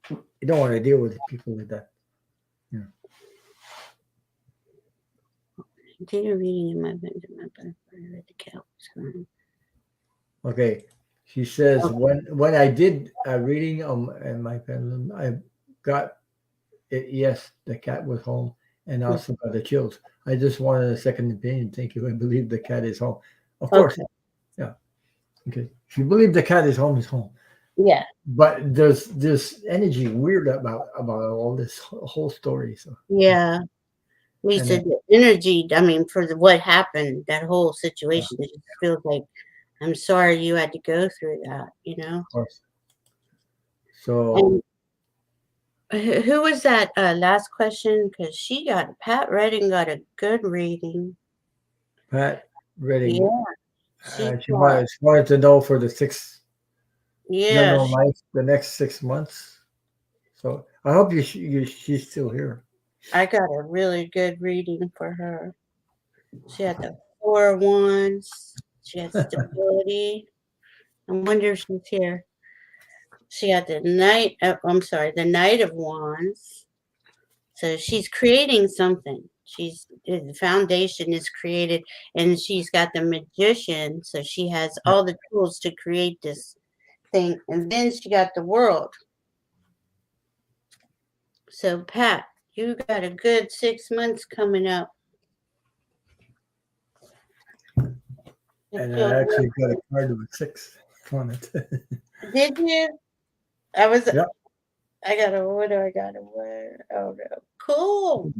you don't want to deal with people like that. Yeah. Continue reading in my bedroom. I read the couch. Okay. She says Okay. when I did a reading on in my pen, I got Yes, the cat was home and also got the chills. I just wanted a second opinion. Thank you. I believe the cat is home. Of course. Okay. Yeah. Okay. If you believe the cat is home, it's home. Yeah. But there's this energy weird about all this whole story. So Yeah. and Lisa, the energy, I mean, for what happened, that whole situation, it just feels like I'm sorry you had to go through that, you know? of course. So And who was that last question? Because Pat Redding got a good reading. Pat Redding, Yeah, she she got, wanted to know for the yeah, general life, the next 6 months. So I hope she's still here. I got a really good reading for her. She had the 4 of Wands. She had stability. I wonder if she's here. She had the Knight of Wands. So she's creating something. The foundation is created, and she's got the Magician. So she has all the tools to create this thing. And then she got the World. So, Pat, you got a good 6 months coming up. It And feels I real actually got a good. card with 6 on it. Did you? I was. Yeah. I got a. What do I got to wear? Oh no! Cool.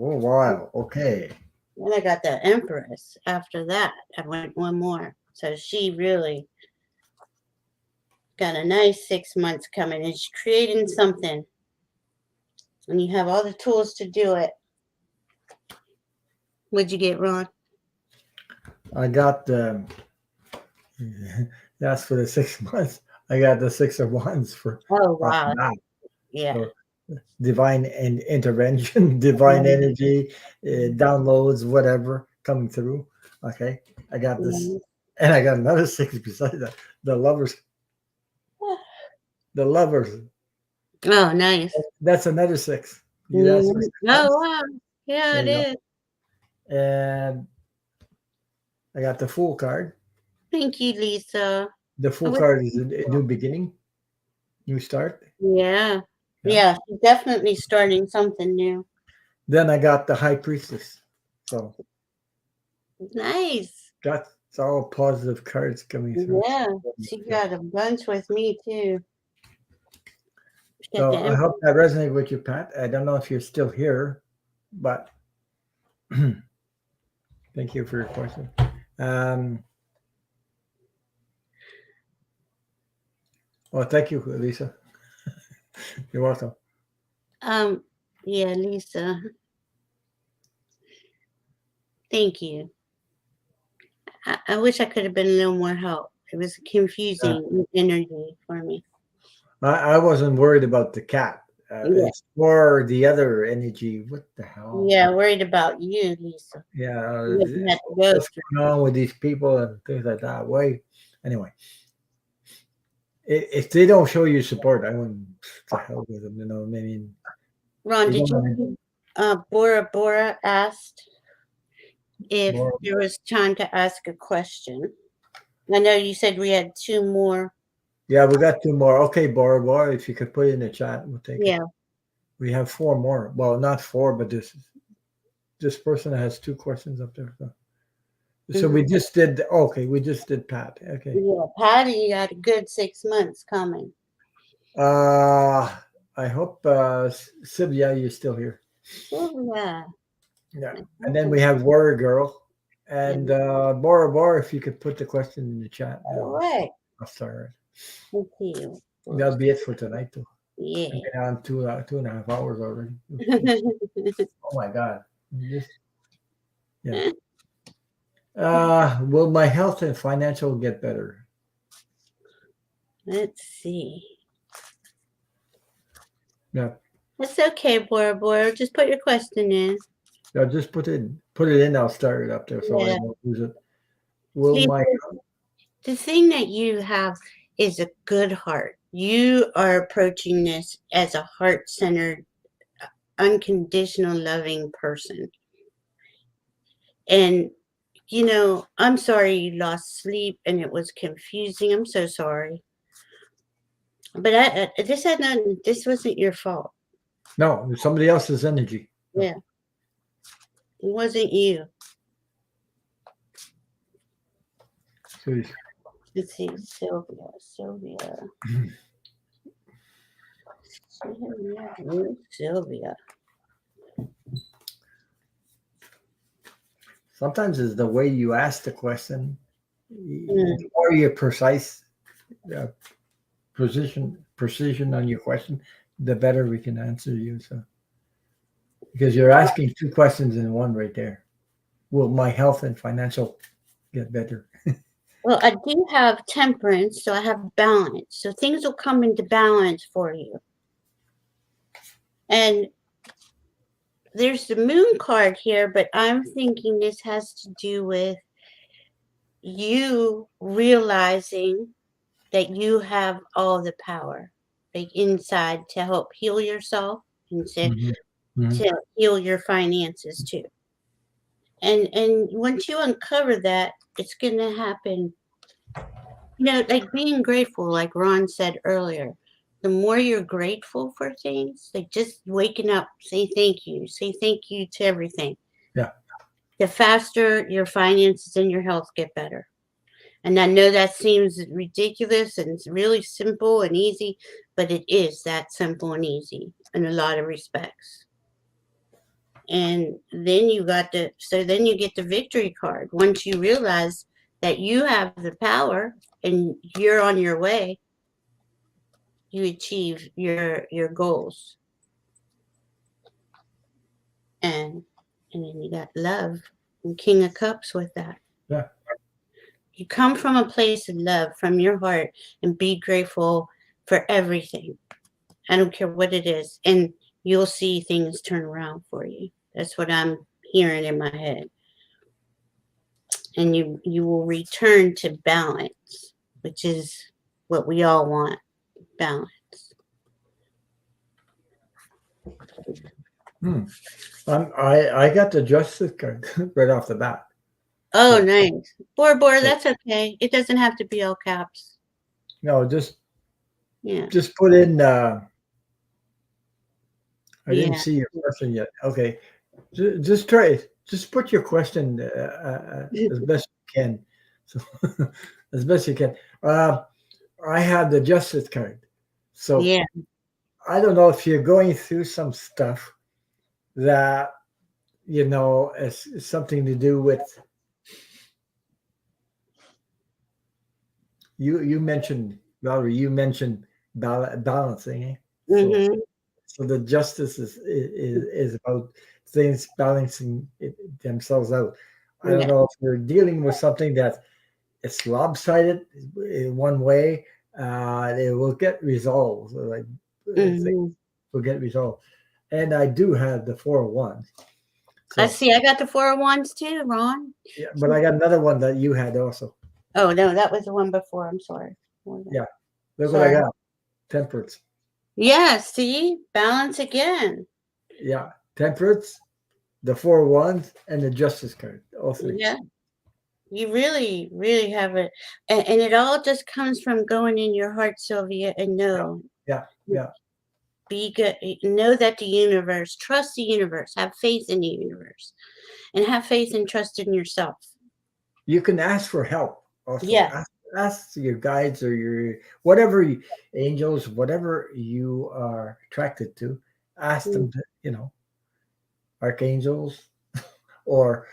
Oh, wow. Okay. Then I got the Empress. After that, I went one more. So she really got a nice 6 months coming, and she's creating something. And you have all the tools to do it. What'd you get, Ron? I got that's for the 6 months. I got the 6 of Wands for Oh off wow! the bat. Yeah. So divine and intervention, divine energy, downloads, whatever coming through. Okay, I got this, Mhm. and I got another 6 beside that. The lovers, the lovers. Oh, nice. That's another 6. You asked for Mhm. six Oh months. wow! Yeah, There it you go. is. And I got the Fool card. Thank you, Lisa. The I Fool wish card is a people- new beginning, new start. Yeah. Yeah. Yeah, she's definitely starting something new. Then I got the High Priestess. So Nice. that's all positive cards coming through. Yeah. She Yeah. got a bunch with me too. She got So the I hope that resonated with you, Pat. I don't know if you're still here, but thank you for your question. Um, well, thank you, Lisa. You're welcome. um yeah, Lisa. Thank you. I wish I could have been a little more help. It was Uh, confusing energy for me. I wasn't worried about the cat. Yeah. It's more the other energy. What the hell? Yeah, worried about you, Lisa. Yeah, What you had to go what's going on with these people and things like that? Why? Anyway, if they don't show you support, I wouldn't. The hell with them, you know. I mean, Ron, they did don't. you Bora asked if More. there was time to ask a question. I know you said we had two more. Yeah, we got 2 more. Okay, Bora Bora, if you could put it in the chat, we'll take it. Yeah. We have 4 more. Well, not 4, but this person has 2 questions up there. So we Mhm. just did. Okay, we just did Pat. Okay. Yeah. Patty, you got a good 6 months coming. Uh I hope Sylvia, you're still here. Oh, yeah. Yeah. And then we have Warrior Girl and Bora Bora. If you could put the question in the chat, All right. I'll start. Let's see. That'll be it for tonight, though. I've Yeah. been on 2.5 hours already. Oh my god. Just, yeah. Will my health and financial get better? Let's see. Yeah. That's okay, Bora Bora. Just put your question in. Yeah, just put it in. I'll start it up there so I Yeah. won't lose it. Will See, my the thing that you have is a good heart. You are approaching this as a heart centered, unconditional, loving person. And, I'm sorry you lost sleep and it was confusing. I'm so sorry. But this wasn't your fault. No, it's somebody else's energy. No. Yeah, it wasn't you. So Let's see, Sylvia. Sylvia. sometimes it's the way you ask the question. Mm, The more you precise, uh, precision on your question, the better we can answer you. So because you're asking two questions in one right there. Will my health and financial get better? well, I do have temperance, so I have balance. So things will come into balance for you. And there's the moon card here, but I'm thinking this has to do with you realizing that you have all the power, like inside, to help heal yourself and Hmm. Hmm. to heal your finances too. And once you uncover that, it's gonna happen. Like being grateful, like Ron said earlier. The more you're grateful for things, like just waking up, say thank you to everything. Yeah. The faster your finances and your health get better. And I know that seems ridiculous and it's really simple and easy, but it is that simple and easy in a lot of respects. And then then you get the victory card. Once you realize that you have the power and you're on your way, you achieve your goals. And and then you got love and King of Cups with that. Yeah. You come from a place of love from your heart and be grateful for everything. I don't care what it is. And you'll see things turn around for you. That's what I'm hearing in my head. And you will return to balance, which is what we all want, balance. Hmm. I got the justice card right off the bat. Oh, So, nice. Bora, so that's okay. It doesn't have to be all caps. no, Yeah. just put in. I didn't Yeah. see your question yet. Okay, just try it. Just put your question as best you can. So as best you can. Uh, I have the justice card. So Yeah. I don't know if you're going through some stuff that is something to do with you mentioned Valerie. You mentioned balancing. Eh? So Mm-hmm. so the justice is about things balancing themselves out. I don't Yeah. know if you're dealing with something that it's lopsided in one way. It will get resolved. Like things Mm-hmm. will get resolved. And I do have the 4 of Wands. I So see. I got the 4 of Wands too, Ron. yeah, but I got another one that you had also. Oh no, that was the one before. I'm sorry. Yeah, look what I Sorry. got. Temperance. Yeah. See, balance again. Yeah, temperance, the 4 of Wands, and the Justice card. All three. Yeah. You really, really have it, and it all just comes from going in your heart, Sylvia, and Yeah, know, yeah, yeah. be good. Know that the universe, trust the universe, have faith in the universe, and have faith and trust in yourself. You can ask for help also. Yeah. Ask your guides or your whatever angels, whatever you are attracted to. Ask Mm, them to, archangels or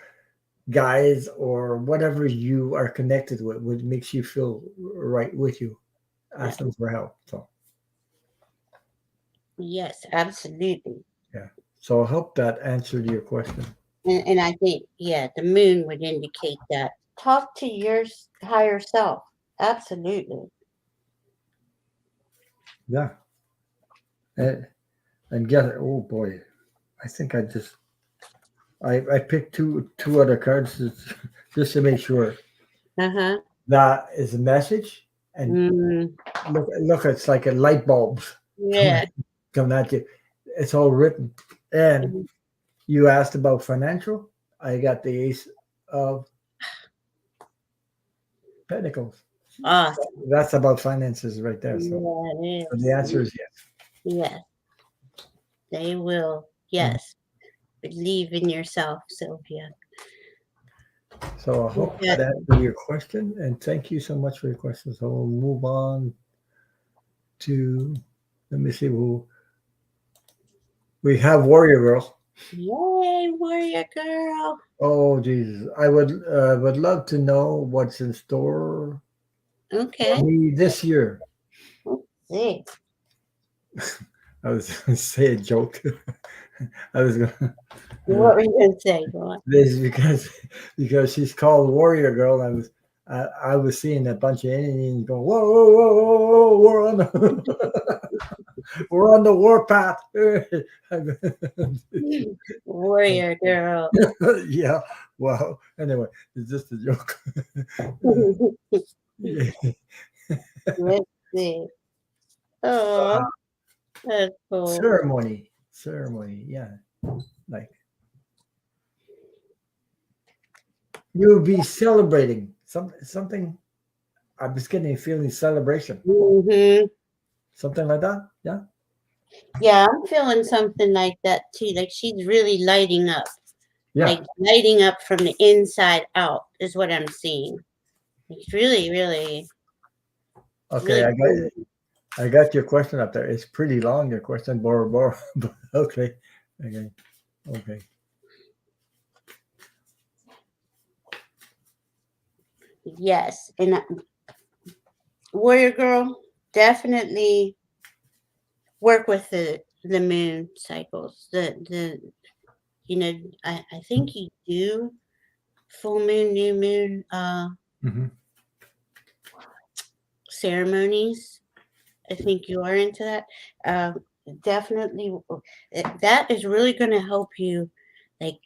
guides or whatever you are connected with, what makes you feel right with you. yeah. Ask them for help. So Yes, absolutely. yeah. So I hope that answered your question. And I think, yeah, the moon would indicate that. Talk to your higher self. Absolutely. Yeah. And get it. Oh boy. I think I picked two other cards just to make sure. Uh huh. That is a message, and Mm, look, it's like a light bulb coming yeah. at, coming at you. It's all written. And Mm, you asked about financial. I got the Ace of Pentacles. awesome. That's about finances right there. So, Yeah, it so the is. answer is yes. Yeah. They will. Mhm. Yes. Believe in yourself, Sylvia. So I hope that answered your question, and thank you so much for your question. So we'll move on to, let me see who we have. Warrior Girl. Yay, warrior girl. Oh Jesus, I would love to know what's in store for Okay. me this year. Let's see. I was going to say a joke. I was going to. What were you going to say? Go on. This is because she's called Warrior Girl. I was seeing a bunch of Indians going, whoa, whoa, whoa, whoa, whoa, we're on the we're on the war path. Warrior girl. Yeah. Well, anyway, it's just a joke. Yeah. Let's see. Oh, that's cool. Ceremony. Yeah, like you'll be celebrating something. I was getting a feeling celebration, Hmm. something like that. Yeah. Yeah, I'm feeling something like that too. Like she's really lighting up. Yeah. Like lighting up from the inside out is what I'm seeing. It's really, really, Okay, really cool. I got your question up there. It's pretty long, your question, Bora Bora. But okay, okay, okay. Yes. And warrior girl, definitely work with the moon cycles. I think you do full moon, new moon Hmm. ceremonies. I think you are into that. Um, Definitely, that is really going to help you. Like,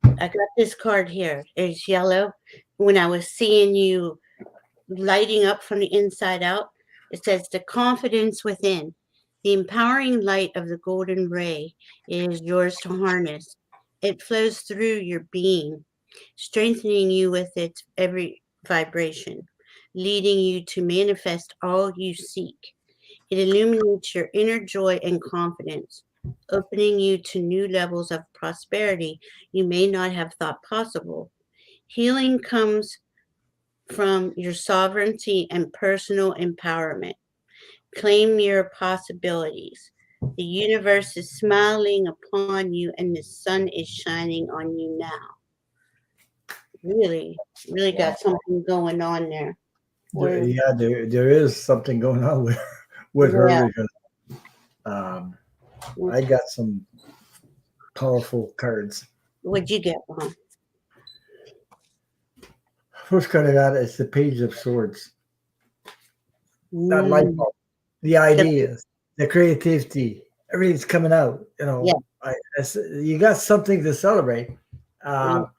I got this card here. It's yellow. When I was seeing you lighting up from the inside out, it says the confidence within. The empowering light of the golden ray is yours to harness. It flows through your being, strengthening you with its every vibration, leading you to manifest all you seek. It illuminates your inner joy and confidence, opening you to new levels of prosperity you may not have thought possible. Healing comes from your sovereignty and personal empowerment. Claim your possibilities. The universe is smiling upon you, and the sun is shining on you now. Really, really Wow. got something going on there. Where, Yeah, there is something going on with her yeah, because um, I got some powerful cards. what'd you get, Mom? First card I got is the Page of Swords. That light Mm, bulb, the ideas, the creativity, everything's coming out. yeah, You got something to celebrate. mm, Um,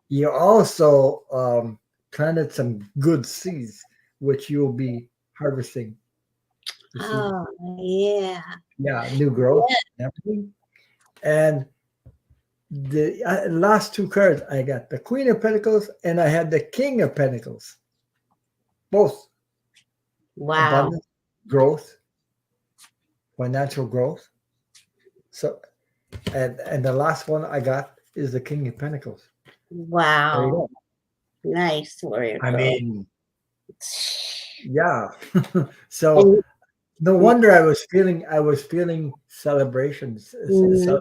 you also planted some good seeds, which you'll be harvesting. You see, oh, yeah. yeah, new growth and everything. And the last two cards, I got the Queen of Pentacles and I had the King of Pentacles. Both Wow. abundance, growth, financial growth. So, and the last one I got is the King of Pentacles. There you Wow. go. Nice, warrior I girl. mean, yeah. So And no wonder I was feeling celebrations, mm,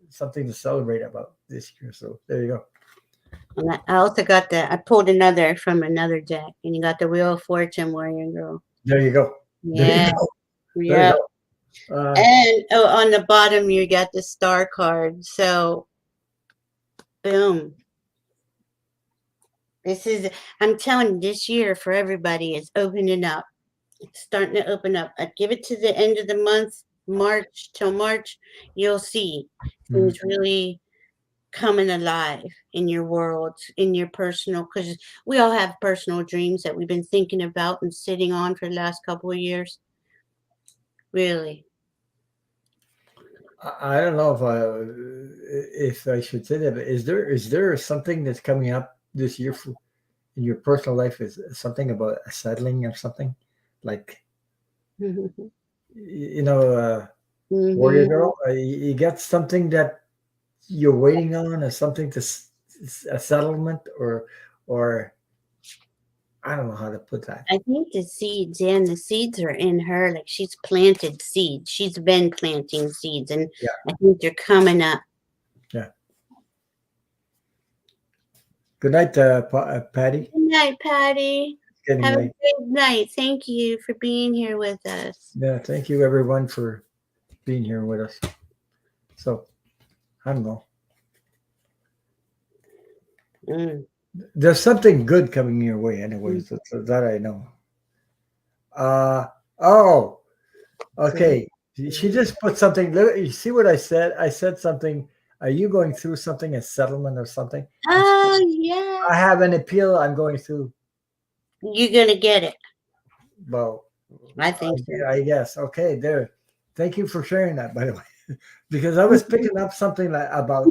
something to celebrate about this year. So there you go. and I also got I pulled another from another deck, and you got the Wheel of Fortune, warrior girl. There you go. There you Yeah, go. There you yeah. go. And oh, on the bottom, you got the star card. So, boom. I'm telling you, this year for everybody is opening up. It's starting to open up. I'd give it to the end of the month, March till March. You'll see Mhm. things really coming alive in your world, in your personal, because we all have personal dreams that we've been thinking about and sitting on for the last couple of years. Really. I don't know if I should say that, but is there something that's coming up this year in your personal life? Is something about a settling or something like you know? Warrior Mm-hmm. girl, you got something that you're waiting on, or something a settlement, or I don't know how to put that. I think the seeds are in her. Like she's planted seeds. She's been planting seeds, and Yeah, I think they're coming up. yeah. Good night, Patty. Good night, Patty. It's getting Have a late. good night. Thank you for being here with us. Yeah, thank you everyone for being here with us. So I don't know. Mm. There's something good coming your way, anyways. That I know. Uh oh, okay. She just put something. You see what I said? I said something. Are you going through something, a settlement or something? And she, Oh yeah, I have an appeal I'm going through. you're gonna get it. Well, I think so. I guess. Okay, there. Thank you for sharing that, by the way, because I was picking up something like about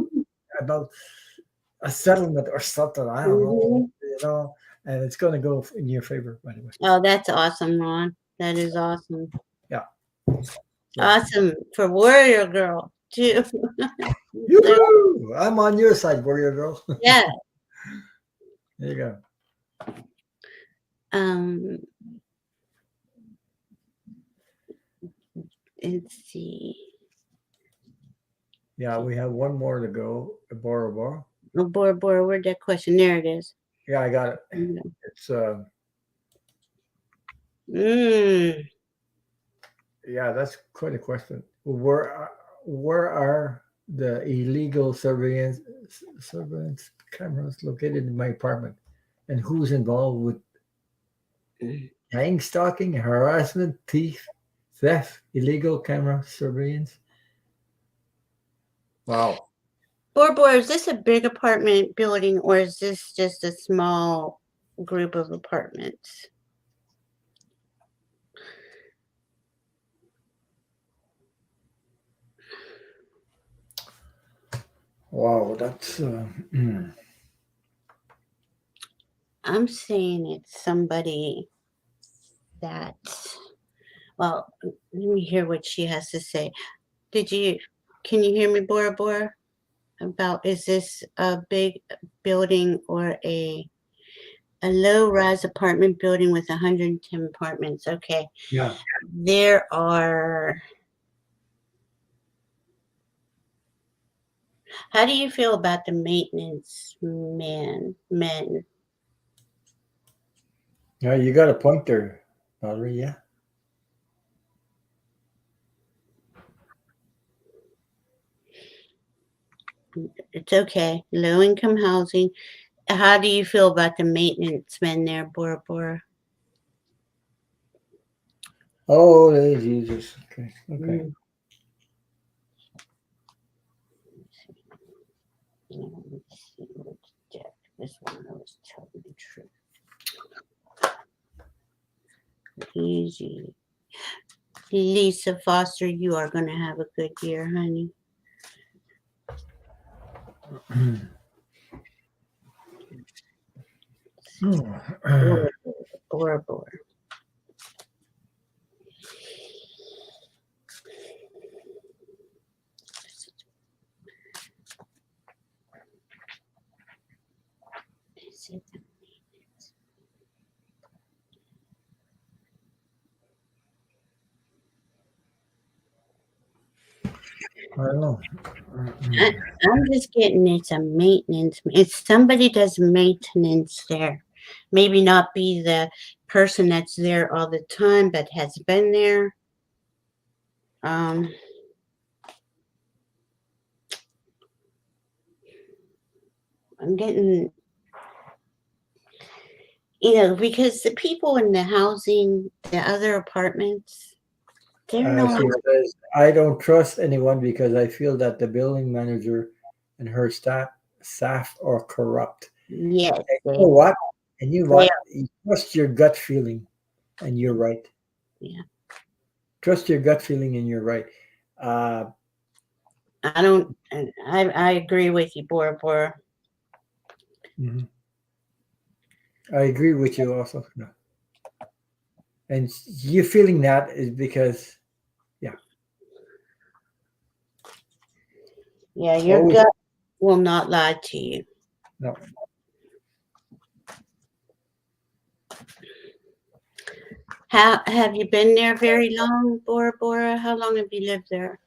a settlement or something. I don't know, Mhm. and it's going to go in your favor, by the way. Oh, that's awesome, Ron. That is awesome. Yeah. So, Awesome for Warrior Girl too. So, yoo-hoo! I'm on your side, warrior girl. yeah. There you go. Um. Let's see. Yeah, we have one more to go. Bora Bora. Oh, Bora Bora, where'd that question? There it is. Yeah, I got it. It's Mm. yeah, that's quite a question. Where are the illegal surveillance cameras located in my apartment, and who's involved with gang stalking, harassment, thief, theft, illegal camera surveillance? Wow. Bora Bora, is this a big apartment building or is this just a small group of apartments? Wow, that's I'm saying it's somebody that, well, let me hear what she has to say. Did you, can you hear me, Bora Bora? About, is this a big building or a low rise apartment building with 110 apartments? Okay. yeah. There are, how do you feel about the maintenance men? Yeah, you got a point there, Valerie. Yeah. It's okay. Low income housing. How do you feel about the maintenance men there, Bora Bora? Oh, hey, Jesus. Okay. Okay. Mm, let's see what's Jack. This one I was telling the truth. Easy. Lisa Foster, you are going to have a good year, honey. Bora Bora. Bora Bora. Is it the maintenance? I don't know. I'm just getting it's a maintenance. It's somebody does maintenance there. Maybe not be the person that's there all the time, but has been there. Um, I'm getting, because the people in the housing, the other apartments, they're not. She says, I don't trust anyone because I feel that the building manager and her staff are corrupt. Yes, And you know what? And you know they what? are. You trust your gut feeling, and you're right. Yeah. Trust your gut feeling, and you're right. Uh, I don't. I agree with you, Bora Bora. mhm. I agree with you also. No. And you feeling that is because, yeah. Yeah, your Always. gut will not lie to you. No. How have you been there very long, Bora Bora? How long have you lived there?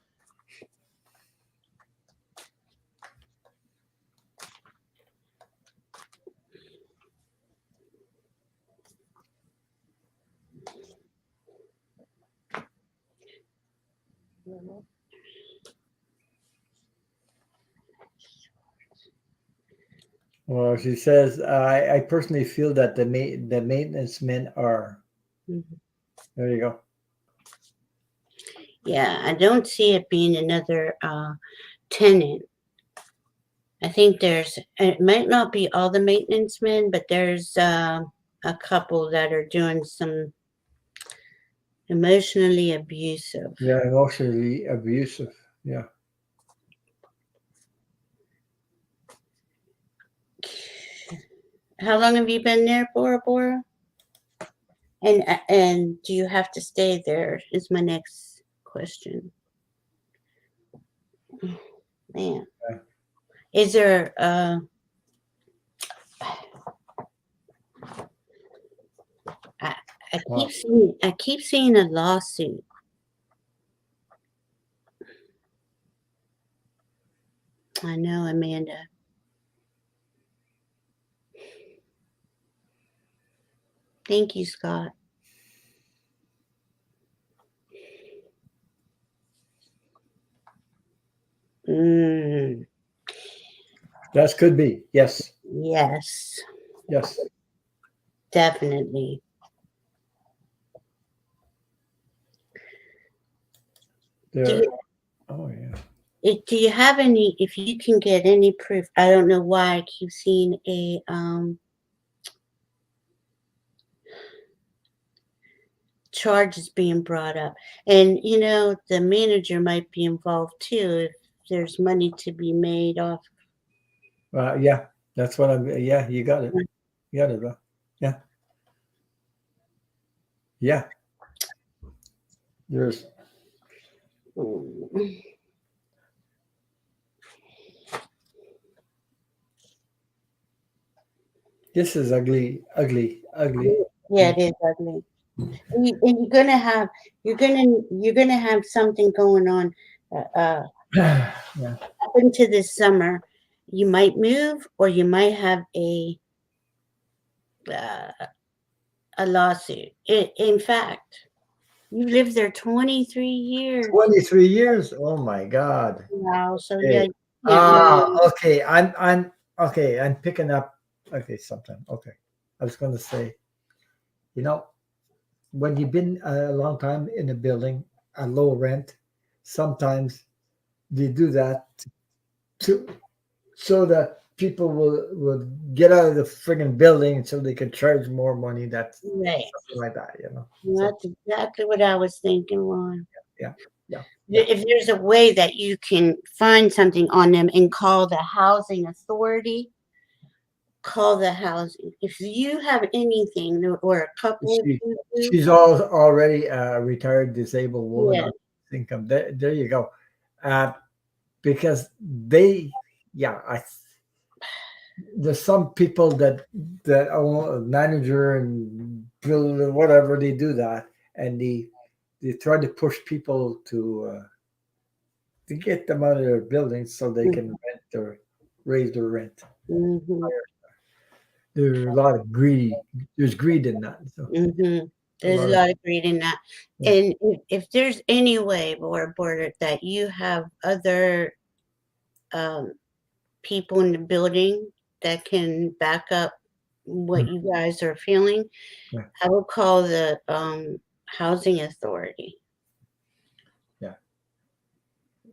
Well, she says, I personally feel that the maintenance men are. Mhm. There you go. Yeah, I don't see it being another tenant. I think it might not be all the maintenance men, but there's a couple that are doing some emotionally abusive. Yeah, emotionally abusive. Yeah. How long have you been there, Bora Bora? And do you have to stay there? Is my next question. Man, Yeah. is there? I, Wow. I keep seeing a lawsuit. I know, Amanda. Thank you, Scott. Mm, That could be. Yes. yes, Yes. definitely. Do There. you Oh yeah. do you have any? If you can get any proof, I don't know why I keep seeing a charges being brought up, and the manager might be involved too if there's money to be made off. Yeah. That's what I'm. Yeah. You got it. You got it, bro. Yeah. Yeah. There's. Mm. This is ugly. Ugly. Ugly. Yeah, it is ugly. And you're gonna have something going on. Yeah. Up into this summer, you might move, or you might have uh, a lawsuit. In fact, you lived there 23 years 23 years. Oh my God. now, so yeah, Okay. you can't really. Okay. I'm okay. I'm picking up. Okay. Something. Okay. I was going to say, you know, when you've been a long time in a building, a low rent, sometimes they do that to so that people will get out of the friggin' building so they can charge more money. That's Right. something like that, you know. So That's exactly what I was thinking, Ron. yeah, yeah, yeah. If there's a way that you can find something on them and call the housing authority, call the housing. If you have anything, or a couple of She you do, she's all already a retired disabled woman yeah, on income. There you go. Uh, because they, yeah, there's some people that own a manager and build or whatever they do that, and they try to push people to get them out of their buildings so they can rent or raise their rent. mm-hmm, There's a lot of greedy. There's greed in that. So mm-hmm. a There's a lot of lot of greed in that. yeah. And if there's any way, or border, that you have other um, people in the building that can back up what Mm, you guys are feeling, yeah, I will call the housing authority. yeah.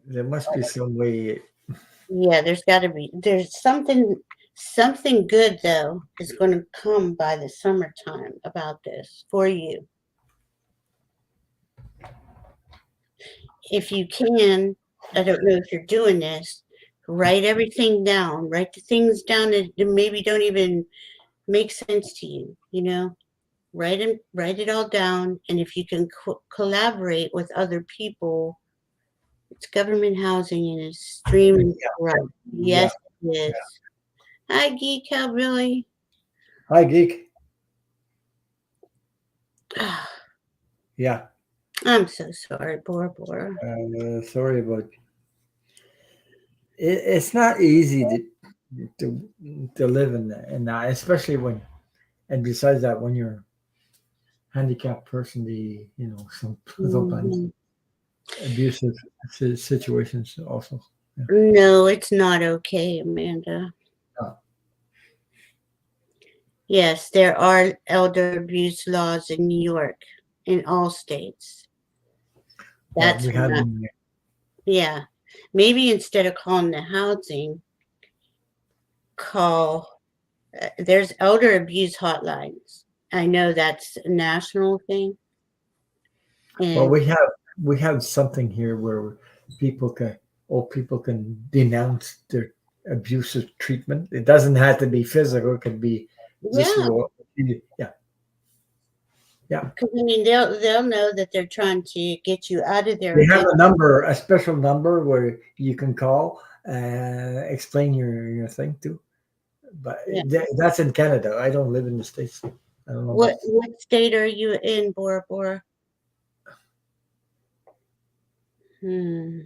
There must be some way. Yeah, there's got to be. There's something good though is going to come by the summertime about this for you. If you can, I don't know if you're doing this, write everything down. Write the things down that maybe don't even make sense to you. Write it all down, and if you can collaborate with other people It's government housing and it's extremely Yeah, corrupt. yeah. Yes, it is. Hi, Geek Hillbilly. Hi, geek. Yeah. I'm so sorry, Bora Bora. Sorry about it. It's not easy to to live in that, especially when, and besides that, when you're a handicapped person, sometimes Mhm. abusive situations also. Yeah. No, it's not okay, Amanda. Uh, Yes, there are elder abuse laws in New York, in all states. yeah, That's we had not, them. yeah. Maybe instead of calling the housing, call, there's elder abuse hotlines. I know that's a national thing. Well, And we have something here where people can old people can denounce their abusive treatment. It doesn't have to be physical; it can be this yeah, war. Yeah, yeah. 'cause, I mean, they'll know that they're trying to get you out of there They and have get a number, a special number where you can call, explain your thing too. But yeah. that's in Canada. I don't live in the States. I don't know about. What state are you in, Bora Bora? Hmm.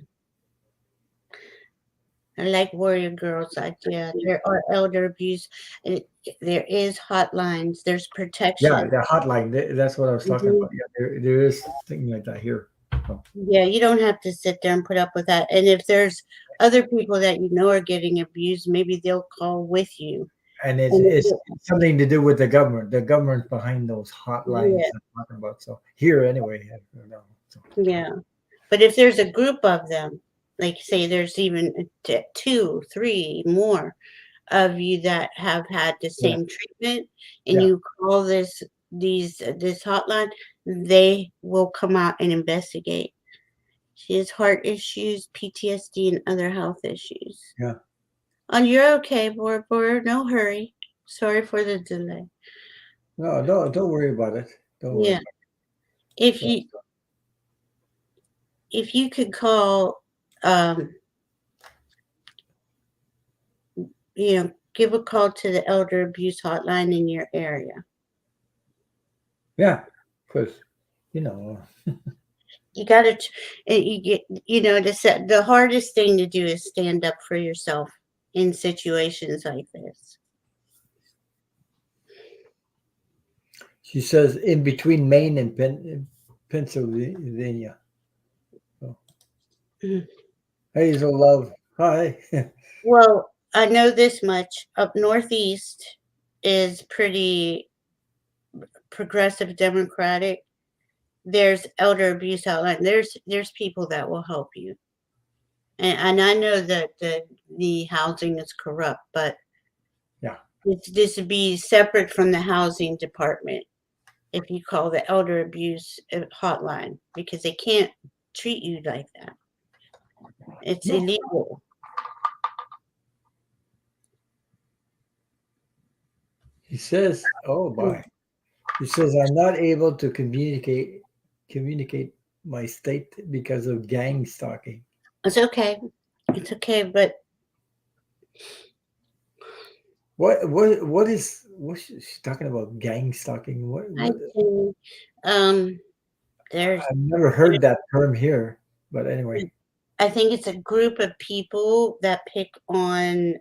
I like Warrior Girls idea. There are elder abuse. And there is hotlines. There's Yeah, protection. the hotline. That's what I was talking Mhm. about. Yeah, there is thing like that here. So, Yeah, you don't have to sit there and put up with that. And if there's other people that you know are getting abused, maybe they'll call with you. and And if it's something to do with the government. The government's behind those hotlines yeah, I'm talking about. So here anyway. I don't know. So, yeah. But if there's a group of them, like say there's even two, three more of you that have had the yeah, same treatment, and yeah, you call this hotline, they will come out and investigate. She has heart issues, PTSD, and other health issues. yeah. Oh, you're okay, Bora Bora. No hurry. Sorry for the delay. No, don't worry about it. Don't worry Yeah. about If it. you if you could call, um, give a call to the elder abuse hotline in your area. Yeah, because you know, You gotta, you get, the hardest thing to do is stand up for yourself in situations like this. she says in between Maine and Pennsylvania. So, Mhm. Hazel love. Hi. Well, I know this much. Up northeast is pretty progressive Democratic. There's elder abuse outline. There's people that will help you, and I know that the housing is corrupt, but Yeah. this would be separate from the housing department if you call the elder abuse hotline because they can't treat you like that. It's No. illegal. He says, oh boy. He says I'm not able to communicate my state because of gang stalking. It's okay. It's okay, but What's she talking about gang stalking? I What can. Um, there's. I've never heard that term here, but anyway, I think it's a group of people that pick on.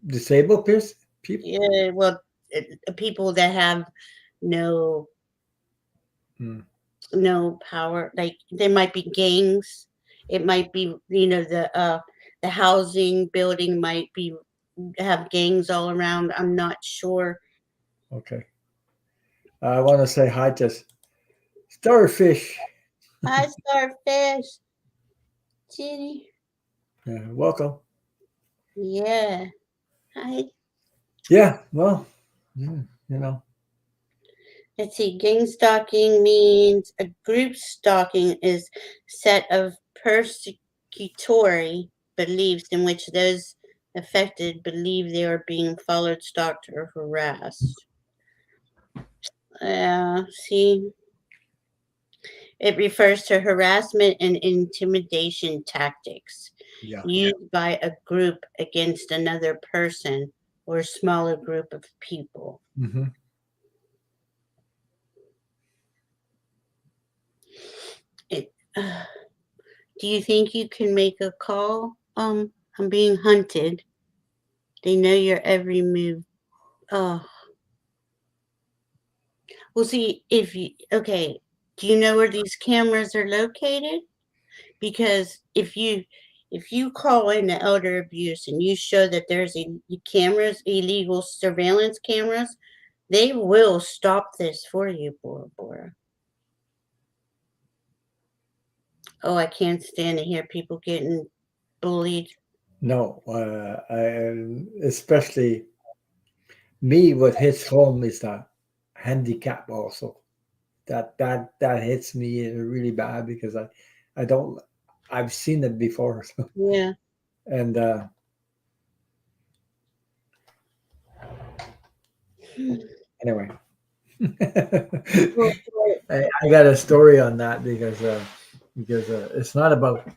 disabled people. Yeah, well, people that have no Hmm. no power. Like there might be gangs. It might be the housing building might be have gangs all around. I'm not sure. Okay. I want to say hi to Starfish. Hi, Starfish. Kitty. Yeah, welcome. Yeah. Hi. Yeah, well, you know, Let's see. Gang stalking means a group stalking is set of persecutory beliefs in which those affected believe they are being followed, stalked, or harassed. See, It refers to harassment and intimidation tactics Yeah. used by a group against another person or smaller group of people. Hmm. It, do you think you can make a call? I'm being hunted. They know your every move. Oh, well, see, if you, okay, do you know where these cameras are located? Because if you call in the elder abuse and you show that there's cameras, illegal surveillance cameras, they will stop this for you, Bora Bora. Oh, I can't stand to hear people getting bullied. No, especially me. What hits home is that handicap also. That hits me really bad because I don't. I've seen it before. Yeah. And anyway, Well, I got a story on that because it's not about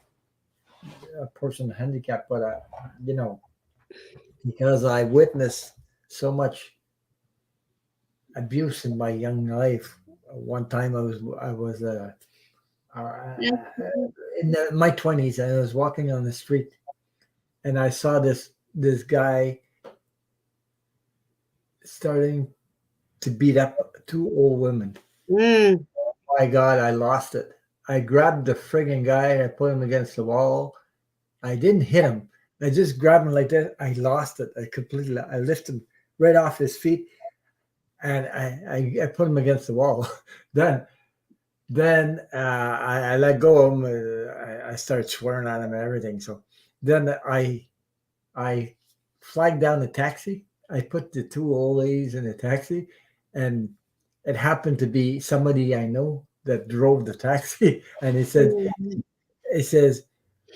a person handicapped, but you know, because I witnessed so much abuse in my young life. One time uh, in my 20s, and I was walking on the street, and I saw this guy starting to beat up two old women. mm, My God, I lost it. I grabbed the frigging guy and I put him against the wall. I didn't hit him. I just grabbed him like that. I lost it. I lifted him right off his feet and I put him against the wall. then I let go of him. I started swearing at him and everything. So then I flagged down the taxi. I put the two old ladies in the taxi, and it happened to be somebody I know that drove the taxi. And mm, he says,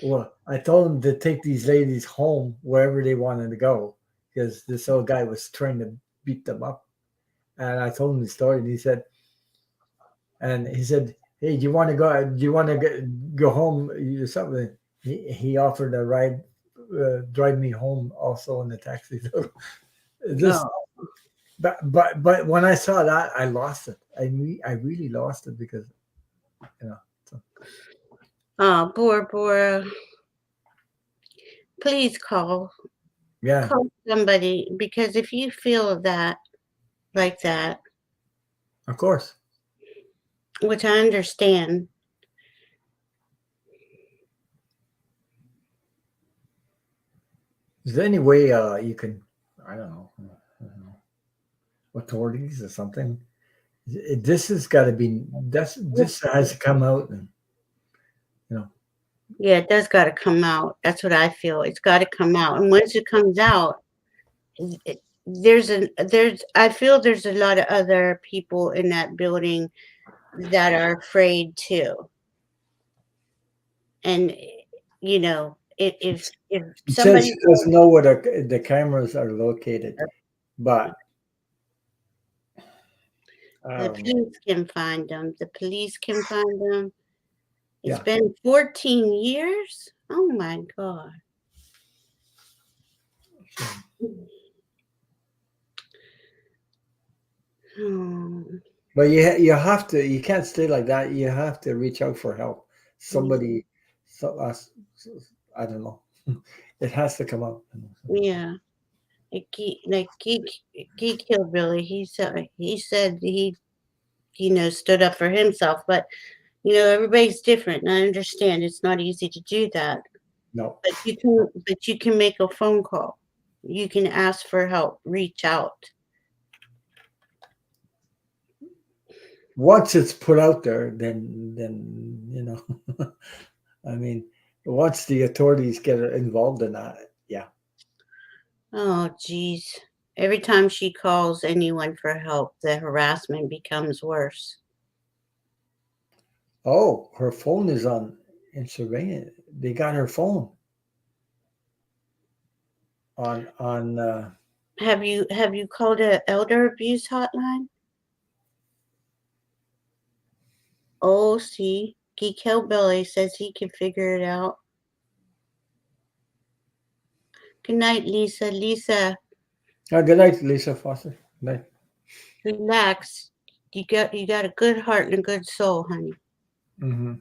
"Well, I told him to take these ladies home wherever they wanted to go because this old guy was trying to beat them up." And I told him the story, and he said, "Hey, do you want to go? Do you want to go home yourself?" He offered a ride, drive me home also in the taxi. So just, oh, but when I saw that, I lost it. I really lost it because you know. So, oh, Bora Bora, please yeah, call somebody because if you feel that like that, of course. which I understand, Is there any way you can? I don't know, authorities or something. This has got to be. This has to come out, and you know. yeah, it does got to come out. That's what I feel. It's got to come out, and once it comes out, there's I feel there's a lot of other people in that building that are afraid too, and if He says he somebody doesn't know where the cameras are located, but I the don't know. police can find them, the police can find them. It's Yeah. been 14 years. Oh my god. Hmm. But you have to, you can't stay like that. You have to reach out for help. Somebody, so us, I don't know. It has to come out. Yeah. Like he killed Billy. He said he stood up for himself, but everybody's different, and I understand it's not easy to do that. No. But you can make a phone call. You can ask for help. Reach out. Once it's put out there, then I mean, once the authorities get involved in that, yeah. Oh, geez. Every time she calls anyone for help, the harassment becomes worse. Oh, her phone is on in surveillance. They got her phone on. Have you called a elder abuse hotline? Oh, see, Geek Hillbilly says he can figure it out. Good night, Lisa. Lisa, Good night, Lisa Foster. Good night. relax. You got a good heart and a good soul, honey. Hmm.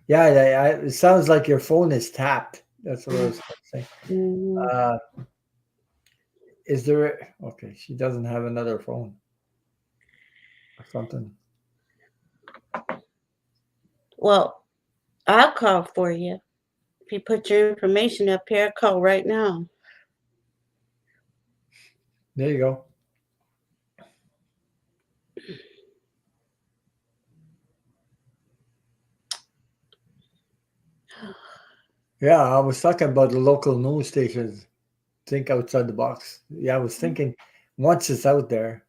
Yeah, it sounds like your phone is tapped. That's what I was going to say. Hmm. Uh, is there? Okay, she doesn't have another phone or something. Well, I'll call for you. If you put your information up here, I'll call right now. There you go. Yeah, I was talking about the local news stations. Think outside the box. Yeah, I was thinking once it's out there.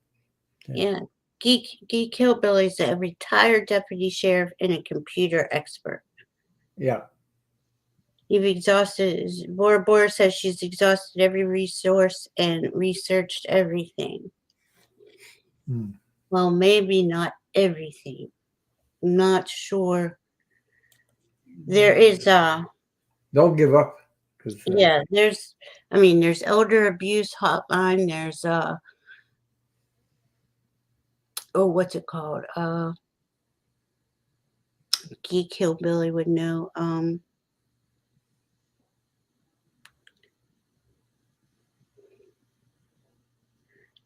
Yeah. Yeah. Geek Hillbilly's a retired deputy sheriff and a computer expert. Yeah. You've exhausted, Bora Bora says she's exhausted every resource and researched everything. Mm. Well, maybe not everything. I'm not sure. There is, Don't give up, because yeah, there's elder abuse hotline. There's, oh, what's it called? Geek Hillbilly would know.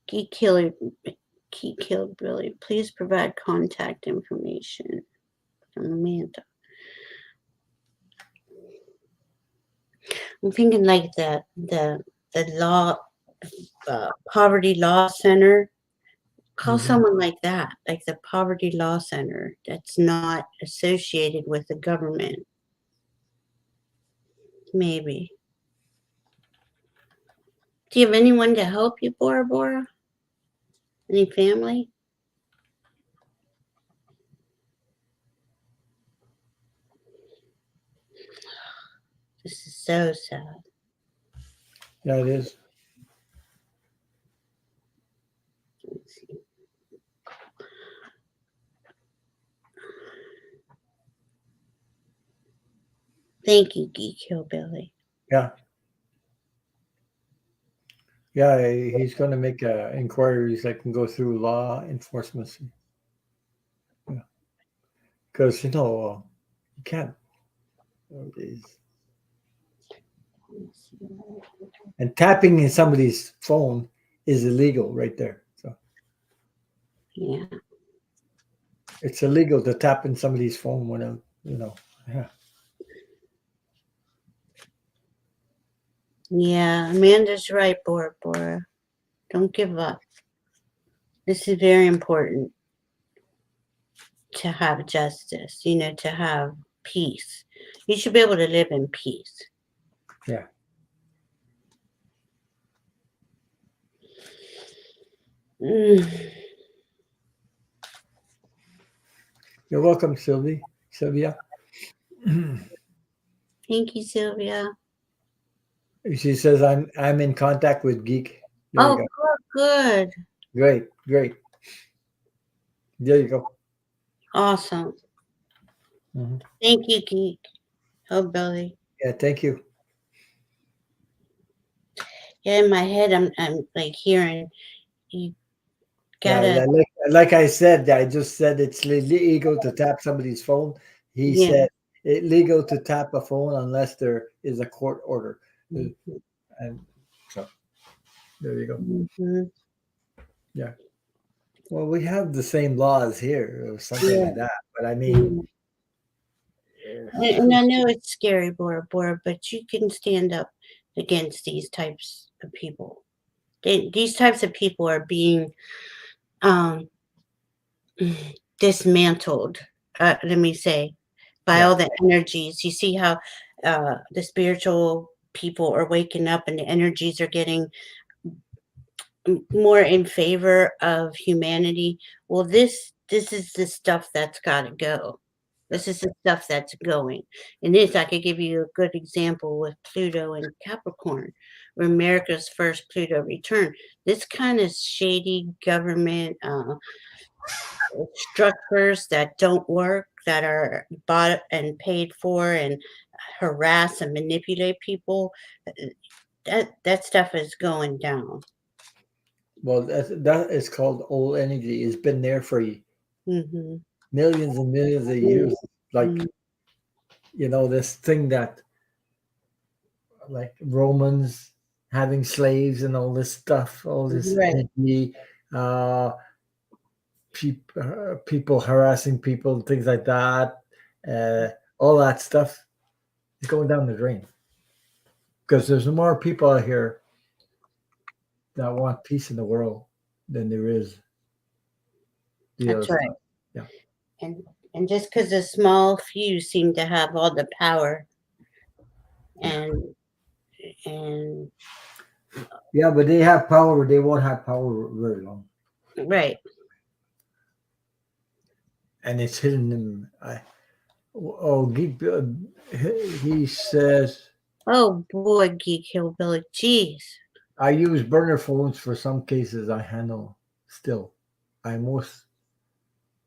Geek Hill, Geek Hillbilly, please provide contact information from Amanda. I'm thinking like the law, poverty law center. Call hmm someone like that, like the poverty law center that's not associated with the government. Maybe. Do you have anyone to help you, Bora Bora? Any family? This is so sad. yeah, it is. Let's see. Thank you, Geek Hillbilly. Yeah, yeah. He's going to make inquiries that can go through law enforcement. Yeah, because you can't nowadays. And tapping in somebody's phone is illegal right there. So Yeah. it's illegal to tap in somebody's phone when you know. Yeah. Yeah, Amanda's right, Bora Bora. Don't give up. This is very important to have justice, to have peace. You should be able to live in peace. Yeah. Mm. You're welcome, Sylvia. Thank you, Sylvia. She says I'm in contact with Geek. There you Oh, go. good, good. Great, great. There you go. Awesome. Hmm. Thank you, Geek. Oh, Billy. Yeah, thank you. Yeah, in my head, I'm like hearing you Yeah, gotta, like I said, I just said it's illegal to tap somebody's phone. He yeah. said illegal to tap a phone unless there is a court order. And so there you go. Mm-hmm. Yeah. Well, we have the same laws here or something Yeah. like that. But I mean, Yeah. And I know it's scary, Bora Bora, but you can stand up against these types of people. These types of people are being um, dismantled, let me say, by yeah, all the energies. You see how the spiritual people are waking up and the energies are getting more in favor of humanity. Well, this is the stuff that's got to go. yeah, This is the stuff that's going. And this, I could give you a good example with Pluto and Capricorn, where America's first Pluto return. This kind of shady government, structures that don't work, that are bought and paid for, and harass and manipulate people. That stuff is going down. Well, that is called old energy. It's been there for Mm-hmm. millions and millions of years. Like, this thing that, like, Romans having slaves and all this stuff, all this Right. energy, uh, people harassing people, things like that, uh, all that stuff is going down the drain because there's more people out here that want peace in the world than there is the other That's right. stuff. Yeah, And and just because a small few seem to have all the power, yeah, and and yeah. But they have power. They won't have power very long, right. and it's hitting them. Oh, he says Oh boy, geek hillbilly. Jeez. I use burner phones for some cases. I handle still. I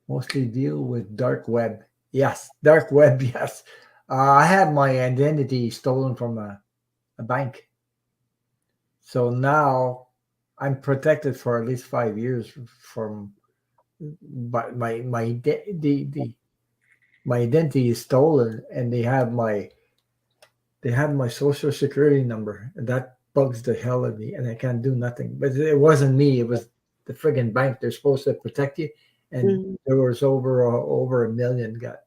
mostly deal with dark web. Yes, dark web. Yes, I had my identity stolen from a bank, so now I'm protected for at least 5 years from. But my identity is stolen, and they have my social security number, and that bugs the hell out of me, and I can't do nothing. But it wasn't me; it was the friggin' bank. They're supposed to protect you, and Mm, there was over a million got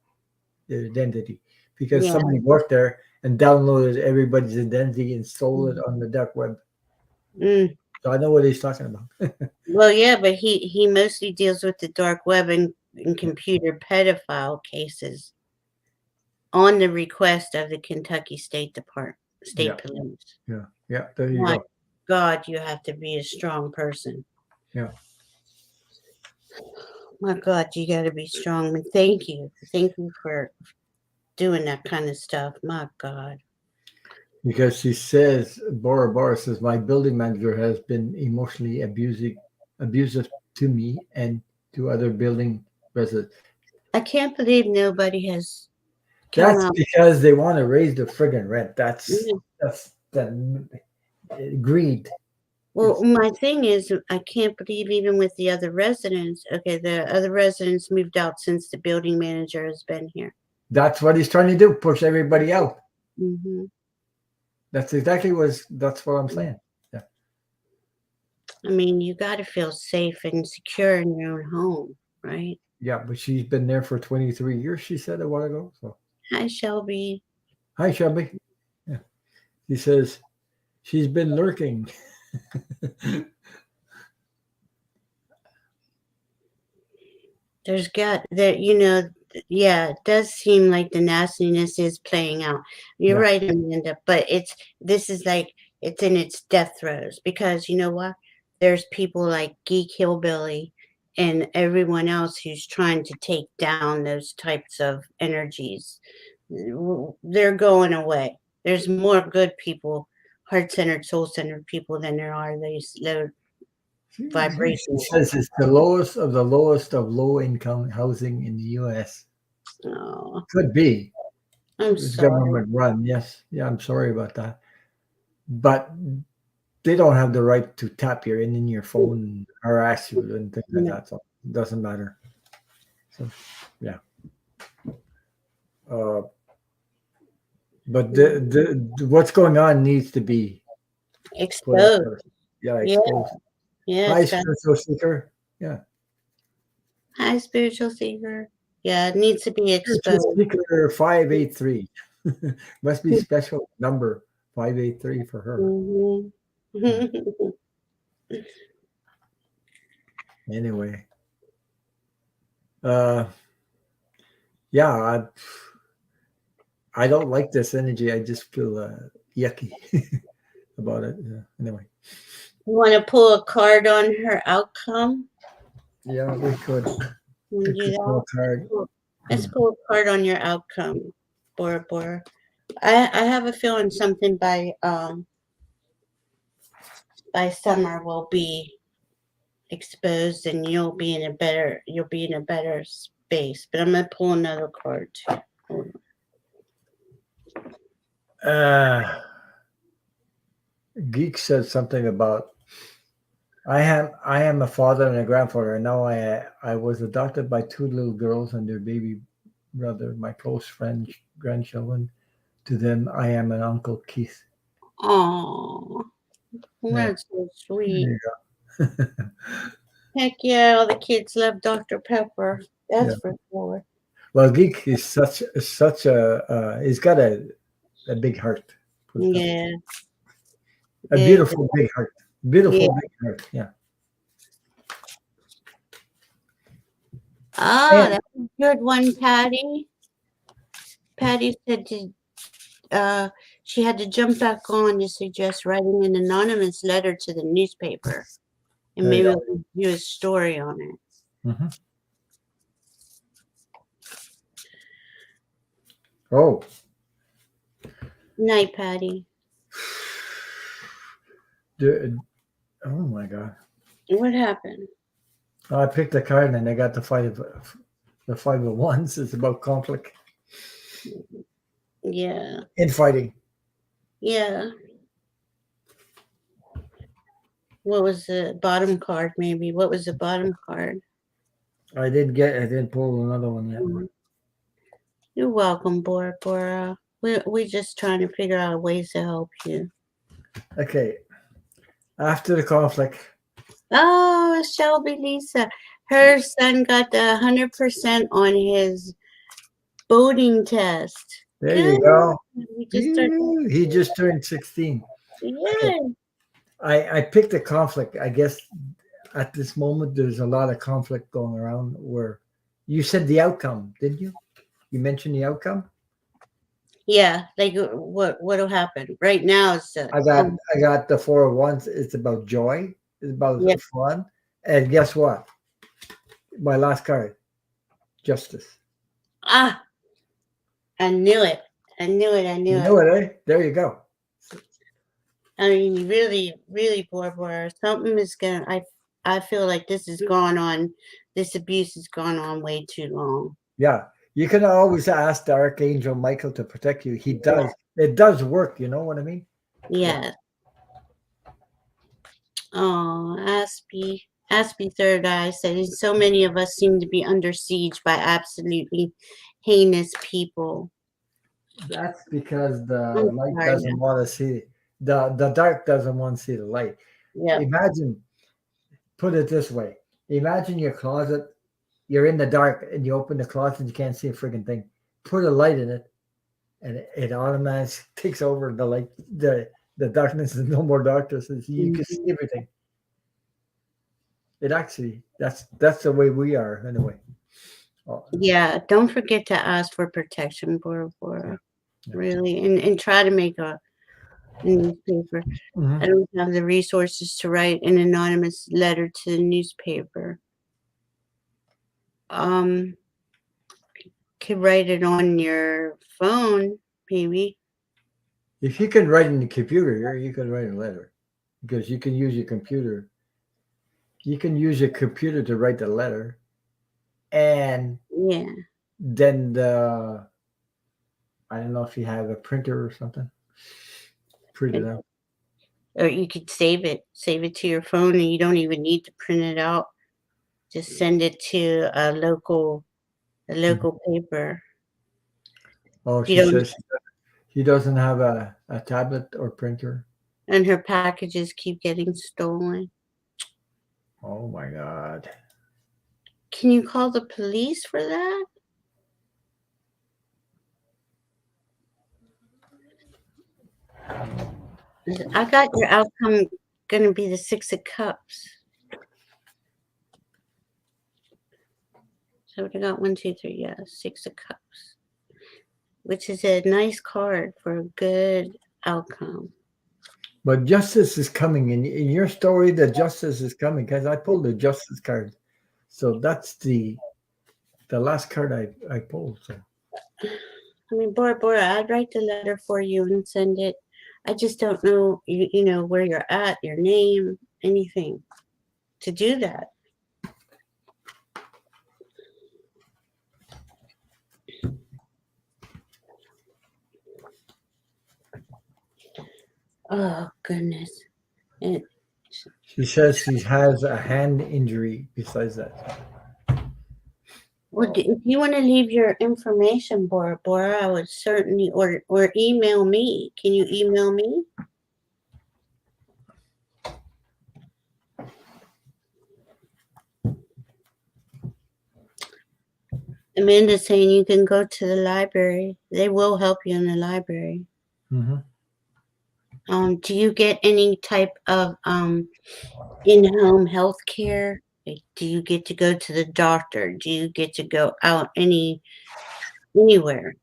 their identity because yeah. somebody worked there and downloaded everybody's identity and stole it Mm, on the dark web. mm. So I know what he's talking about. Well, yeah, but he mostly deals with the dark web and computer pedophile cases on the request of the Kentucky State Yeah, Police. yeah, yeah. There you My go. God, you have to be a strong person. Yeah, My God, you got to be strong. And thank you for doing that kind of stuff. My God. because she says Bora Bora says my building manager has been emotionally abusive to me and to other building residents. I can't believe nobody has come That's out. because they want to raise the friggin' rent. That's Yeah. that's that greed. Well, It's my thing is, I can't believe even with the other residents. Okay, the other residents moved out since the building manager has been here. that's what he's trying to do, push everybody out. Hmm. That's what I'm saying. Yeah, I mean, you got to feel safe and secure in your own home, right? yeah, but she's been there for 23 years. She said a while ago. So Hi, Shelby. hi, Shelby. Yeah, he says she's been lurking. There's got there, yeah, it does seem like the nastiness is playing out. You're Yeah, right, Amanda, but this is like it's in its death throes because you know what? There's people like Geek Hillbilly and everyone else who's trying to take down those types of energies. They're going away. There's more good people, heart centered, soul centered people than there are these low she vibrational says it's the lowest of low income housing in the U.S. people. Oh, Could be. I'm It's sorry. government run. Yes. Yeah, I'm sorry about that. But they don't have the right to tap your in your phone and harass you and things like No. that. So it doesn't matter. So yeah. Uh, but what's going on needs to be put up Exposed. first. Yeah, Yeah, exposed. yeah, Hi, it's got spiritual seeker. Yeah. high spiritual seeker. Yeah, it needs to be Spiritual exposed. seeker 583. Must be special number 583 for her. Hmm. Yeah. Anyway. Uh yeah, I don't like this energy. I just feel yucky about it. Yeah. Anyway, You want to pull a card on her outcome? yeah, we could. Can I you do could pull that? a card. Let's Hmm. pull a card on your outcome, Bora Bora. I have a feeling something by summer will be exposed, and you'll be in a better space. But I'm gonna pull another card too. Hold on. Geek said something about I am a father and a grandfather, and now I was adopted by two little girls and their baby brother, my close friends, grandchildren. To them, I am an Uncle Keith. Oh, Yeah, that's so there sweet. you go. Heck yeah, all the kids love Dr. Pepper. Yeah. That's for sure. Well, Geek is such a he's got a big heart. Put it that way. Yeah, A big. beautiful big heart. Yeah. Beautiful big heart. Yeah. Ah, And that's a good one, Patty. Patty said uh, she had to jump back on to suggest writing an anonymous letter to the newspaper, and there you maybe go. we'll do a story on it. Hmm. Oh, Night, Patty. dude, oh my God! What happened? I picked a card and I got the 5 of Wands. It's about conflict, Yeah, infighting. yeah. What was the bottom card? Maybe what was the bottom card? I didn't pull another one yet. Mhm. You're welcome, Bora Bora. We're just trying to figure out ways to help you. Okay, after the conflict, Oh, Shelby Lisa. Her son got the 100% on his boating test. there you Good. go. We just started. He just turned 16. Okay, Yeah. I picked a conflict. I guess at this moment there's a lot of conflict going around. Where you said the outcome, didn't you? You mentioned the outcome. Yeah. Like what'll happen? Right now it's I got the 4 of Wands. It's about joy. It's about yeah. fun. And guess what? My last card, justice. Ah, I knew it. I knew it. I You knew know it. it, eh? There you go. I mean, really, really, Barbara, something is gonna. I feel like this has gone on. This abuse has gone on way too long. Yeah. You can always ask the Archangel Michael to protect you. He Yeah. does. It does work. You know what I mean? Yeah. Yeah. Oh, Aspie Third Eye said, so many of us seem to be under siege by absolutely heinous people. That's because the I'm light sorry. doesn't want to see the dark doesn't want to see the light. Yep. Imagine, put it this way. Imagine your closet, you're in the dark and you open the closet, you can't see a friggin' thing. Put a light in it and it automatically takes over the light, the darkness is no more darkness. You can see Mhm. everything. It actually that's the way we are anyway. Oh, Yeah. Don't forget to ask for protection, Bora yeah, Bora. yeah. Really, and try to make a newspaper. I Mhm. don't have the resources to write an anonymous letter to the newspaper. Um, could write it on your phone, maybe. If you can write in the computer, you can write a letter because you can use your computer. You can use your computer to write the letter, and Yeah. then I don't know if you have a printer or something. Print it And, out. or you could save it to your phone, and you don't even need to print it out. Just send it to a Mhm. local paper. Oh, You she don't, says he doesn't have a tablet or printer. and her packages keep getting stolen. Oh my God. Can you call the police for that? I got your outcome gonna be the 6 of Cups. So we got 1, 2, 3, yeah, 6 of Cups, which is a nice card for a good outcome. But justice is coming in your story. The justice is coming because I pulled the justice card. So that's the last card I pulled. So I mean, Bora, I'd write the letter for you and send it. I just don't know, you know, where you're at, your name, anything. to do that. Oh goodness. And She says she has a hand injury besides that. well, if you want to leave your information, Bora Bora, I would certainly, or email me. Can you email me? Amanda's saying you can go to the library. They will help you in the library. Mm-hmm. Do you get any type of in-home health care? Like, do you get to go to the doctor? Do you get to go out anywhere?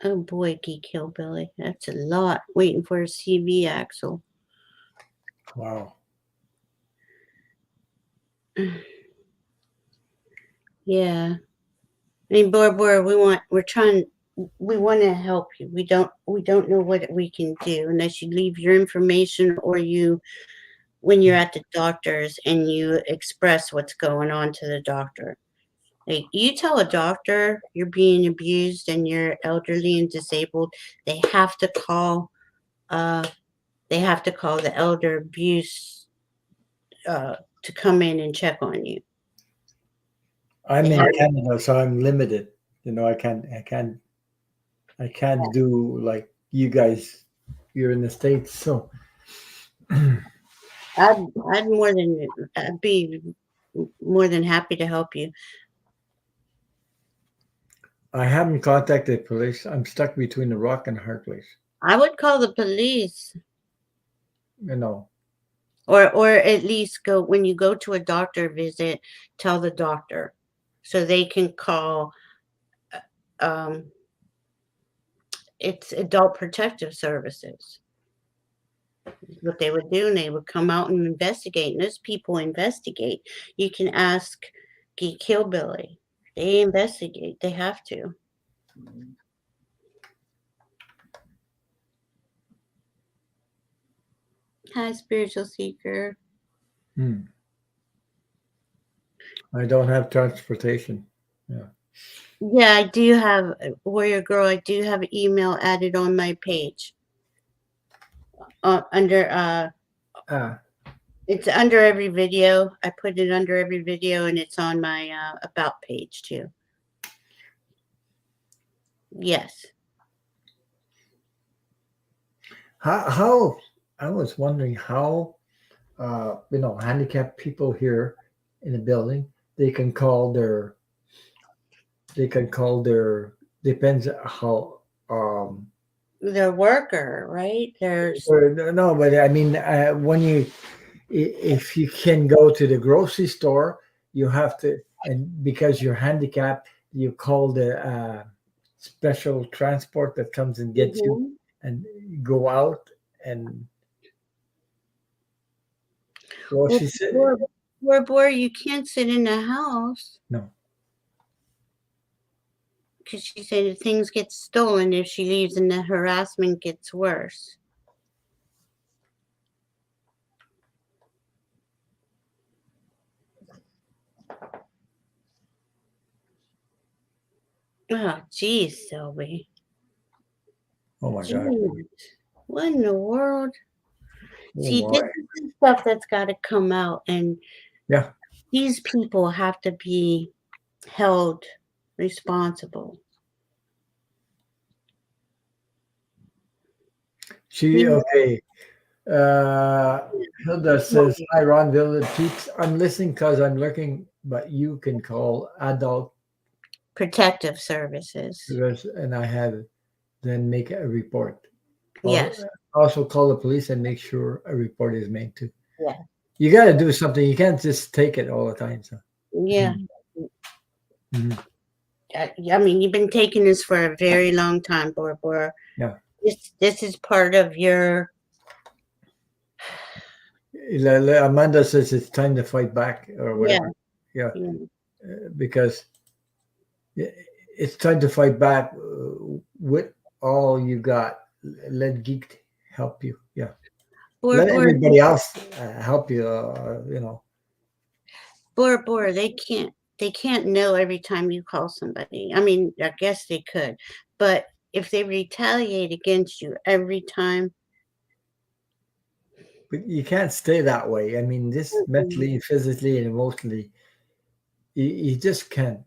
Oh boy, Geek Hillbilly. That's a lot waiting for a CV, Axel. Wow. Yeah. I mean, Bora Bora, we want to help you. We don't know what we can do unless you leave your information or you when you're at the doctor's and you express what's going on to the doctor. Like you tell a doctor you're being abused and you're elderly and disabled, they have to call uh they have to call the elder abuse to come in and check on you. I'm They in have- Canada, so I'm limited. I can't do like you guys. You're in the States, so I'd I'd be more than happy to help you. I haven't contacted police. I'm stuck between the rock and a hard place. I would call the police You know, or at least go when you go to a doctor visit, tell the doctor so they can call um it's adult protective services. What they would do and they would come out and investigate and those people investigate. You can ask Geek Hillbilly. They investigate. They have to. Hi, spiritual seeker. hmm, I don't have transportation. Yeah. Yeah, I do have Warrior Girl. I do have an email added on my page. Under Ah, it's under every video. I put it under every video, and it's on my about page too. Yes. how I was wondering how handicapped people here in the building they can call their depends how They're worker, right? There's no, but I mean when you if you can go to the grocery store, you have to, and because you're handicapped, you call the special transport that comes and gets you Mhm. and go out and well, Well, she said boy, you can't sit in the house no. because she said if things get stolen if she leaves and the harassment gets worse. Oh, geez, Sylvie. Oh my god. Jeez. What in the world? Oh See, this my. is the stuff that's got to come out, and Yeah. these people have to be held responsible. She You okay. Hilda says, know, "Hi, Ron Village Peeps. I'm listening because I'm looking, but you can call adult protective services. service, and I have then make a report. Al- Yes. Also, call the police and make sure a report is made too. Yeah. You got to do something. You can't just take it all the time. So, Yeah. Mhm. I mean, you've been taking this for a very long time, Bora Bora. Yeah. This is part of your. Amanda says it's time to fight back or Yeah. whatever. Yeah, Yeah. because it's time to fight back with all you got. Let geek help you. Yeah, Bora let Bora, everybody else help you. Bora Bora, they can't know every time you call somebody. I mean, I guess they could, but if they retaliate against you every time, But you can't stay that way. I mean, this mm, mentally, physically, and emotionally, you just can't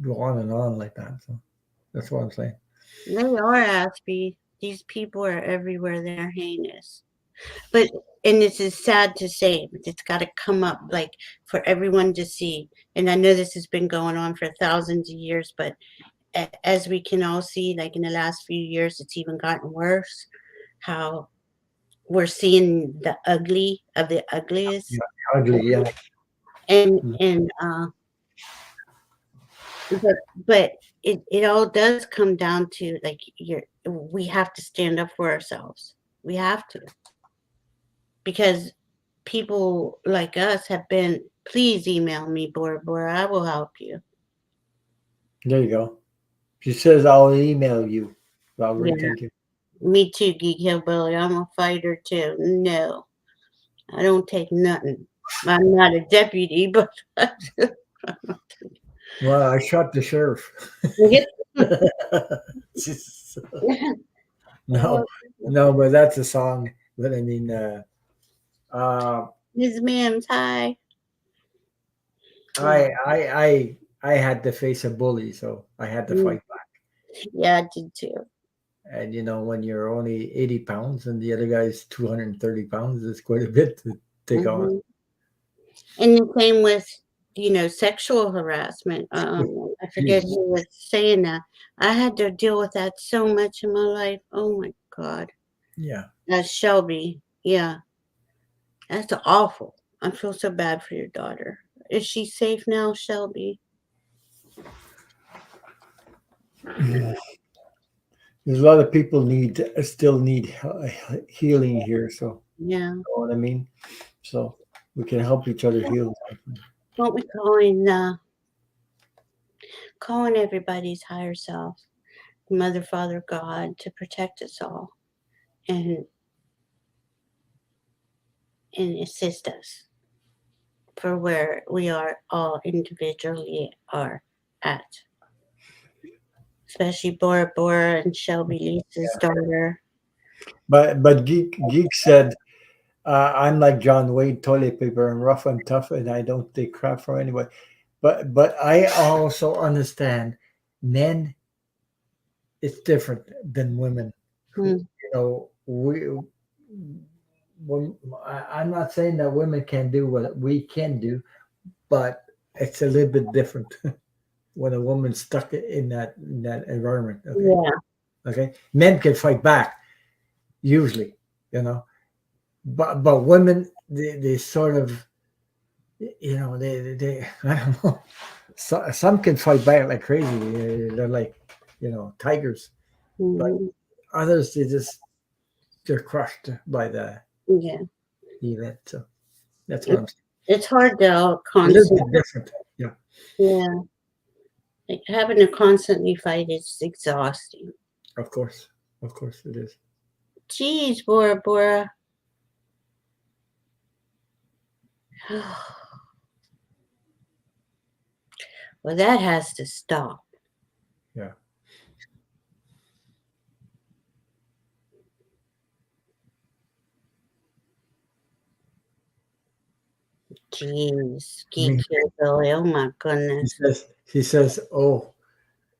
go on and on like that. So that's what I'm saying. they are Aspie. These people are everywhere. They're heinous. But and this is sad to say, but it's got to come up like for everyone to see. And I know this has been going on for thousands of years, but as we can all see, like in the last few years, it's even gotten worse. How we're seeing the ugly of the ugliest, Yeah, ugly. Yeah. and but it all does come down to like we have to stand up for ourselves. We have to, because people like us have been. Please email me, Bora Bora. I will help you. There you go. She says I'll email you. Valerie, Yeah, thank you. me too, Geek Hillbilly. I'm a fighter too. No, I don't take nothing. I'm not a deputy, but Well, I shot the sheriff. get. Just- Oh, no, no, but that's a song. But I mean, uh, Miss Mims, hi. I, I, I, I had to face a bully, so I had to Mm, fight back. yeah, I did too. And when you're only 80 pounds and the other guy's 230 pounds, it's quite a bit to take on. Hmm. And the same with, sexual harassment. I forget Jesus. who was saying that. I had to deal with that so much in my life. Oh my God. Yeah. That's Shelby. Yeah, that's awful. I feel so bad for your daughter. Is she safe now, Shelby? There's a lot of people still need healing here. So, Yeah. you know what I mean? So we can help each other heal. What we calling everybody's higher self, Mother, Father, God, to protect us all and and assist us for where we are all individually are at. Especially Bora Bora and Shelby Lisa's daughter. But Geek said, I'm like John Wayne, toilet paper and rough and tough, and I don't take crap from anybody. But I also understand men. It's different than women. Who Hmm. we. When, I'm not saying that women can do what we can do, but it's a little bit different when a woman's stuck in that environment. Okay, Yeah. okay. Men can fight back usually, you know, but women they sort of they I don't know. Some can fight back like crazy. They're like tigers, but Hmm. others they're crushed by the Yeah. event. So that's what It, I'm saying. it's hard to A little constant. bit different. Yeah, Yeah. Like having to constantly fight is exhausting. of course, it is. Jeez, Bora Bora. Well, that has to stop. Yeah, Jeez. I Geek mean, Hillbilly. Oh my he goodness. says he says, oh,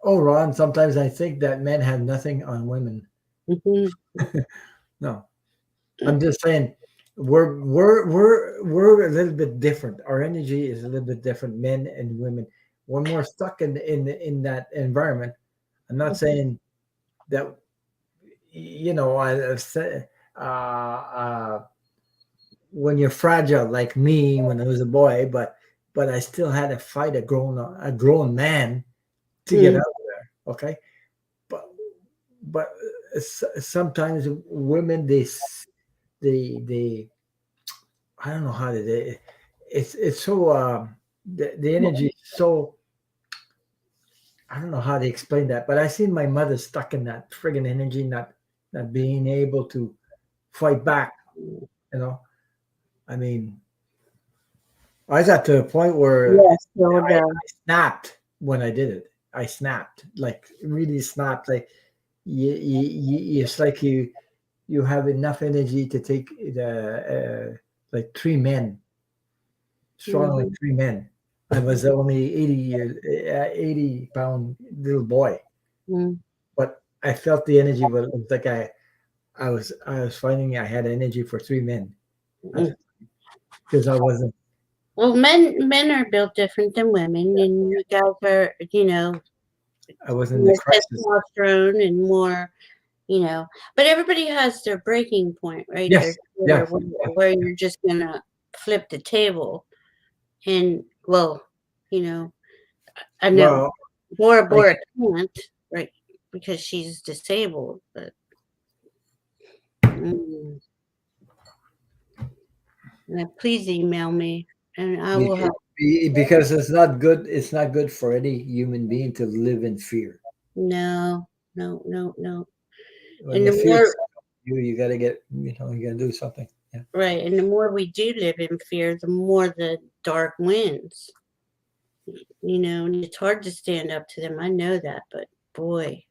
Ron. Sometimes I think that men have nothing on women. Hmm. No, I'm just saying we're a little bit different. Our energy is a little bit different, men and women. When we're stuck in that environment, I'm not saying that I say when you're fragile like me when I was a boy, but I still had to fight a grown man to get out Mm. of there. Okay, but but sometimes women they I don't know how to it's so the energy is so I don't know how to explain that, but I seen my mother stuck in that friggin' energy, not being able to fight back. You know, I mean, I got to a point where Yes, so I the snapped when I did it. I snapped, like really snapped. Like it's like you have enough energy to take like three men, strong like mhm, three men. I was only 80-pound little boy, mm, but I felt the energy. But it was like I was finding I had energy for three men mm. because I wasn't Well, men are built different than women, and you guys are, I wasn't in the more crisis. testosterone and more, but everybody has their breaking point, right? Their Yes, trigger yes, where you're just gonna flip the table. And well, you know, I know well, Bora like Bora can't, right? Because she's disabled. But mm, please email me, and I will help. because it's not good for any human being to live in fear. No, no, no, no. When And the the fear more comes, you got to get, you got to do something. Yeah. right, and the more we do live in fear, the more the dark wins. And it's hard to stand up to them. I know that, but boy.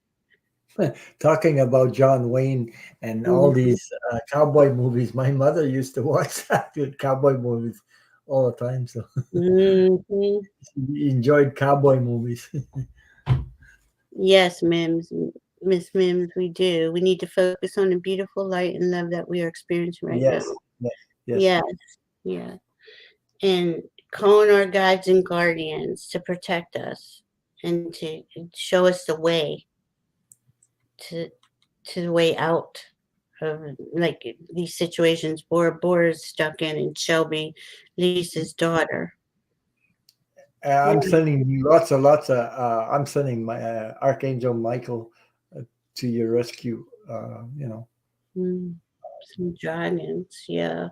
Talking about John Wayne and all Mhm, these cowboy movies, my mother used to watch that good cowboy movies all the time. So mhm. she enjoyed cowboy movies. Yes, Miss Mims, we do. We need to focus on the beautiful light and love that we are experiencing right now. Yes, yes, yes. Yes, yeah. And calling our guides and guardians to protect us and to show us the way to the way out of like these situations Bora's stuck in and Shelby, Lisa's daughter. I'm Mm, sending you lots of. I'm sending my Archangel Michael uh, to your rescue. mm, some dragons, yeah.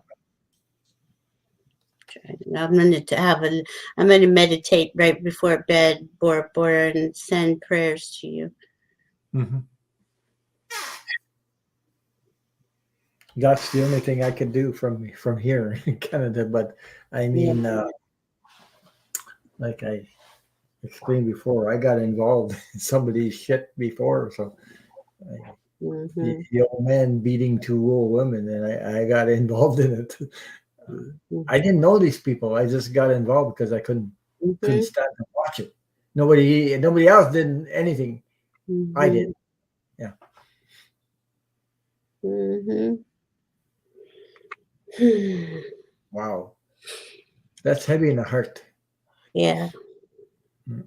I'm gonna to have a. I'm gonna meditate right before bed, Bora, and send prayers to you. Mhm. That's the only thing I could do from here in Canada. But I Yeah. mean, like I explained before, I got involved in somebody's shit before. So I, Mm-hmm, the old man beating two old women, and I got involved in it. mm-hmm, I didn't know these people. I just got involved because I couldn't mm-hmm, stand to watch it. Nobody else did anything. I did. mm-hmm, Yeah. mm-hmm. Wow. That's heavy in the heart. Yeah. Mm.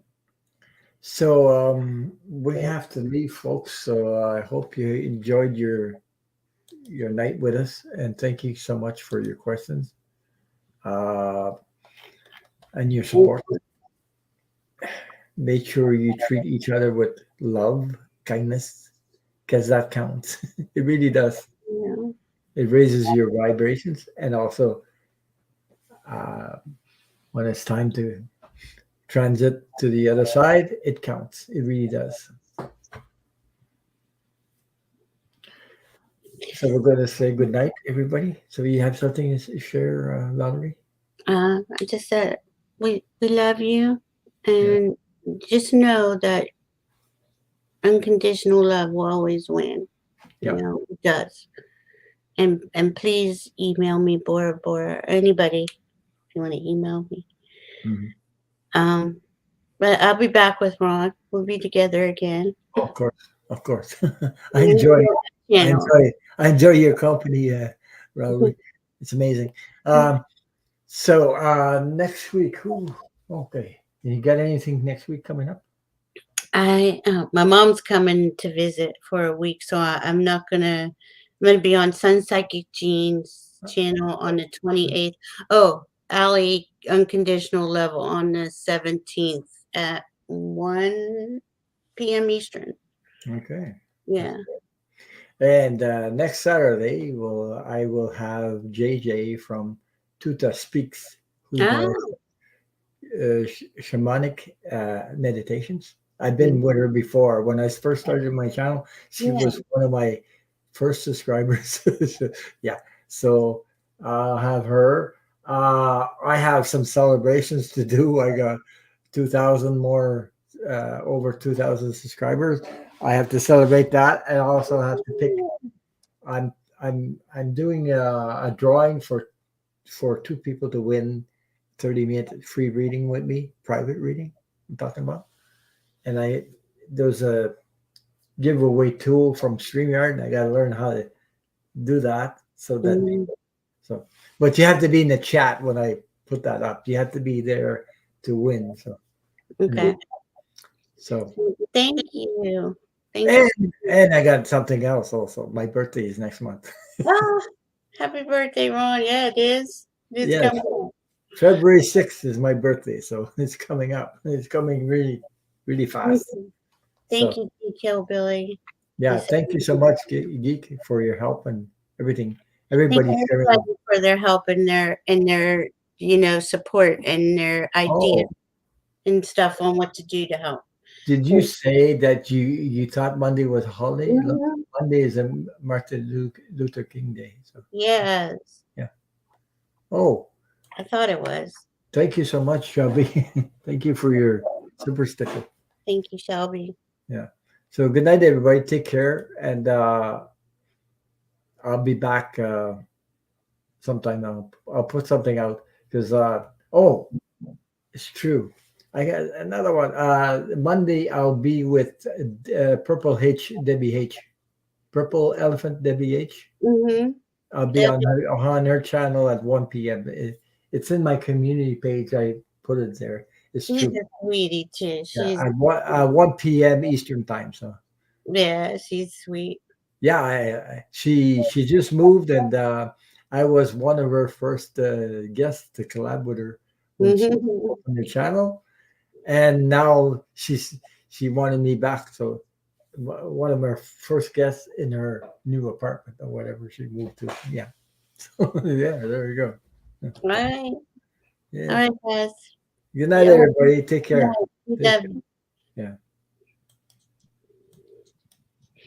So we have to leave, folks. So I hope you enjoyed your night with us, and thank you so much for your questions uh, and your support. Make sure you treat each other with love, kindness, because that counts. It really does. Yeah. It raises your vibrations, and also uh, when it's time to transit to the other side, it counts. It really does. So we're going to say good night, everybody. So you have something to share, Valerie? I just said we love you, Yeah. and just know that unconditional love will always win. Yeah. It does. And please email me, Bora, anybody, if you want to email me. Mhm. Um, but I'll be back with Ron. We'll be together again. Of course. Of course. I And enjoy I channel. enjoy I enjoy your company, Valerie. It's amazing. So next week, okay. You got anything next week coming up? My mom's coming to visit for a week, so I'm not gonna. I'm gonna be on Sun Psychic Jeans channel on the 28th. Oh, Allie Unconditional Level on the 17th at 1 p.m. Eastern. Okay. Yeah. And next Saturday, I will have JJ from Tuta Speaks, who Ah, does shamanic meditations. I've Yeah. been with her before. When I first started my channel, she Yeah. was one of my first subscribers. Yeah. So I'll have her. I have some celebrations to do. I got 2,000 more, over 2,000 subscribers. I have to celebrate that. I also have to pick. I'm I'm doing a drawing for two people to win 30-minute free reading with me, private reading. I'm talking about, and there's a giveaway tool from StreamYard, and I got to learn how to do that so that Mhm. so. But you have to be in the chat when I put that up. You have to be there to win. So Okay. so Thank you. Thank you. and and I got something else also. My birthday is next month. Ah, happy birthday, Ron. Yeah, it is. It's Yes, coming up. February 6th is my birthday, so it's coming up. It's coming really, really fast. Mhm. Thank So you, Hillbilly. yeah, This thank you so much, Geek, for your help and everything. thank Everybody sharing. everybody for their help and their support and their ideas Oh, and stuff on what to do to help. did you say that you thought Monday was a holiday? Look, Mhm. Monday is a Luther King Day. So Yes, yeah. Oh, I thought it was. thank you so much, Shelby. Thank you for your super sticker. Thank you, Shelby. Yeah. So good night, everybody. Take care, and I'll be back sometime. I'll put something out because oh, it's true. I got another one. Monday I'll be with Purple H Debbie H. Purple Elephant Debbie H. Mm-hmm. I'll be on her channel at 1 p.m. It's in my community page. I put it there. It's She's true. a sweetie too. Yeah, She's at 1 p.m. Eastern time. So yeah, she's sweet. yeah, she just moved, and I was one of her first guests to collab with her when she Mm-hmm. opened the channel, and now she wanted me back. So one of my first guests in her new apartment or whatever she moved to. Yeah, so, yeah, there you go. All right, all Yeah. right, guys. Good night, Yeah, everybody. Take care. we Take love care. you. Yeah.